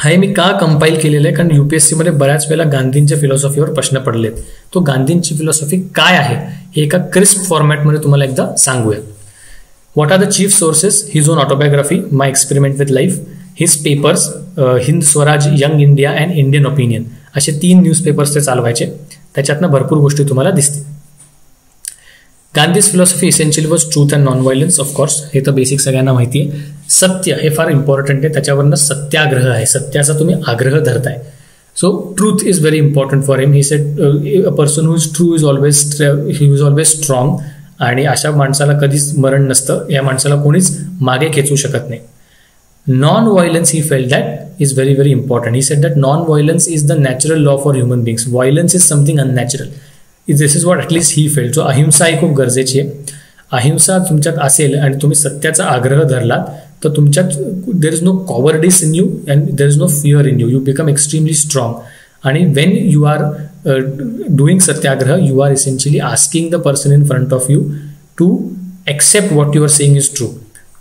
हे मी का कंपाईल केलेलं आहे, कारण UPSCमध्ये बऱ्याच वेळेला गांधींच्या फिलॉसॉफीवर प्रश्न पडलेत. तो गांधींची फिलॉसॉफी काय आहे हे एका क्रिस्प फॉर्मॅटमध्ये तुम्हाला एकदा सांगूया. What are the chief sources? His own autobiography, my experiment with life, his papers, Hind Swaraj, Young India and Indian Opinion, असे 3 न्यूजपेपर्स ते चालवायचे. त्याच्यातनं भरपूर गोष्टी तुम्हाला दिसतील. Gandhi's philosophy essentially was truth and non violence. Of course हे तर बेसिक सगळ्यांना माहिती आहे. सत्य हे फार इम्पॉर्टंट आहे, त्याच्यावरनं सत्याग्रह आहे, सत्याचा तुम्ही आग्रह धरताय. So truth is very important for him. He said a person who is true is always strong. आणि अशा माणसाला कधीच मरण नसतं, या माणसाला कोणीच मागे खेचू शकत नाही. Non violence he felt that is very very important. He said that non violence is the natural law for human बिंग्स. Violence is something unnatural. This is what at least he felt. So अहिंसा ही खूप गरजेची आहे. अहिंसा तुमच्यात असेल आणि तुम्ही सत्याचा आग्रह धरलात तर तुमच्यात there is no cowardice in you and there is no fear in you. You become extremely strong. आणि when you are doing satyagraha you are essentially asking the person in front of you to accept what you are saying is true.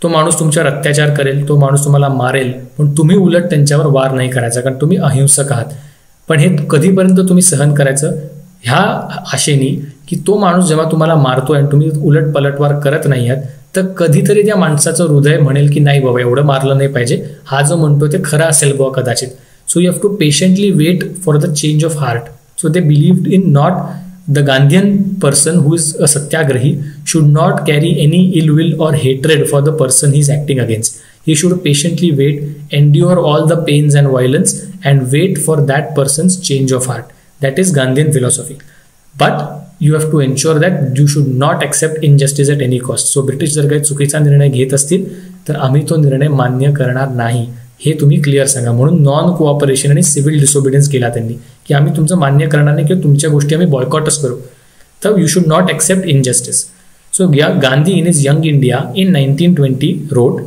तो माणूस तुमच्यावर अत्याचार करेल, तो माणूस तुम्हाला मारेल, पण तुम्ही उलट त्यांच्यावर वार नाही करायचा, कारण तुम्ही अहिंसक आहात. पण हे कधीपर्यंत तुम्ही सहन करायचं? ह्या आशेने की तो माणूस जेव्हा तुम्हाला मारतोय आणि तुम्ही उलट पलटवार करत नाही आहात तर कधीतरी त्या माणसाचं हृदय म्हणेल की नाही बाबा एवढं मारलं नाही पाहिजे, हा जो म्हणतोय ते खरं असेल बाबा कदाचित. So you have to patiently wait for the change of heart. So they believed in not The Gandhian person who is a satyagrahi should not carry any ill will or hatred for the person he is acting against. He should patiently wait, endure all the pains and violence, and wait for that person's change of heart. That is Gandhian philosophy. But you have to ensure that you should not accept injustice at any cost. So British जर काही चुकीचा निर्णय घेत असतील तर आम्ही तो निर्णय मान्य करणार नाही, हे तुम्ही क्लिअर सांगा. म्हणून नॉन कोऑपरेशन आणि सिव्हिल डिसोबिडियन्स केला त्यांनी, की आम्ही तुमचं मान्य करणार नाही किंवा तुमच्या गोष्टी आम्ही बॉयकॉटच करू. तर you should not accept injustice. So Gandhi in is Young India in 1920 wrote,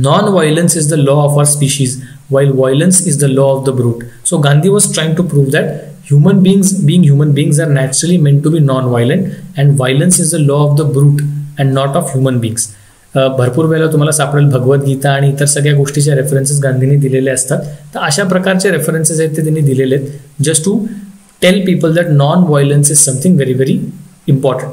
non-violence is the law of our species, while violence is the law of the brute. So Gandhi was trying to prove that human beings are naturally meant to be non-violent, and violence is the law of the brute and not of human beings. भरपूर वेळेला तुम्हाला सापडेल भगवद्गीता आणि इतर सगळ्या गोष्टीचे रेफरन्सेस गांधींनी दिलेले असतात. तर अशा प्रकारचे रेफरन्सेस आहेत ते त्यांनी दिलेले आहेत just to tell people that non violence is something very very important.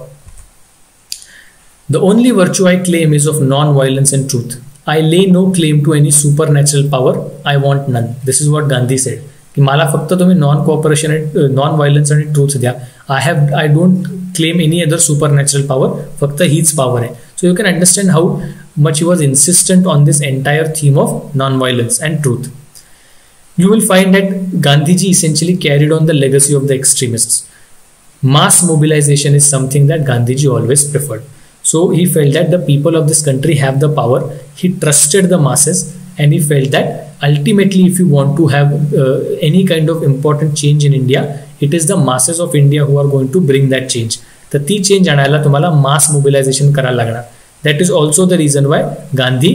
The only virtue I claim is of non violence and truth. I lay no claim to any supernatural power. I want none. This is what Gandhi said. की मला फक्त तुम्ही नॉन कोऑपरेशन नॉन व्हायलन्स आणि ट्रूथ द्या. I don't claim any other supernatural power. फक्त हीच पॉवर आहे. So you can understand how much he was insistent on this entire theme of non-violence and truth. You will find that Gandhiji essentially carried on the legacy of the extremists. Mass mobilization is something that Gandhiji always preferred. So he felt that the people of this country have the power. He trusted the masses, and he felt that ultimately if you want to have any kind of important change in India, it is the masses of India who are going to bring that change. तर ती चेंज आणायला तुम्हाला मास मोबिलायझेशन करायला लागणार. That is also the reason why Gandhi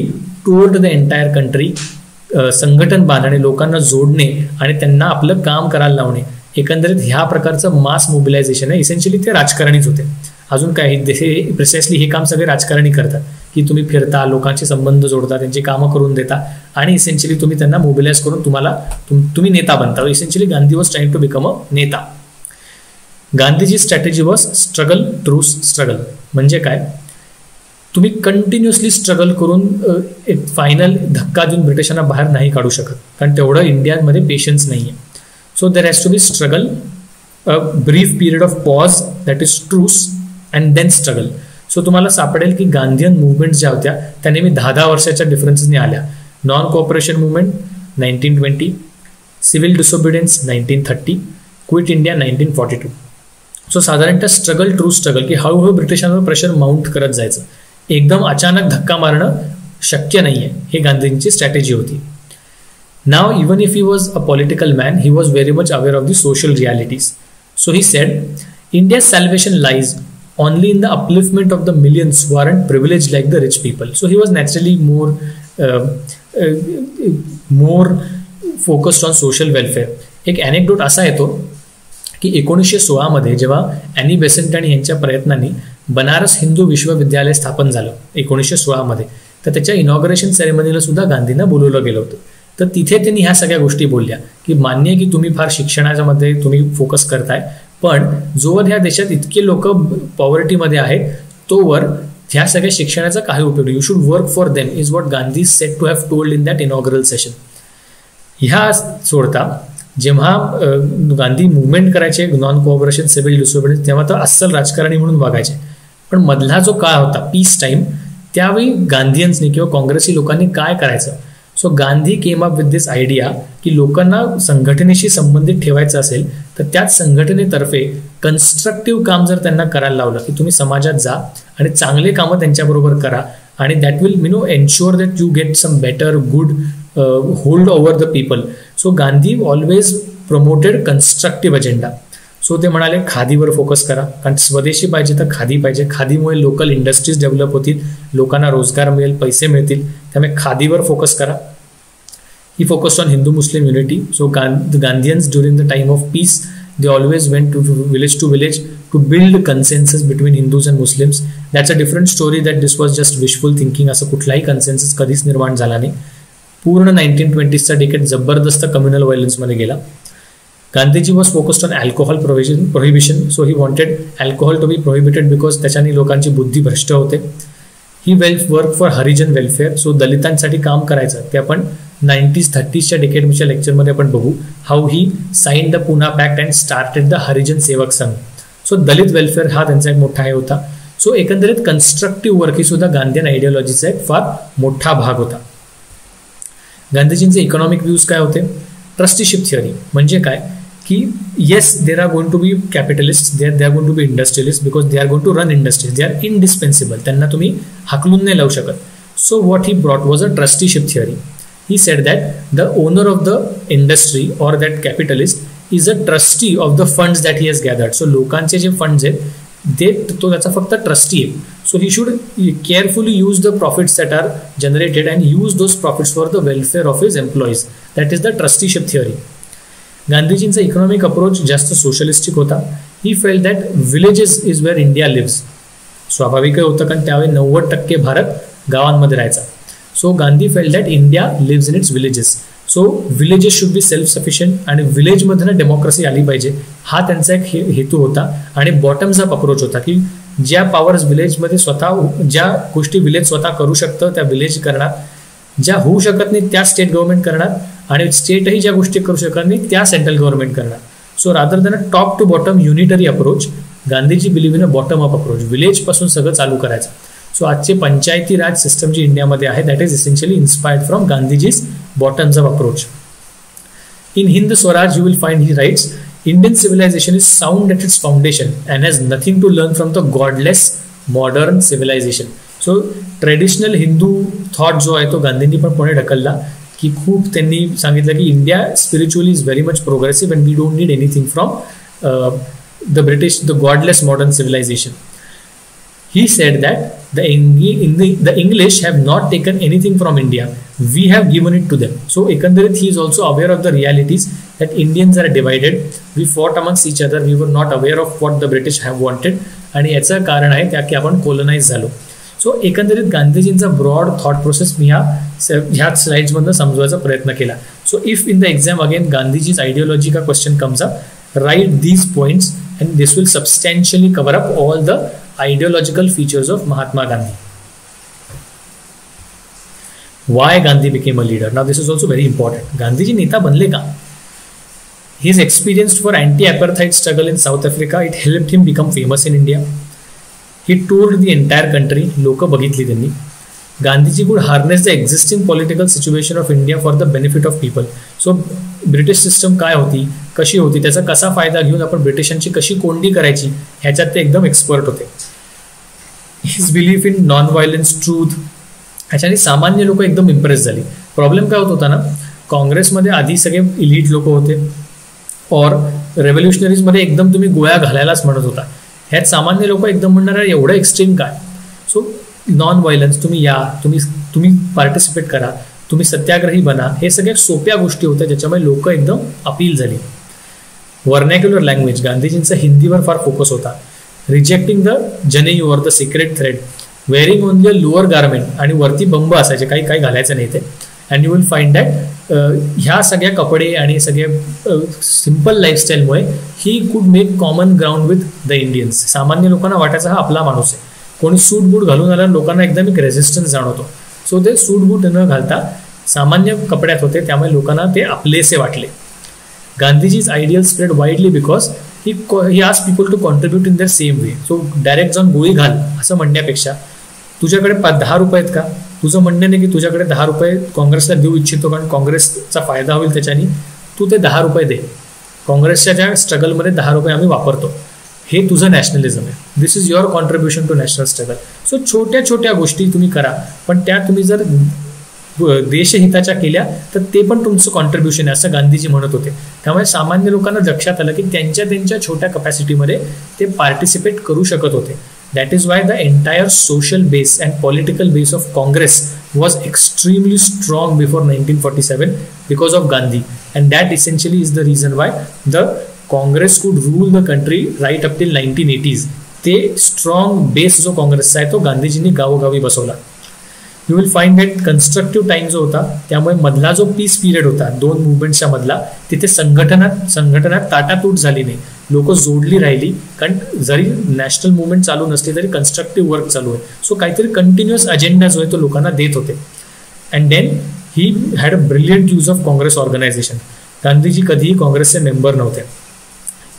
toured the entire country. संघटन बांधणे, लोकांना जोडणे आणि त्यांना आपलं काम करायला लावणे, एकंदरीत ह्या प्रकारचं मास मोबिलायझेशन आहे. इसेन्शियली ते राजकारणीच होते. अजून काय प्रिसाइसली हे काम सगळे राजकारणी करतात, की तुम्ही फिरता, लोकांचे संबंध जोडता, त्यांची कामं करून देता आणि इसेन्शियली तुम्ही त्यांना मोबिलाइज करून तुम्ही नेता बनता. Essentially Gandhi was trying to become a neta. गांधीची strategy was struggle through struggle. म्हणजे काय, तुम्ही कंटिन्युअसली स्ट्रगल करून एक फायनल धक्का देऊन ब्रिटिशांना बाहेर नाही काढू शकत, कारण तेवढं इंडियामध्ये पेशन्स नाही आहे. So there has to be struggle, a brief period of pause, that is truce, and then struggle. So तुम्हाला सापडेल की गांधीयन मुवमेंट ज्या होत्या त्या नेहमी 10 वर्षाच्या डिफरन्सेसने आल्या. Non cooperation movement 1920, civil disobedience 1930, Quit India 1942. सो साधारणतः स्ट्रगल ट्रू स्ट्रगल, की हळूहळू ब्रिटिशांवर प्रेशर माउंट करत जायचं. एकदम अचानक धक्का मारणं शक्य नाही आहे, हे गांधींची स्ट्रॅटेजी होती. Now even if he was a political man, he was very much aware of the social realities. So he said, India's salvation lies only in the upliftment of the millions who aren't privileged like the rich people. So he was naturally more focused on social welfare. एक anecdote असा येतो की 1916 मध्ये जेव्हा ॲनी बेसेंट आणि यांच्या प्रयत्नांनी बनारस हिंदू विश्वविद्यालय स्थापन झालं 1916 मध्ये, तर त्याच्या इनॉग्रेशन सेरेमनीला सुद्धा गांधींना बोलवलं गेलं होतं. तर तिथे त्यांनी ह्या सगळ्या गोष्टी बोलल्या की मान्य आहे की तुम्ही फार शिक्षणाच्या मध्ये तुम्ही फोकस करताय, पण जोवर ह्या देशात इतके लोक पॉवर्टीमध्ये आहेत तोवर ह्या सगळ्या शिक्षणाचा काही उपयोग. You should work for them is what Gandhi set to have told in that inaugural session. ह्या सोडता जेव्हा गांधी मुवमेंट करायचे नॉन कोऑपरेशन सिव्हिल डिसोबिडियन्स, तेव्हा तर अस्सल राजकारणी म्हणून बघायचे. पण मधला जो काळ होता पीस टाईम, त्यावेळी गांधीयन्सनी किंवा काँग्रेसी लोकांनी काय करायचं. So Gandhi came up with this idea की लोकांना संघटनेशी संबंधित ठेवायचं असेल तर त्याच संघटनेतर्फे कन्स्ट्रक्टिव्ह काम जर त्यांना करायला लावलं की तुम्ही समाजात जा आणि चांगले कामं त्यांच्याबरोबर करा आणि that will ensure that you get some better good hold over the people. So Gandhi always promoted constructive agenda. So ते म्हणाले खादीवर फोकस करा, कारण स्वदेशी पाहिजे तर खादी पाहिजे. खादीमुळे लोकल इंडस्ट्रीज डेव्हलप होतील, लोकांना रोजगार मिळेल, पैसे मिळतील, त्यामुळे खादीवर फोकस करा. He focused on Hindu Muslim unity. So Gandhians during the time of peace they always went to village to build consensus between Hindus and Muslims. That's a different story that this was just wishful thinking. असं कुठलाही कन्सेन्सस कधीच निर्माण झाला नाही. पूर्ण 1920चा डेकेड जबरदस्त कम्युनल व्हायलन्समध्ये गेला. Gandhiji was focused on alcohol prohibition. So he wanted alcohol to be prohibited because त्याच्याने लोकांची बुद्धी भ्रष्ट होते. He worked for Harijan welfare. So दलितांसाठी काम करायचं. ते आपण 90s 30sच्या डेकेडच्या लेक्चरमध्ये आपण बघू. How he sign the Poona pact and started the Harijan Sevak Sangh. So Dalit welfare हा त्यांचा एक मोठा हे होता. सो एकंदरीत कन्स्ट्रक्टिव्ह वर्क ही सुद्धा गांधीयन आयडियोलॉजीचा एक फार मोठा भाग होता. गांधीजींचे इकॉनॉमिक व्ह्यूज काय होते? ट्रस्टीशिप थिअरी म्हणजे काय की yes there are going to be capitalist, they are going to be industrialist because they are going to run industries, they are indispensable, त्यांना तुम्ही हाकलून नाही लावू शकत. So what he brought was a trusteeship theory. He said that the owner of the industry or that capitalist is a trustee of the funds that he has gathered. So लोकांचे जे फंड्स आहेत तो त्याचा फक्त ट्रस्टी आहे. So he should carefully use the profits that are generated and use those profits for the welfare of his employees. That is the trusteeship theory. गांधीजींचा इकॉनॉमिक अप्रोच जास्त सोशलिस्टिक होता. He felt that villages is where India lives. स्वाभाविक होतं कारण त्यावेळी 90% भारत गावांमध्ये राहायचा. So Gandhi felt that India lives in its villages. So villages should be self sufficient आणि विलेजमधनं डेमोक्रेसी आली पाहिजे हा त्यांचा एक हेतू होता. आणि बॉटम्स अप अप्रोच होता की ज्या पॉवर्स विलेजमध्ये स्वतः, ज्या गोष्टी विलेज स्वतः करू शकतं त्या विलेज करणार, ज्या होऊ शकत नाही त्या स्टेट गव्हर्नमेंट करणार आणि स्टेटही ज्या गोष्टी करू शकत नाही त्या सेंट्रल गव्हर्नमेंट करणार. So rather than a top to bottom unitary approach, Gandhiji believe in a bottom up approach, विलेजपासून सगळं चालू करायचं. सो आजचे पंचायती राज सिस्टम जी इंडियामध्ये आहे that is essentially inspired from Gandhiji's bottoms up approach. In Hind Swaraj you will find he rights Indian civilization is sound at its foundation and has nothing to learn from the godless modern civilization. So traditional Hindu thought जो आहे तो गांधींनी पण पुढे ढकलला की खूप त्यांनी सांगितलं की India spiritually is very much progressive and we don't need anything from the British, the godless modern civilization. He said that the English have not taken anything from India. We have given it to them. So ekandrit he is also aware of the realities that Indians are divided. We fought amongst each other. We were not aware of what the British have wanted. आणि याचं कारण आहे त्या की आपण कोलोनाइज झालो. सो एकंदरीत गांधीजींचा ब्रॉड थॉट प्रोसेस मी ह्या स्लाइड्समधनं समजवायचा प्रयत्न केला. So if in the exam again Gandhiji's ideology का question comes up, write these points and this will substantially cover up all the ideological features of Mahatma Gandhi. Why Gandhi became a leader? Now this is also very important. Gandhi ji नेता बनले का? His experience for anti-apartheid struggle in South Africa, it helped him become famous in India. He toured the entire country. लोक बघितली त्यांनी. Gandhiji could harness the existing political situation of India for the benefit of people. So British system काय होती, कशी होती, त्याचा कसा फायदा घेऊन आपण ब्रिटिशांची कशी कोंडी करायची ह्याच्यात ते एकदम एक्सपर्ट होते. His belief in non violence, truth, ह्याच्याने सामान्य लोक एकदम इम्प्रेस झाली. प्रॉब्लेम काय होत होता ना, काँग्रेसमध्ये आधी सगळे इलीट लोक होते और रेव्होल्युशनरीजमध्ये एकदम तुम्ही गोळ्या घालायलाच म्हणत होता. ह्यात सामान्य लोक एकदम म्हणणार एवढं एक्स्ट्रीम काय. सो नॉन व्हायलन्स, तुम्ही या, तुम्ही पार्टिसिपेट करा, तुम्ही सत्याग्रही बना, हे सगळ्या सोप्या गोष्टी होत्या ज्याच्यामुळे लोक एकदम अपील झाली. वर्नॅक्युलर लँग्वेज, गांधीजींचा हिंदीवर फार फोकस होता. Rejecting the janeu or the sacred thread, wearing only a lower garment आणि वरती बंब असायचे, काही घालायचं नाही ते. And you will find that ह्या सगळ्या कपडे आणि सगळ्या सिम्पल लाईफस्टाईलमुळे he could make common ground with the Indians. सामान्य लोकांना वाटायचा हा आपला माणूस आहे. कोणी सूट बूट घालून आल्यावर लोकांना एकदम एक रेझिस्टन्स जाणवतो. सो ते सूट बूट न घालता सामान्य कपड्यात होते, त्यामुळे लोकांना ते आपलेसे वाटले. Gandhiji's ideal spread widely because he asked people to contribute in their same way. So direct जाऊन गोळी घाल असं म्हणण्यापेक्षा तुझ्याकडे 10 रुपये आहेत का, तुझं म्हणणं नाही की तुझ्याकडे 10 रुपये काँग्रेसला देऊ इच्छितो कारण काँग्रेसचा फायदा होईल त्याच्यानी, तू ते 10 रुपये दे. काँग्रेसच्या ज्या स्ट्रगलमध्ये 10 रुपये आम्ही वापरतो, हे तुझं नॅशनलिझम आहे. This is your contribution to national struggle. So छोट्या छोट्या गोष्टी तुम्ही करा, पण त्या तुम्ही जर देशहिताच्या केल्या तर ते पण तुमचं कॉन्ट्रीब्युशन आहे असं गांधीजी म्हणत होते. त्यामुळे सामान्य लोकांना लक्षात आलं की त्यांच्या छोट्या कपॅसिटीमध्ये ते पार्टिसिपेट करू शकत होते. That is why the entire social base and political base of Congress was extremely strong before 1947 because of Gandhi. And that essentially is the reason why the Congress could rule the country right up till 1980s. ते स्ट्रॉंग बेस जो काँग्रेसचा आहे तो गांधीजींनी गावोगावी बसवला. You will find that constructive time जो होता त्यामुळे मधला जो पीस पिरियड होता 2 मुवमेंट्सच्या मधला, तिथे संघटनात ताटातूट झाली नाही, लोक जोडली राहिली. कारण जरी नॅशनल मुवमेंट चालू नसली तरी कन्स्ट्रक्टिव्ह वर्क चालू आहे. सो काहीतरी कंटिन्युअस अजेंडा जो आहे तो लोकांना देत होते. And then he had a brilliant use of Congress organization. Gandhiji कधीही काँग्रेसचे मेंबर नव्हते.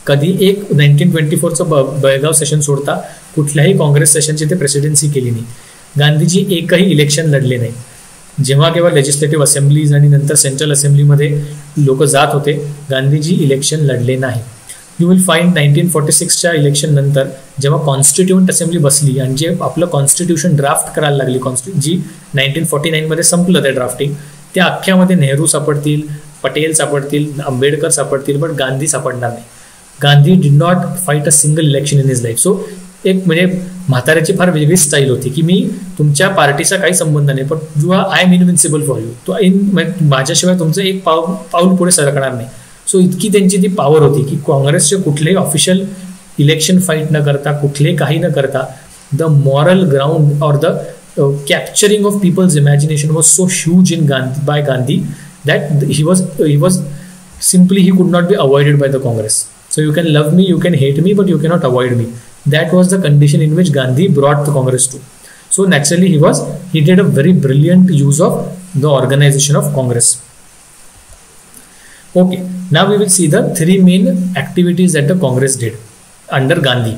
कधी एक 1924चं बेळगाव सेशन सोडता कुठल्याही काँग्रेस सेशनची ते प्रेसिडेन्सी केली नाही. गांधीजी एकही इलेक्शन लढले नाही. जेव्हा केव्हा लेजिस्लेटिव्ह असेंब्लीज आणि नंतर सेंट्रल असेंब्लीमध्ये लोक जात होते, गांधीजी इलेक्शन लढले नाही. यू विल फाइंड 1946च्या इलेक्शन नंतर जेव्हा कॉन्स्टिट्युएंट असेंब्ली बसली आणि जे आपलं कॉन्स्टिट्यूशन ड्राफ्ट करायला लागली, जी 1949मध्ये संपलं ते ड्राफ्टिंग, त्या अख्ख्यामध्ये नेहरू सापडतील, पटेल सापडतील, आंबेडकर सापडतील, बट गांधी सापडणार नाही. Gandhi did not fight a single election in his life. So एक म्हणजे म्हाताऱ्याची फार वेगळी स्टाईल होती की मी तुमच्या पार्टीचा काही संबंध नाही, पण you I am invincible for you. तो माझ्याशिवाय तुमचं एक पाऊल पुढे सरकणार नाही. सो इतकी त्यांची ती पॉवर होती की काँग्रेसचे कुठलेही ऑफिशियल इलेक्शन फाईट न करता, कुठले काही न करता, the moral ground or the capturing of people's imagination was so huge in by Gandhi that he was simply he could not be avoided by the Congress. So you can love me, you can hate me, but you cannot avoid me. That was the condition in which Gandhi brought the Congress to. So naturally he did a very brilliant use of the organization of Congress. Okay, now we will see the three main activities that the Congress did under Gandhi.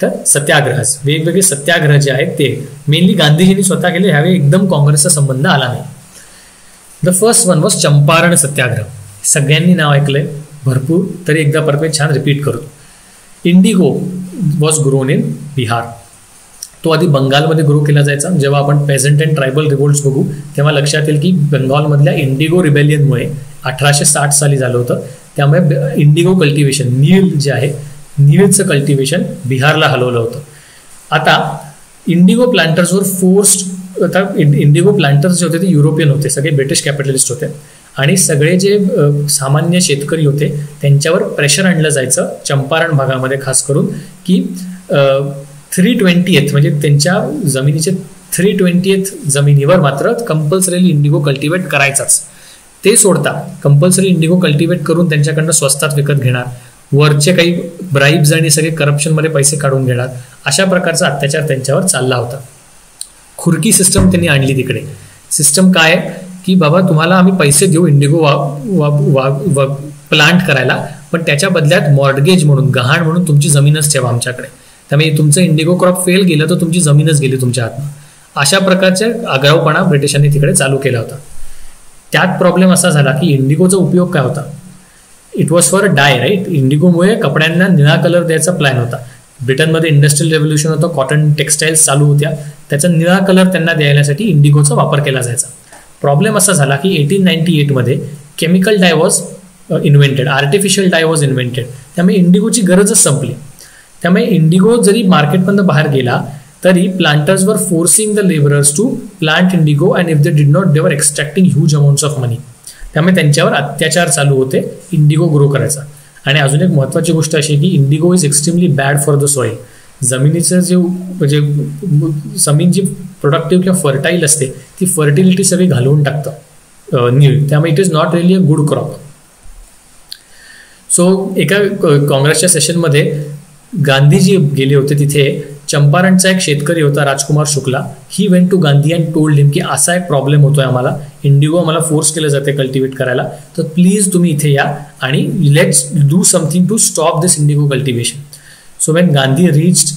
तर सत्याग्रह, वेगवेगळे सत्याग्रह जे आहेत ते मेनली गांधीजींनी स्वतः केले, ह्यावेळी एकदम काँग्रेसचा संबंध आला नाही. The first one was Champaran satyagraha. सगळ्यांनी नाव ऐकलंय भरपूर, तरी एकदा परत छान रिपीट करू. Indigo was grown in Bihar. तो आधी बंगालमध्ये ग्रो केला जायचा. जेव्हा आपण पेझंट अँड ट्रायबल रिव्होल्ट्स बघू तेव्हा लक्षात येईल की बंगालमधल्या इंडिगो रिबेलियनमुळे 1860 साली झालं होतं. त्यामुळे इंडिगो कल्टिवेशन, नील जे आहे, नीलचं कल्टिवेशन बिहारला हलवलं होतं. आता इंडिगो प्लांटर्सवर फोर्स्ड, आता इंडिगो प्लांटर्स जे होते ते युरोपियन होते, सगळे ब्रिटिश कॅपिटलिस्ट होते, आणि सगळे जे सामान्य शेतकरी होते त्यांच्यावर प्रेशर आणलं जायचं चंपारण भागामध्ये खास करून की 3/20 म्हणजे त्यांच्या जमिनीचे 3/20 जमिनीवर मात्र कंपल्सरीली इंडिगो कल्टिवेट करायचाच. ते सोडता कंपल्सरी इंडिगो कल्टिवेट करून त्यांच्याकडनं स्वस्तात विकत घेणार, वरचे काही ब्राईब्स आणि सगळे करप्शनमध्ये पैसे काढून घेणार, अशा प्रकारचा अत्याचार त्यांच्यावर चालला होता. खुरकी सिस्टम त्यांनी आणली तिकडे. सिस्टम काय की बाबा तुम्हाला आम्ही पैसे देऊ इंडिगो प्लांट करायला, पण त्याच्या बदल्यात मॉर्टगेज म्हणून, गहाण म्हणून तुमची जमीनच ठेवा आमच्याकडे. त्यामुळे तुमचं इंडिगो क्रॉप फेल गेलं तर तुमची जमीनच गेली तुमच्या हातून. अशा प्रकारचे आगाऊपणा ब्रिटिशांनी तिकडे चालू केला होता. त्यात प्रॉब्लेम असा झाला की इंडिगोचा उपयोग काय होता, it was for dye, right. इंडिगोमुळे कपड्यांना निळा कलर द्यायचा प्लॅन होता. ब्रिटनमध्ये इंडस्ट्रियल रेव्होल्युशन होतं, कॉटन टेक्स्टाईल्स चालू होत्या, त्याचा निळा कलर त्यांना द्यायसाठी इंडिगोचा वापर केला जायचा. प्रॉब्लेम असा झाला की 1898मध्ये chemical dye was invented, artificial dye was invented. त्यामुळे इंडिगोची गरजच संपली. त्यामुळे इंडिगो जरी मार्केटमधून बाहेर गेला तरी planters were forcing the labourers to plant indigo, and if they did not they were extracting huge amounts of money. त्यामुळे त्यांच्यावर अत्याचार चालू होते इंडिगो ग्रो करायचा. आणि अजून एक महत्त्वाची गोष्ट अशी की Indigo is extremely bad for the soil. जमिनीचं जे म्हणजे जमीन जी प्रोडक्टिव्ह किंवा फर्टाईल असते ती फर्टिलिटी सगळी घालवून टाकतं नील. त्यामुळे it is not really a good crop. So एका काँग्रेसच्या सेशनमध्ये गांधीजी गेले होते. तिथे चंपारणचा एक शेतकरी होता Rajkumar Shukla. He went to Gandhi and told him की असा एक प्रॉब्लेम होतोय आम्हाला, इंडिगो आम्हाला फोर्स केलं जाते कल्टिवेट करायला, तर प्लीज तुम्ही इथे या आणि let's do something to stop this indigo cultivation. So when Gandhi reached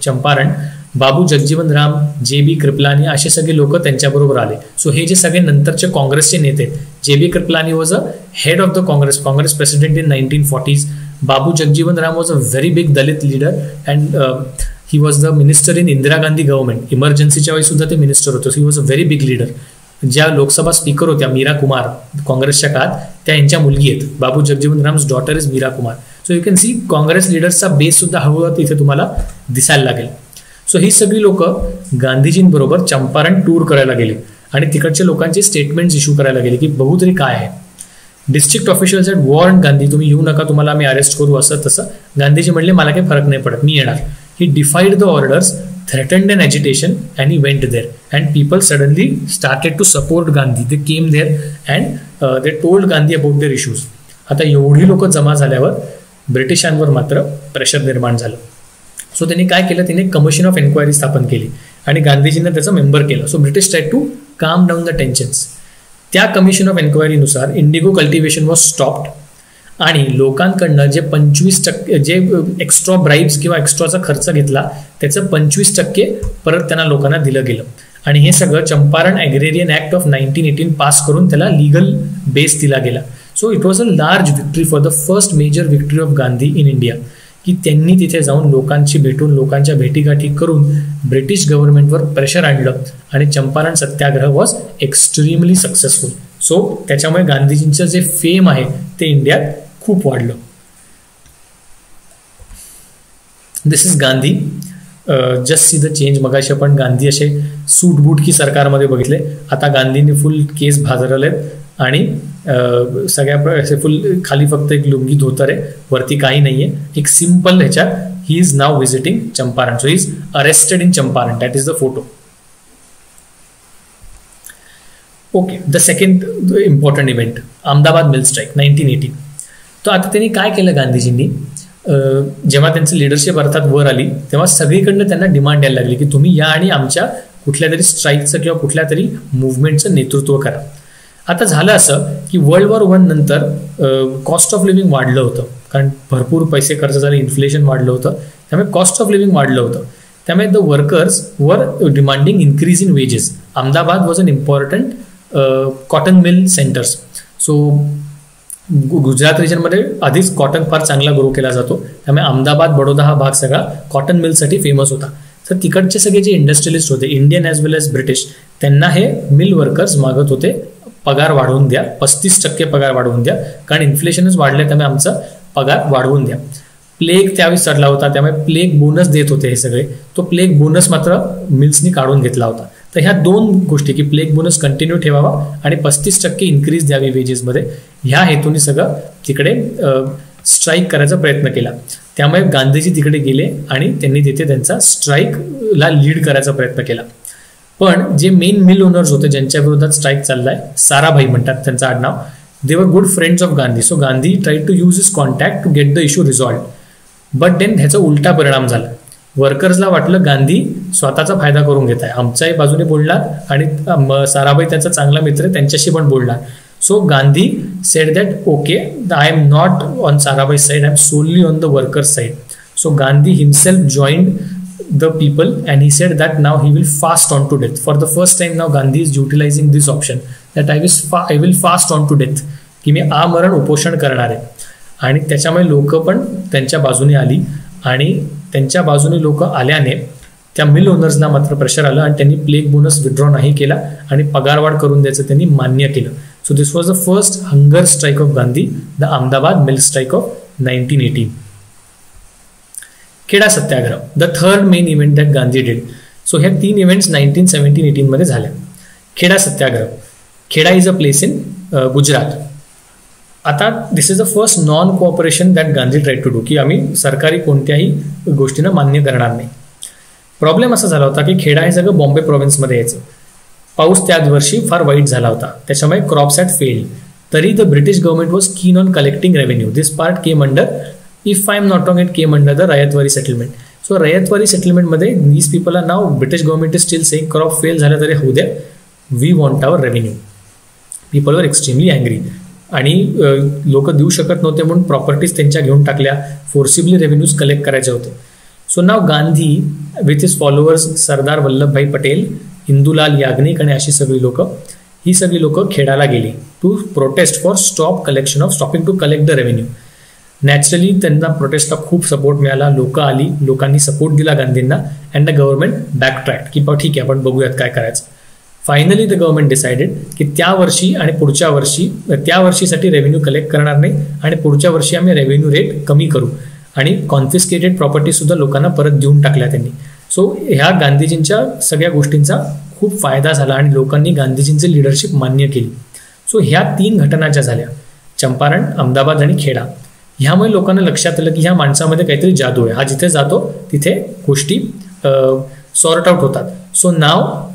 Champaran, Babu Jagjivan Ram, JB Kripalani असे सगळे लोक त्यांच्याबरोबर आले. सो हे जे सगळे नंतरचे काँग्रेसचे नेते, JB Kripalani was a head of the Congress president in 1940s. Babu Jagjivan Ram was a very big Dalit leader and he was the minister in Indira Gandhi government. इमर्जन्सीच्या वेळी सुद्धा ते मिनिस्टर होते. He was a very big leader. ज्या लोकसभा स्पीकर होत्या मीरा कुमार काँग्रेसच्या काळात, त्या यांच्या मुलगी आहेत. Babu Jagjivan Ram's daughter is Meira Kumar. So you can see Congress लिडर्सचा बेस सुद्धा हळूहळू इथे तुम्हाला दिसायला लागेल. सो ही सगळी लोक गांधीजींबरोबर चंपारण टूर करायला गेली आणि तिकडच्या लोकांचे स्टेटमेंट्स इश्यू करायला गेले की बघू तरी काय आहे. District officials had warned Gandhi, तुम्ही येऊ नका, तुम्हाला आम्ही अरेस्ट करू, असं तसं. गांधीजी म्हणले मला काही फरक नाही पडत, मी येणार. He defied the orders, threatened an agitation, and he went there, and people suddenly started to support Gandhi. They came there and they told Gandhi about their issues. आता एवढी लोक जमा झाल्यावर ब्रिटिशांवर मात्र प्रेशर निर्माण झालं. सो त्यांनी काय केलं, त्यांनी कमिशन ऑफ एन्क्वायरी स्थापन केली आणि गांधीजींना त्याचा मेंबर केलं. So British try to calm down the tensions. त्या कमिशन ऑफ एन्क्वायरीनुसार इंडिगो कल्टिवेशन वॉज स्टॉप्ड आणि लोकांकडनं जे 25% जे एक्स्ट्रा ब्राइब्स किंवा एक्स्ट्राचा खर्च घेतला त्याचं 25% परत त्यांना लोकांना दिलं गेलं. आणि हे सगळं Champaran agrarian act of 1918 pass करून त्याला लिगल बेस दिला गेला. So it was a large victory for the first major victory of Gandhi in India, की त्यांनी तिथे जाऊन लोकांची भेटून लोकांच्या भेटीगाठी करून ब्रिटिश गव्हर्नमेंटवर प्रेशर आणलं आणि Champaran satyagraha was extremely successful. So त्याच्यामुळे गांधीजींचं जे फेम आहे ते इंडियात खूप वाढलं. This is Gandhi. Just see the change. मगाशी आपण गांधी असे सूट बूट की सरकारमध्ये बघितले, आता गांधींनी फुल केस भाजरलेत आणि सगळ्या असे फुल खाली फक्त एक लुंगी धोतर आहे, वरती काही नाहीये, एक सिंपल ह्याच्यात. He is now visiting Champaran. So he is arrested in Champaran. That is the photo. Okay, the second important event, Ahmedabad mill strike 1918. तर आता त्यांनी काय केलं गांधीजींनी, जेव्हा त्यांची लिडरशिप अर्थात वर आली तेव्हा सगळीकडनं त्यांना डिमांड यायला लागली की तुम्ही या आणि आमच्या कुठल्या तरी स्ट्राईकचं किंवा कुठल्या तरी मुवमेंटचं नेतृत्व करा. आता झालं असं की वर्ल्ड वॉर 1 नंतर कॉस्ट ऑफ लिव्हिंग वाढलं होतं, कारण भरपूर पैसे खर्च झाले, इन्फ्लेशन वाढलं होतं, त्यामुळे कॉस्ट ऑफ लिव्हिंग वाढलं होतं. त्यामुळे the workers were demanding increase in wages. Ahmedabad was an important cotton mill centers. So Gujarat रिजनमध्ये आधीच कॉटन फार चांगला ग्रो केला जातो, त्यामुळे अहमदाबाद बडोदा हा भाग सगळा कॉटन मिलसाठी फेमस होता. तर तिकडचे सगळे जे इंडस्ट्रियलिस्ट होते, इंडियन ॲज वेल एज ब्रिटिश, त्यांना हे मिल वर्कर्स मागत होते पगार वाढवून द्या, 35% पगार वाढवून द्या, कारण इन्फ्लेशनच वाढले त्यामुळे आमचा पगार वाढवून द्या. प्लेग त्यावेळी चढला होता, त्यामुळे प्लेग बोनस देत होते हे सगळे. तो प्लेग बोनस मात्र मिल्सनी काढून घेतला होता. तर ह्या दोन गोष्टी की प्लेग बोनस कंटिन्यू ठेवावा आणि 35% इन्क्रीज द्यावी वेजेसमध्ये, ह्या हेतूने सगळं तिकडे स्ट्राईक करायचा प्रयत्न केला. त्यामुळे गांधीजी तिकडे गेले आणि त्यांनी तिथे त्यांचा स्ट्राईकला लीड करायचा प्रयत्न केला. पण जे मेन मिल ओनर्स होते ज्यांच्या विरोधात स्ट्राईक चाललाय, साराभाई म्हणतात त्यांचं आडनाव, they were good friends of Gandhi. So Gandhi tried to use his contact to get the issue resolved. But then ह्याचा उलटा परिणाम झाला. वर्कर्सला वाटलं गांधी स्वतःचा फायदा करून घेत आहे, आमच्याही बाजूने बोलणार आणि साराभाई त्यांचा चांगला मित्र आहे त्यांच्याशी पण बोलणार. So Gandhi said that okay, I am not on Sarabhai side, I am solely on the workers side. So Gandhi himself joined the people and he said that now he will fast on to death. For the first time now Gandhi is utilizing this option that I will fast on to death, की मी आमरण उपोषण करणार आहे. आणि त्याच्यामुळे लोक पण त्यांच्या बाजूने आली आणि त्यांच्या बाजूने लोक आल्याने त्या मिल ओनर्सना मात्र प्रेशर आलं आणि त्यांनी प्लेग बोनस विड्रॉ नाही केला आणि पगारवाढ करून द्यायचं त्यांनी मान्य केलं. So this was the first hunger strike of Gandhi, the Ahmedabad mill strike of 1918. Kheda satyagraha, the third main event that Gandhi did. So ह्या 3 इव्हेंट्स 1917-18 मध्ये झाल्या. Kheda satyagraha, Kheda is a place in Gujarat. आता this is the first non cooperation that Gandhi tried to do, की आम्ही सरकारी कोणत्याही गोष्टींना मान्य करणार नाही. प्रॉब्लेम असा झाला होता की खेडा हे सगळं बॉम्बे प्रोव्हिन्समध्ये यायचं. पाऊस त्याच वर्षी फार वाईट झाला होता, त्याच्यामुळे क्रॉप्स हॅड फेल्ड. तरी the British government was keen on collecting revenue. This part came under, if I am not wrong, it came under the Rayatwari settlement. So Rayatwari settlement मध्ये these people are now, British government is still saying crop fail झाला तरी होऊ द्या, we want our revenue. People were extremely angry आणि लोक देऊ शकत नव्हते म्हणून प्रॉपर्टीज त्यांच्या घेऊन टाकल्या, फोर्सिबली रेव्हेन्यूज कलेक्ट करायचे होते. So now Gandhi with his followers Sardar Vallabhbhai Patel, Indulal Yagnik आणि अशी सगळी लोक, ही सगळी लोक खेडाला गेली to protest for stopping to collect the revenue. Naturally त्यांना प्रोटेस्टला खूप सपोर्ट मिळाला, लोक आली, लोकांनी सपोर्ट दिला गांधींना अँड द गव्हर्नमेंट बॅकट्रॅक्ट की ठीक आहे आपण बघूयात काय करायचं. फायनली द गव्हर्नमेंट डिसाइडेड की त्या वर्षी आणि पुढच्या वर्षी, त्या वर्षीसाठी रेव्हेन्यू कलेक्ट करणार नाही आणि पुढच्या वर्षी आम्ही रेव्हेन्यू रेट कमी करू आणि कॉन्फिस्केटेड प्रॉपर्टी सुद्धा लोकांना परत देऊन टाकल्या त्यांनी. सो ह्या गांधीजींच्या सगळ्या गोष्टींचा खूप फायदा झाला आणि लोकांनी गांधीजींची लिडरशिप मान्य केली. सो ह्या 3 घटना ज्या झाल्या, चंपारण, अहमदाबाद आणि खेडा, ह्यामुळे लोकांना लक्षात आलं की ह्या माणसामध्ये काहीतरी जादू आहे, हा जिथे जातो तिथे गोष्टी सॉर्ट आउट होतात. So now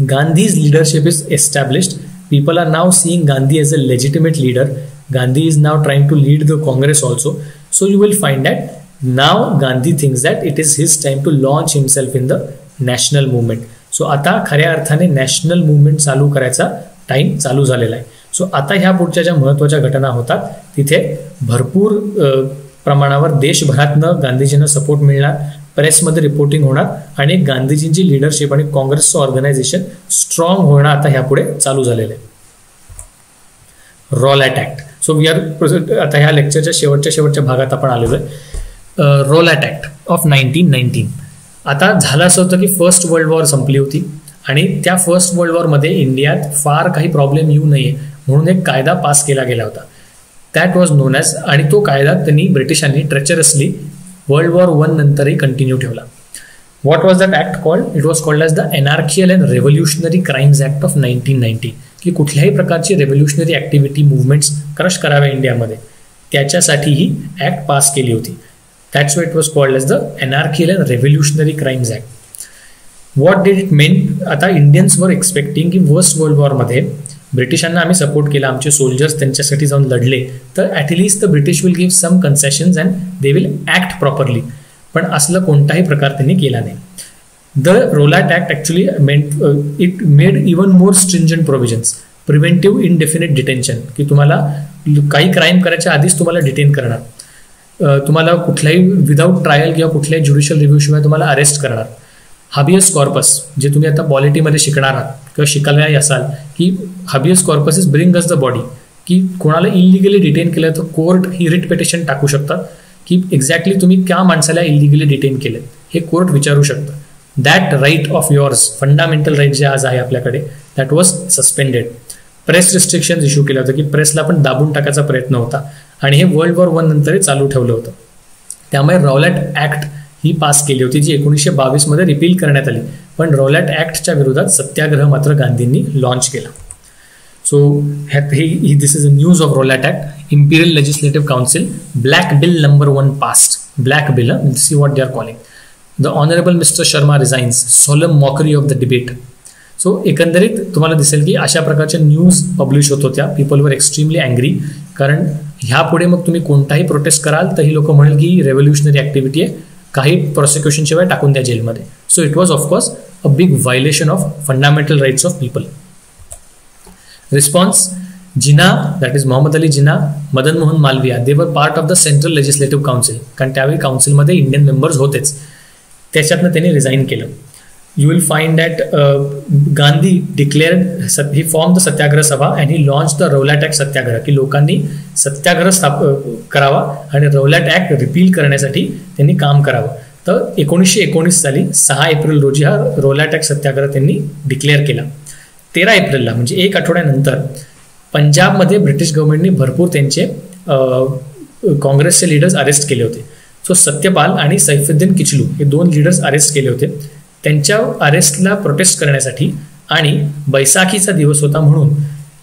Gandhi's leadership is established. People are now seeing Gandhi as a legitimate leader. Gandhi is now trying to lead the Congress also. So you will find that now Gandhi thinks that it is his time to launch himself in the national movement. So आता खऱ्या अर्थाने नॅशनल मुवमेंट चालू करायचा टाइम चालू झालेला आहे. सो आता ह्या पुढच्या ज्या महत्त्वाच्या घटना होतात तिथे भरपूर प्रमाणावर देशभरातनं गांधीजींना सपोर्ट मिळणार, प्रेसमध्ये रिपोर्टिंग होणार आणि गांधीजींची लिडरशिप आणि काँग्रेसचं ऑर्गनायझेशन स्ट्रॉंग होणं आता ह्यापुढे चालू झालेलं आहे. रॉलॅट ॲक्ट. सो वी आर आता ह्या लेक्चरच्या शेवटच्या भागात आपण आलेलो आहे. रॉलॅट ॲक्ट ऑफ 1919. आता झालं असं होतं की फर्स्ट वर्ल्ड वॉर संपली होती आणि त्या फर्स्ट वर्ल्ड वॉरमध्ये इंडियात फार काही प्रॉब्लेम येऊ नये म्हणून एक कायदा पास केला गेला होता. दॅट वॉज नोन ॲज, आणि तो कायदा त्यांनी ब्रिटिशांनी ट्रेचरसली वर्ल्ड वॉर 1 नंतरही कंटिन्यू ठेवला. What was that act called? It was called as the anarchical and revolutionary crimes act of 1990. की कुठल्याही प्रकारची रेव्होल्युशनरी ॲक्टिव्हिटी मुवमेंट्स क्रश कराव्या इंडियामध्ये त्याच्यासाठी ही ॲक्ट पास केली होती. That's why it was called as the anarchical and revolutionary crimes act. What did it mean? आता इंडियन्स वर एक्सपेक्टिंग की फर्स्ट वर्ल्ड वॉरमध्ये ब्रिटिशांना आम्ही सपोर्ट केला, आमचे सोल्जर्स त्यांच्यासाठी जाऊन लढले, तर at least the British will give some concessions and they will act properly. पण असलं कोणताही प्रकार त्यांनी केला नाही. The Rowlatt act actually it made even more stringent provisions. Preventive indefinite detention, की तुम्हाला काही क्राईम करायच्या आधीच तुम्हाला डिटेन करणार, तुम्हाला कुठल्याही विदाऊट ट्रायल किंवा कुठल्याही ज्युडिशियल रिव्ह्यूशिवाय तुम्हाला अरेस्ट करणार. हाबियस कॉर्पस, जे तुम्ही आता पॉलिटीमध्ये शिकणार आहात किंवा शिकायलाही असाल, की habeas corpus is bring us the body, की कोणाला इलिगली डिटेन केलं तर कोर्ट ही रिट पिटिशन टाकू शकतात की एक्झॅक्टली तुम्ही त्या माणसाला इलिगली डिटेन केलं हे कोर्ट विचारू शकतं. That right of yours, fundamental right जे आज आहे आपल्याकडे, that was suspended. Press restrictions issue केलं होतं की प्रेसला पण दाबून टाकायचा प्रयत्न होता आणि हे वर्ल्ड वॉर 1 नंतरही चालू ठेवलं होतं. त्यामुळे रॉलॅट ॲक्ट ही पास केली होती जी 1922 मध्ये रिपील करण्यात आली, पण रॉलॅट ॲक्टच्या विरोधात सत्याग्रह मात्र गांधींनी लॉन्च केला. So this is a news of Rowlatt act. Imperial legislative council, black bill number 1 passed. Black bill, see what they are calling. The honourable mister Sharma resigns, solemn mockery of the debate. So एकंदरीत तुम्हाला दिसेल की अशा प्रकारच्या न्यूज पब्लिश होत होत्या. पीपल वर एक्स्ट्रीमली अँग्री, कारण ह्यापुढे मग तुम्ही कोणताही प्रोटेस्ट कराल तर ही लोक म्हणेल की रेव्होल्युशनरी ॲक्टिव्हिटी आहे, काही प्रोसिक्युशन शिवाय टाकून द्या जेलमध्ये. So it was of course a big violation of fundamental rights of people. Response, Jinnah, that is Mohammad Ali Jinnah, Madan Mohan Malaviya, they were part of the central legislative council, कारण त्यावेळी काउन्सिलमध्ये इंडियन मेंबर्स होतेच. त्याच्यातनं त्यांनी रिझाईन केलं. You will find that Gandhi declared, he formed the Satyagraha Sabha and he launched the Rowlatt Act Satyagraha, की लोकांनी सत्याग्रह करावा आणि रौलॅट ॲक्ट रिपील करण्यासाठी त्यांनी काम करावं. तर 1919 साली 6 एप्रिल रोजी हा रौलॅट ॲक्ट सत्याग्रह त्यांनी डिक्लेअर केला. 13 एप्रिलला म्हणजे 1 आठवड्यानंतर पंजाबमध्ये ब्रिटिश गव्हर्नमेंटने भरपूर त्यांचे काँग्रेसचे लीडर्स अरेस्ट केले होते. सो सत्यपाल आणि सैफुद्दीन किचलू हे 2 लीडर्स अरेस्ट केले होते. त्यांच्या अरेस्टला प्रोटेस्ट करण्यासाठी आणि बैसाखीचा दिवस होता म्हणून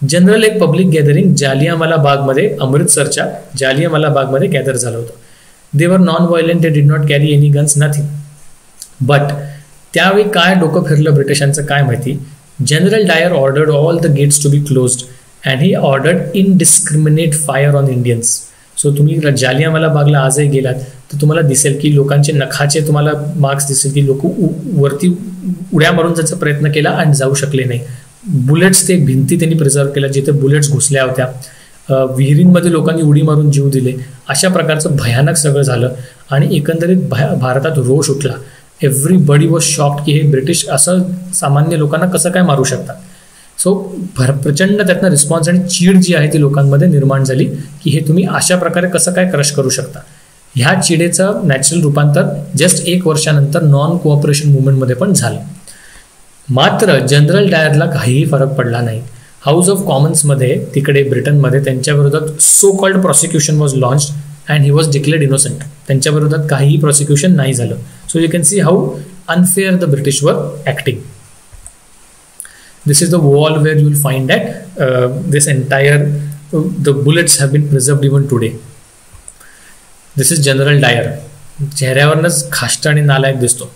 जनरल एक पब्लिक गॅदरिंग जालियांवाला बागमध्ये, अमृतसरच्या जालियांवाला बागमध्ये गॅदर झालं होतं. They were non violent, they did not carry any guns, nothing. But त्यावेळी काय डोकं फिरलं ब्रिटिशांचं काय माहिती. General Dyer ordered all the gates to be closed and he ordered indiscriminate fire on Indians. So तुम्ही जालियांवाला बागला आजही गेलात तर तुम्हाला दिसेल की लोकांचे नखाचे तुम्हाला मार्क्स दिसेल की लोक वरती उड्या मारून जायचा प्रयत्न केला आणि जाऊ शकले नाही. बुलेट्स, ते भिंती त्यांनी प्रिझर्व केल्या जिथे बुलेट्स घुसल्या होत्या. विहिरींमध्ये लोकांनी उडी मारून जीव दिले. अशा प्रकारचं भयानक सगळं झालं आणि एकंदरीत भारतात रोष उठला. एव्हरीबडी वॉज शॉक्ड की हे ब्रिटिश असं सामान्य लोकांना कसं काय मारू शकतात. सो प्रचंड त्यातनं रिस्पॉन्स आणि चीड जी आहे ती लोकांमध्ये निर्माण झाली की हे तुम्ही अशा प्रकारे कसं काय क्रश करू शकता. ह्या चिडेचं नॅचरल रूपांतर जस्ट 1 वर्षानंतर नॉन कोऑपरेशन मुवमेंटमध्ये पण झालं. मात्र जनरल डायरला काहीही फरक पडला नाही. हाऊस ऑफ कॉमन्समध्ये तिकडे ब्रिटनमध्ये त्यांच्या विरोधात so called prosecution was launched and he was declared innocent. त्यांच्या विरोधात काहीही प्रॉसिक्युशन नाही झालं. So you can C how unfair the British वर acting. This is the wall where you will find that this entire the bullets have been preserved even today. This is General Dyer. चेहऱ्यावरनच खाष्ट आणि नालायक दिसतो.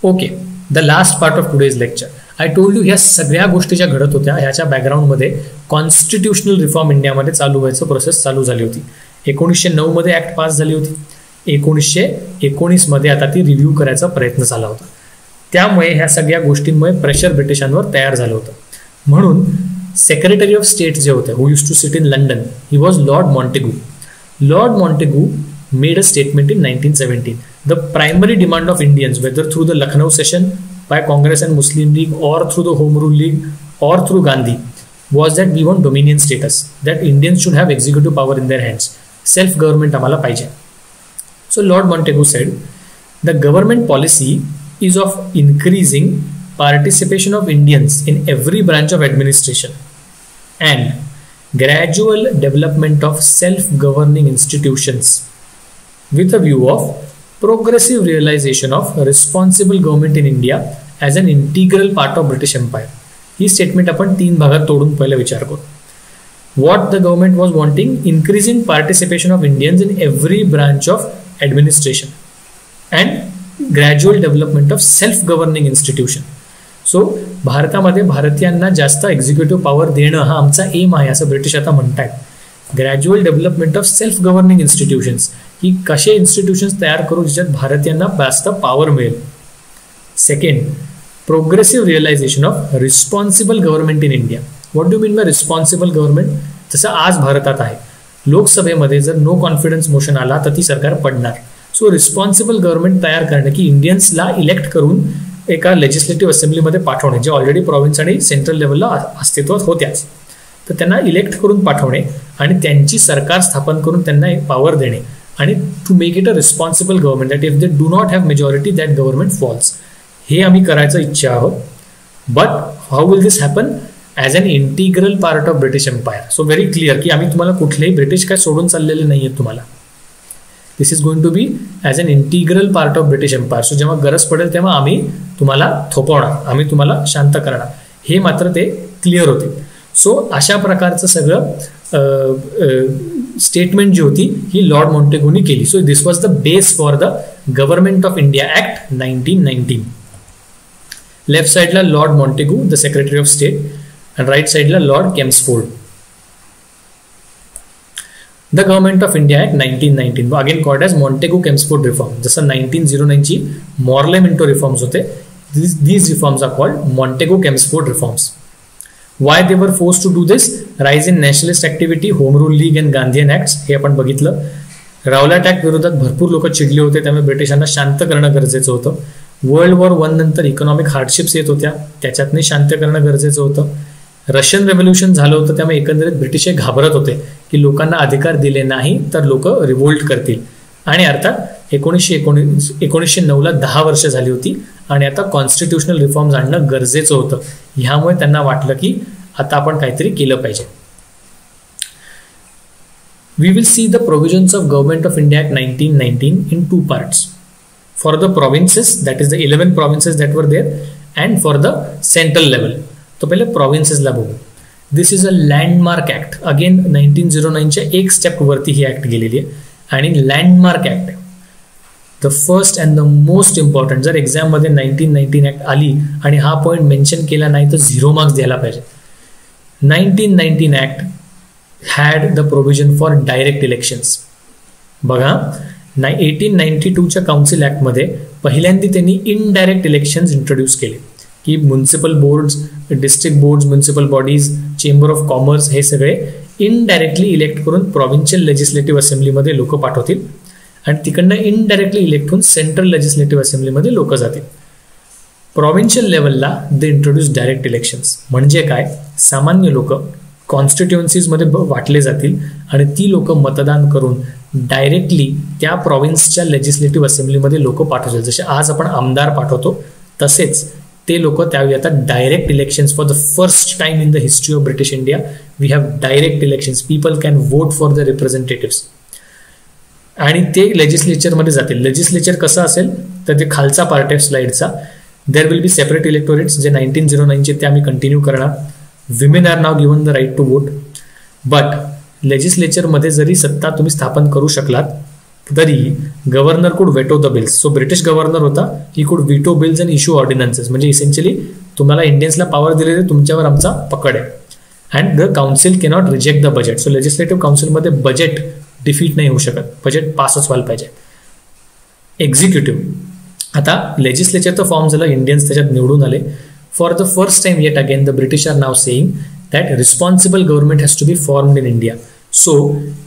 Okay, the last part of today's lecture. I told you ह्या सगळ्या गोष्टी ज्या घडत होत्या ह्याच्या बॅकग्राऊंडमध्ये कॉन्स्टिट्युशनल रिफॉर्म इंडियामध्ये चालू व्हायचं प्रोसेस चालू झाली होती. 1909 मध्ये ऍक्ट पास झाली होती. 1919 मध्ये आता ती रिव्ह्यू करायचा प्रयत्न झाला होता. त्यामुळे ह्या सगळ्या गोष्टींमुळे प्रेशर ब्रिटिशांवर तयार झालं होतं. म्हणून सेक्रेटरी ऑफ स्टेट जे होते, who use to sit in London, he was lord Montagu. Lord Montagu made a statement in 1917. The primary demand of Indians, whether through the Lucknow session by Congress and Muslim League or through the Home Rule League or through Gandhi, was that we want dominion status, that Indians should have executive power in their hands. Self-government आम्हाला पाहिजे. So Lord Montagu said, the government policy is of increasing participation of Indians in every branch of administration and gradual development of self-governing institutions with a view of progressive realization of responsible government in India as an integral part of British Empire. He statement आपण 3 भागात तोडून पहिले विचार करू. What the government was wanting, increasing participation of Indians in every branch of administration and gradual development of self-governing institution. So भारतामध्ये भारतीयांना जास्त एक्झिक्युटिव्ह पॉवर देणं हा आमचा एम आहे असं ब्रिटिश आता म्हणतायत. Gradual development of self governing institutions, की कसे इन्स्टिट्यूशन्स तयार करू ज्याच्यात भारतीयांना जास्त पॉवर मिळेल. Second, progressive realization of responsible government in India. What do mean by responsible government? जसं आज भारतात आहे, लोकसभेमध्ये जर नो कॉन्फिडन्स मोशन आला तर ती सरकार पडणार. सो रिस्पॉन्सिबल गव्हर्नमेंट तयार करणे, की इंडियन्सला इलेक्ट करून एका लेजिस्लेटिव्ह असेंब्लीमध्ये पाठवणे, जे ऑलरेडी प्रॉव्हिन्स आणि सेंट्रल लेवलला अस्तित्वात होत्याच, तर त्यांना इलेक्ट करून पाठवणे आणि त्यांची सरकार स्थापन करून त्यांना एक पॉवर देणे आणि to make it a responsible government, that if they do not have majority that government falls. हे आम्ही करायचं इच्छा आहोत. But how will this happen? As an integral part of British empire. So very clear की आम्ही तुम्हाला कुठलेही ब्रिटिश काय सोडून चाललेले नाही आहेत तुम्हाला. This is going to be as an integral part of British empire. So जेव्हा गरज पडेल तेव्हा आम्ही तुम्हाला थोपवणार, आम्ही तुम्हाला शांत करणार, हे मात्र ते क्लिअर होते. सो अशा प्रकारचं सगळं स्टेटमेंट जी होती ही लॉर्ड मॉन्टेगूनी केली. So this was the base for the government of India act 1919. Left साइडला lord Montagu the secretary of state आणि राईट साइडला lord Chelmsford. The government of India act 1919 again called as Montagu Chelmsford reform. जसं 1909 ची मॉर्ले मिंटो रिफॉर्म्स होते, these reforms are called Montego-Kempsford reforms. Why they were forced to do this? Rise in nationalist activity, Home Rule League and Gandhian Acts हे आपण बघितलं. रावलाट ऍक्ट विरोधात भरपूर लोक चिडले होते, त्यामुळे ब्रिटिशांना शांत करणं गरजेचं होतं. वर्ल्ड वॉर 1 नंतर इकॉनॉमिक हार्डशिप्स येत होत्या, त्याच्यातने शांत करणं गरजेचं होतं. रशियन रेव्होल्युशन झालं होतं, त्यामुळे एकंदरीत ब्रिटिश घाबरत होते की लोकांना अधिकार दिले नाही तर लोक रिव्होल्ट करतील. आणि अर्थात 1909ला 10 वर्ष झाली होती आणि आता कॉन्स्टिट्युशनल रिफॉर्म्स आणणं गरजेचं होतं. ह्यामुळे त्यांना वाटलं की आता आपण काहीतरी केलं पाहिजे. We will see the provisions of Government of India Act 1919 in 2 parts. For the provinces, that is the 11 provinces that were there, and for the central level. तो पहिले provinces ला बघू. This is a landmark act. Again 1909 च्या एक स्टेप वरती ही ऍक्ट गेलेली आहे आणि landmark act. The first and the most important. जर एक्झाम मध्ये 1919 ऍक्ट आली आणि हा पॉईंट मेन्शन केला नाही तर 0 मार्क्स द्यायला पाहिजे. 1919 act had the provision for direct elections. बघा 1892च्या काउन्सिल ऍक्टमध्ये पहिल्यांदा त्यांनी इनडायरेक्ट इलेक्शन्स इंट्रोड्यूस केले, की municipal boards, district boards, municipal bodies, chamber of commerce हे सगळे इनडायरेक्टली इलेक्ट करून प्रोव्हिन्शियल लेजिस्लेटिव्ह असेंब्लीमध्ये लोक पाठवतील आणि तिकडनं इनडायरेक्टली इलेक्ट होऊन सेंट्रल लेजिस्लेटिव्ह असेंब्लीमध्ये लोक जातील. प्रोव्हिन्शियल लेवलला दे इंट्रोड्यूस डायरेक्ट इलेक्शन्स. म्हणजे काय, सामान्य लोक कॉन्स्टिट्युएन्सीजमध्ये वाटले जातील आणि ती लोक मतदान करून डायरेक्टली त्या प्रॉव्हिन्सच्या लेजिस्लेटिव्ह असेंब्लीमध्ये लोक पाठवतील. जसे आज आपण आमदार पाठवतो तसेच ते लोक त्यावेळी आता direct elections. For the first time in the history of British India we have direct elections. People can vote for the representatives आणि ते लेजिस्लेचरमध्ये जातील. लेजिस्लेचर कसं असेल तर ते खालचा पार्ट आहे स्लाइडचा. There will be separate electorates, जे 1909 ते आम्ही कंटिन्यू करणार. Women are now given the right to vote. But लेजिस्लेचरमध्ये जरी सत्ता तुम्ही स्थापन करू शकलात तरी governor could veto the bills. So British governor होता, he could veto bills and issue ordinances. म्हणजे इसेन्शियली तुम्हाला इंडियन्सला पॉवर दिले तर तुमच्यावर आमचा पकड आहे. And the council cannot reject the budget. So legislative काउन्सिलमध्ये बजेट डिफीट नाही होऊ शकत, बजेट पासच व्हायला पाहिजे. एक्झिक्युटिव्ह, आता लेजिस्लेचरचं फॉर्म झालं, इंडियन्स त्याच्यात निवडून आले. For the first time yet again, the British are now saying that responsible government has to be formed in India. So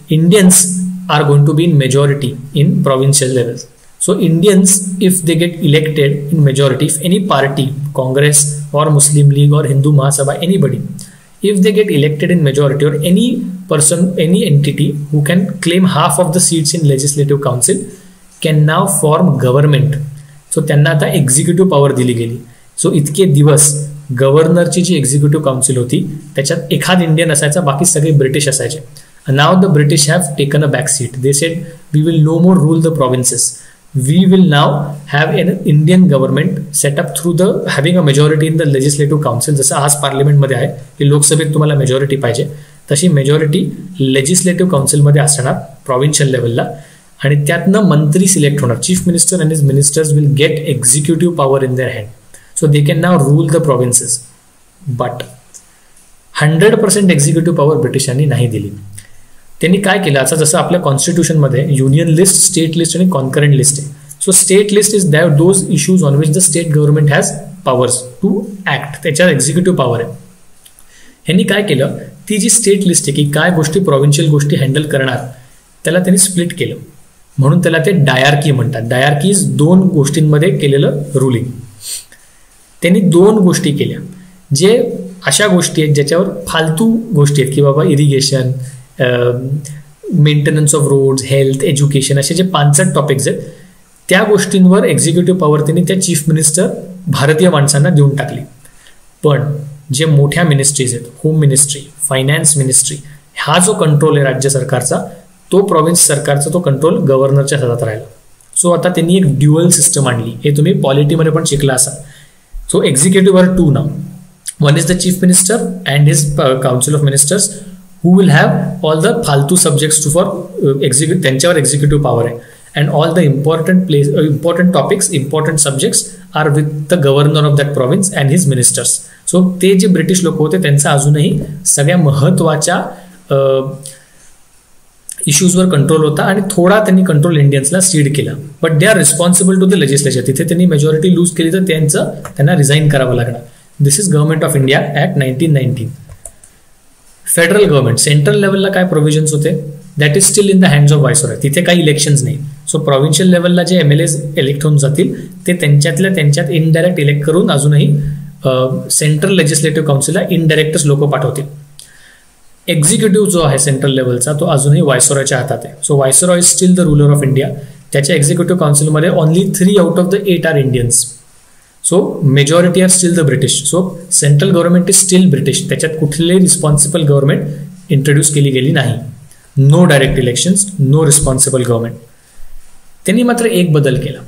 Indians are going to be in majority in provincial levels. So Indians, if they get elected in majority, if any party, Congress or Muslim League or Hindu Mahasabha, anybody, if they get elected in majority, or any person, any entity who can claim half of the seats in legislative council can now form government. So त्यांना आता एक्झिक्युटिव्ह पॉवर दिली गेली. सो इतके दिवस गव्हर्नरची जी एक्झिक्युटिव्ह काउन्सिल होती त्याच्यात एखाद इंडियन असायचा, बाकी सगळे ब्रिटिश असायचे. Now the British have taken a back seat. They said we will no more rule the provinces. We will now have an Indian government set up through the having a majority in the legislative council. जसं आज पार्लिमेंटमध्ये आहे की लोकसभेत तुम्हाला मेजॉरिटी पाहिजे, तशी मेजॉरिटी लेजिस्लेटिव्ह काउन्सिलमध्ये असणार प्रोव्हिन्शियल लेवलला, आणि त्यातनं मंत्री सिलेक्ट होणार. Chief minister and his ministers will get executive power in their hand. So they can now rule the provinces. But 100% executive power ब्रिटिशांनी नाही दिली. त्यांनी काय केलं, आता जसं आपल्या कॉन्स्टिट्यूशनमध्ये युनियन लिस्ट, स्टेट लिस्ट आणि कॉन्करंट लिस्ट आहे. So state list is that those issues on which the state government has powers to act. त्याच्यावर एक्झिक्युटिव्ह पॉवर आहे. ह्यांनी काय केलं, ती जी स्टेट लिस्ट आहे की काय गोष्टी प्रोव्हिन्शियल गोष्टी हँडल करणार, त्याला त्यांनी स्प्लिट केलं. म्हणून त्याला ते डायआरकी म्हणतात. डायआरकी इज 2 गोष्टींमध्ये केलेलं रुलिंग. त्यांनी 2 गोष्टी केल्या, जे अशा गोष्टी आहेत ज्याच्यावर फालतू गोष्टी आहेत की बाबा irrigation, maintenance of roads, health, education, असे जे 5 टॉपिक्स आहेत त्या गोष्टींवर एक्झिक्युटिव्ह पॉवर त्यांनी त्या चीफ मिनिस्टर भारतीय माणसांना देऊन टाकली. पण जे मोठ्या मिनिस्ट्रीज आहेत, होम मिनिस्ट्री, फायनान्स मिनिस्ट्री, हा जो कंट्रोल आहे राज्य सरकारचा, तो प्रोव्हिन्स सरकारचा तो कंट्रोल गव्हर्नरच्या हातात राहिला. सो आता त्यांनी एक ड्युअल सिस्टम आणली. हे तुम्ही पॉलिटीमध्ये पण शिकला असाल. So executive are 2 now. One is the chief minister and his council of ministers who will have all the फालतू subjects to for execute, त्यांच्यावर executive power आहे. And all the important topics, important subjects are with the governor of that province and his ministers. So ते जे ब्रिटिश लोक होते त्यांचा अजूनही सगळ्या महत्त्वाच्या इश्यूजवर कंट्रोल होता, आणि थोडा त्यांनी कंट्रोल इंडियन्सला सीड केला. But they are responsible to the legislature. तिथे त्यांनी मेजॉरिटी लूज केली तर त्यांना रिझाईन करावं लागणार. This is government of India act 1919. Federal government, central लेवलला काय प्रोव्हिजन्स होते, that is still in the hands of viceroy. तिथे काही इलेक्शन्स नाही. सो प्रोव्हिन्शियल लेवलला जे MLAs इलेक्ट होऊन जातील ते त्यांच्यात इनडायरेक्ट इलेक्ट करून अजूनही सेंट्रल लेजिस्लेटिव्ह काउन्सिलला इनडायरेक्टच लोक पाठवतील. एक्झिक्युटिव्ह जो आहे सेंट्रल लेवलचा तो अजूनही व्हायसरॉयच्या हातात आहे. सो viceroy is still the ruler of India. त्याच्या एक्झिक्युटिव्ह काउन्सिलमध्ये only 3 out of the 8 are Indians. So majority are still the British. So central government is still British. त्याच्यात कुठलेही रिस्पॉन्सिबल गव्हर्नमेंट इंट्रोड्यूस केली गेली नाही. No direct elections, no responsible government. त्यांनी मात्र एक बदल केला.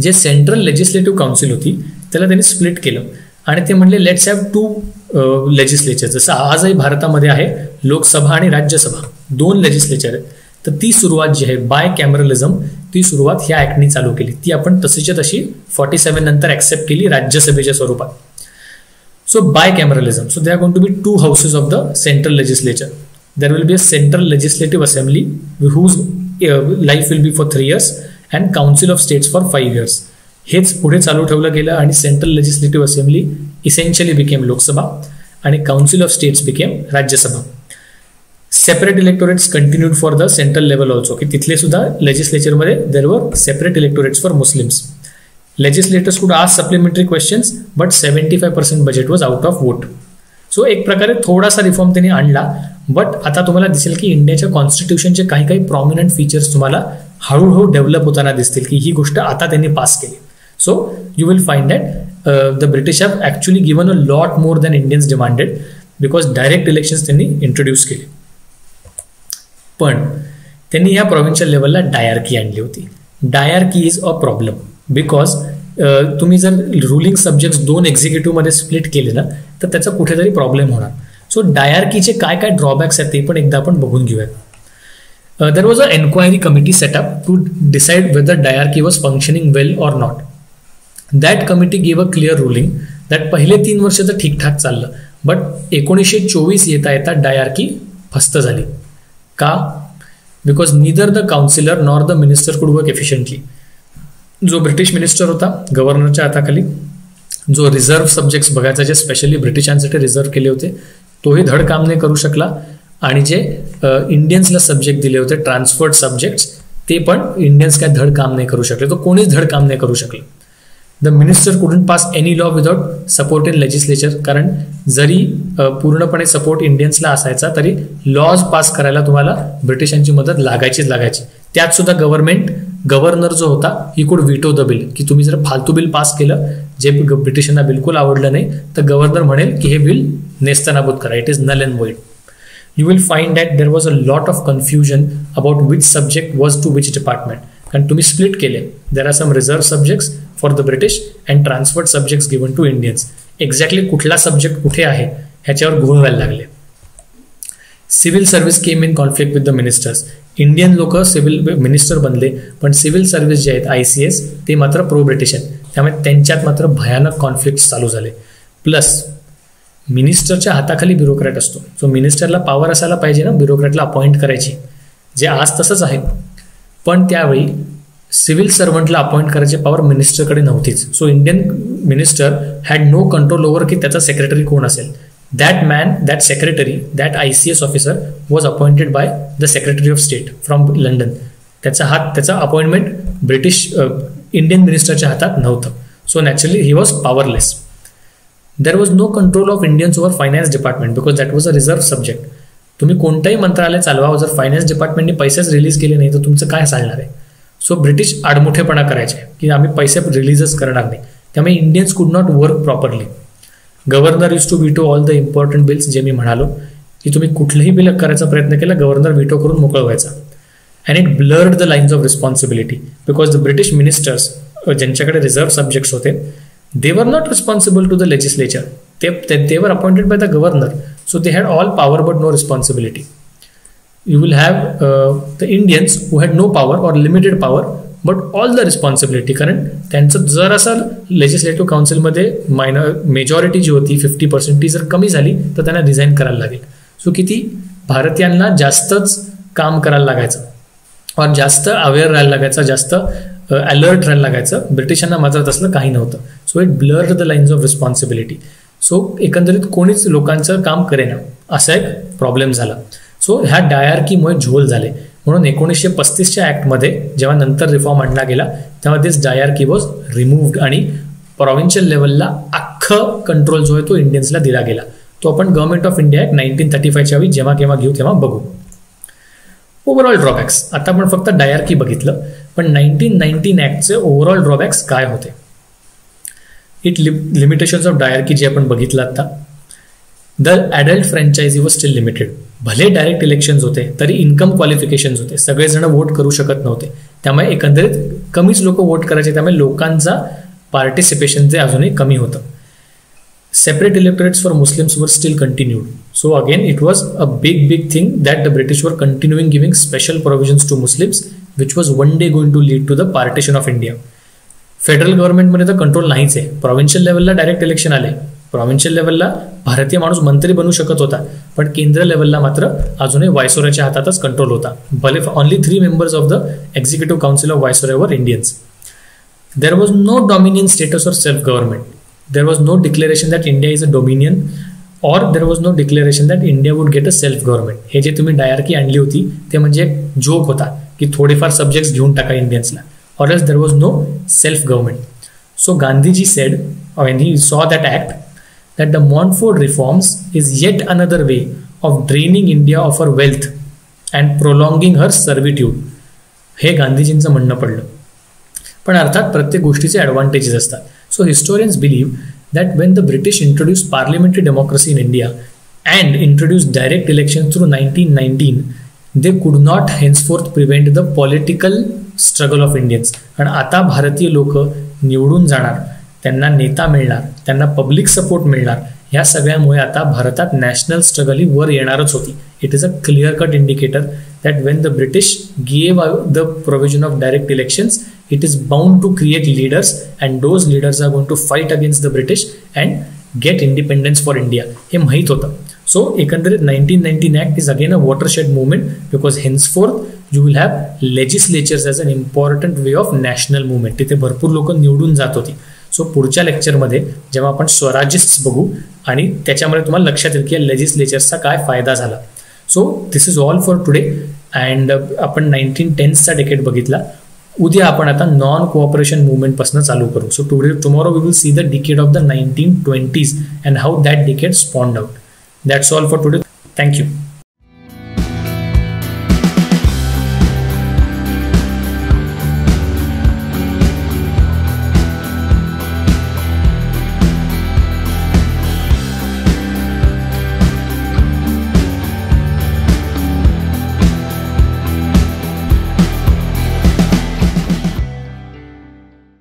जे सेंट्रल लेजिस्लेटिव्ह काउन्सिल होती त्याला त्यांनी स्प्लिट केलं, आणि ते म्हणले लेट्स हॅव 2 लेजिस्लेचर. जसं आजही भारतामध्ये आहे लोकसभा आणि राज्यसभा, 2 लेजिस्लेचर आहेत. तर ती सुरुवात जी आहे बाय कॅमरलिझम, ती सुरुवात ह्या ऍक्टनी चालू केली. ती आपण तशीच्या तशी 47 नंतर ऍक्सेप्ट केली राज्यसभेच्या स्वरूपात. So bicameralism. So they are going to be 2 houses of the central legislature. There will be a central legislative assembly whose life will be for 3 years and council of states for 5 years. हेच पुढे चालू ठेवलं गेलं, आणि central legislative assembly essentially became Lok Sabha आणि council of states became Rajya Sabha. Separate electorates continued for the central level also, की तिथले सुद्धा लेजिस्लेचरमध्ये देर were separate electorates for Muslims. Legislators could ask supplementary questions, but 75% budget was out of vote. सो एक प्रकारे थोडासा रिफॉर्म त्यांनी आणला. बट आता तुम्हाला दिसेल की इंडियाच्या कॉन्स्टिट्यूशनचे काही प्रॉमिनंट फीचर्स तुम्हाला हळूहळू डेव्हलप होताना दिसतील की ही गोष्ट आता त्यांनी पास केली. So you will find that the British have actually given a lot more than Indians demanded, because direct elections त्यांनी इंट्रोड्यूस केले. पण त्यांनी ह्या प्रोव्हिन्शियल लेवलला डायआरकी आणली होती. Diarchy is a problem, because तुम्ही जर रुलिंग सब्जेक्ट्स 2 एक्झिक्युटिव्हमध्ये स्प्लिट केले ना तर त्याचा कुठेतरी प्रॉब्लेम होणार. सो डायआरकीचे काय काय ड्रॉबॅक्स आहेत ते पण एकदा आपण बघून घेऊयात. There was a enquiry committee set up to decide whether diarchy was functioning well or not. That committee give a clear ruling that पहिले 3 वर्ष तर ठीकठाक चाललं, बट 1924 येता येता डायआरकी फस्त झाली. का? Because neither the counsellor nor the minister कुड वर्क एफिशियंटली. जो ब्रिटिश मिनिस्टर होता गव्हर्नरच्या हाताखाली, जो रिझर्व्ह सब्जेक्ट्स बघायचा, जे स्पेशली ब्रिटिशांसाठी रिझर्व्ह केले होते, तोही धड काम नाही करू शकला. आणि जे इंडियन्सला सब्जेक्ट दिले होते ट्रान्सफर्ड सब्जेक्ट्स, ते पण इंडियन्स काय धड काम नाही करू शकले. तो कोणीच धड काम नाही करू शकले. The minister couldn't pass any law without support in legislature. कारण जरी पूर्णपणे सपोर्ट इंडियन्सला असायचा तरी लॉज पास करायला तुम्हाला ब्रिटिशांची मदत लागायची. त्यात सुद्धा गव्हर्नर जो होता, ही कुड विटो द बिल, की तुम्ही जर फालतू बिल पास केलं जे ब्रिटिशांना बिलकुल आवडलं नाही, तर गव्हर्नर म्हणेल की हे बिल नेस्तनाबूत करा, it is null and void. You will find that there was a lot of confusion about which subject was to which department. कारण तुम्ही स्प्लिट केले. There are some reserve subjects for the British and transferred subjects given to Indians. Exactly कुठला सब्जेक्ट कुठे आहे ह्याच्यावर घोळ व्हायला लागले. Civil service came in conflict with the ministers. Indian लोक सिव्हिल मिनिस्टर बनले, पण सिव्हिल सर्व्हिस जे आहेत ICS ते मात्र प्रो ब्रिटिश आहेत. त्यामुळे त्यांच्यात मात्र भयानक कॉन्फ्लिक्ट चालू झाले. प्लस मिनिस्टरच्या हाताखाली ब्युरोक्रॅट असतो. सो मिनिस्टरला पॉवर असायला पाहिजे ना ब्युरोक्रॅटला अपॉइंट करायची, जे आज तसंच आहे. पण त्यावेळी सिव्हिल सर्वंटला अपॉइंट करायची पॉवर मिनिस्टरकडे नव्हतीच. So Indian minister had no control over की त्याचा सेक्रेटरी कोण असेल. That secretary, that ICS officer was appointed by the secretary of state from London. त्याचा अपॉइंटमेंट इंडियन मिनिस्टरच्या हातात नव्हतं. So naturally he was powerless. There was no control of Indians over finance department because that was a reserve subject. तुम्ही कोणताही मंत्रालय चालवा, जर फायनान्स डिपार्टमेंटने पैसेच रिलीज केले नाही तर तुमचं काय चालणार आहे. सो ब्रिटिश आडमुठेपणा करायचे की आम्ही पैसे रिलीजच करणार नाही. त्यामुळे Indians could not work properly. Governor use to veto all the important bills. जे मी म्हणालो की तुम्ही कुठलंही बिल करायचा प्रयत्न केला, गव्हर्नर विटो करून मोकळ व्हायचा. And it blurred the lines of responsibility because the British ministers ज्यांच्याकडे रिझर्व्ह सब्जेक्ट्स होते, they were not responsible to the legislature. They were appointed by the governor. So they had all power but no responsibility. You will have the Indians who had no power or limited power but all the responsibility. कारण त्यांचं जर असं लेजिस्लेटिव्ह काउन्सिलमध्ये मेजॉरिटी जी होती 50% ती जर कमी झाली तर त्यांना रिझाईन करायला लागेल. सो किती भारतीयांना जास्तच काम करायला लागायचं और जास्त अवेअर राहायला लागायचं, जास्त अलर्ट राहायला लागायचं. ब्रिटिशांना मात्र तसलं काही नव्हतं. So it blurred the lines of responsibility. So एकंदरीत कोणीच लोकांचं काम करेना असा एक प्रॉब्लेम झाला. सो ह्या डायआर्कीमुळे झोल झाले. म्हणून 1935च्या ॲक्टमध्ये जेव्हा नंतर रिफॉर्म आणला गेला तेव्हा दिस डायआर्की वॉज रिमूव्ड आणि प्रॉव्हिन्शियल लेवलला अख्खं कंट्रोल जो आहे तो इंडियन्सला दिला गेला. तो आपण गव्हर्नमेंट ऑफ इंडिया ॲक्ट 1935च्या वेळी जेव्हा केव्हा घेऊ तेव्हा बघू. Overall drawbacks. आता आपण फक्त डायआर्की बघितलं, पण 1919 ॲक्टचे ओव्हरऑल ड्रॉबॅक्स काय होते. इट लिमिटेशन्स ऑफ डायआर्की जे आपण बघितलं आता. The adult franchise was steel limited. भले डायरेक्ट इलेक्शन्स होते तरी इन्कम क्वालिफिकेशन्स होते, सगळेजण वोट करू शकत नव्हते. त्यामुळे एकंदरीत कमीच लोक वोट करायचे, त्यामुळे लोकांचा पार्टिसिपेशन जे अजूनही कमी होतं. Separate electorates for Muslims were still continued. So again, it was a big thing that the British were continuing giving special provisions to Muslims, which was one day going to lead to the partition of India. Federal गव्हर्नमेंटमध्ये तर कंट्रोल नाहीच आहे. प्रॉव्हिन्शियल लेवलला डायरेक्ट इलेक्शन आले. प्रॉव्हिन्शियल लेवलला भारतीय माणूस मंत्री बनू शकत होता, पण केंद्र लेवलला मात्र अजूनही व्हायसरॉयच्या हातातच कंट्रोल होता. भले only 3 members of the executive council of viceroy were Indians. There was no dominion status or self-government. There was no declaration that India is a dominion or there was no declaration that India would get a self-government. हे जे तुम्ही डायआर्की आणली होती ते म्हणजे एक जोक होता की थोडेफार सब्जेक्ट्स घेऊन टाका इंडियन्सला, or else there was no self-government. So Gandhiji said when he saw that act that the Montfort reforms is yet another way of draining India of her wealth and prolonging her servitude. हे गांधीजींचं म्हणणं पडलं. पण अर्थात प्रत्येक गोष्टीचे ॲडव्हान्टेजेस असतात. So historians believe that when the British introduced parliamentary democracy in India and introduced direct elections through 1919, they could not henceforth prevent the political struggle of Indians. आणि आता भारतीय लोक निवडून जाणार, त्यांना नेता मिळणार, त्यांना पब्लिक सपोर्ट मिळणार, ह्या सगळ्यामुळे आता भारतात नॅशनल स्ट्रगल ही वर येणारच होती. It is a clear cut indicator that when the British gave the provision of direct elections, it is bound to create leaders and those leaders are going to fight against the British and get independence for India. हे माहीत होतं. So एकंदरीत 1919 Act is again a watershed movement because henceforth you will have legislatures as an important way of national movement. तिथे भरपूर लोक निवडून जात होती. सो पुढच्या लेक्चरमध्ये जेव्हा आपण स्वराजिस्ट्स बघू आणि त्याच्यामध्ये तुम्हाला लक्षात येईल की लेजिस्लेचरचा काय फायदा झाला. So this is all for today. And आपण 1910चा डेकेड बघितला. उद्या आपण आता नॉन कोऑपरेशन मुवमेंट पासून चालू करू. So tomorrow we will see the decade of the 1920s and how that decade spawned out. That's all for today. Thank you.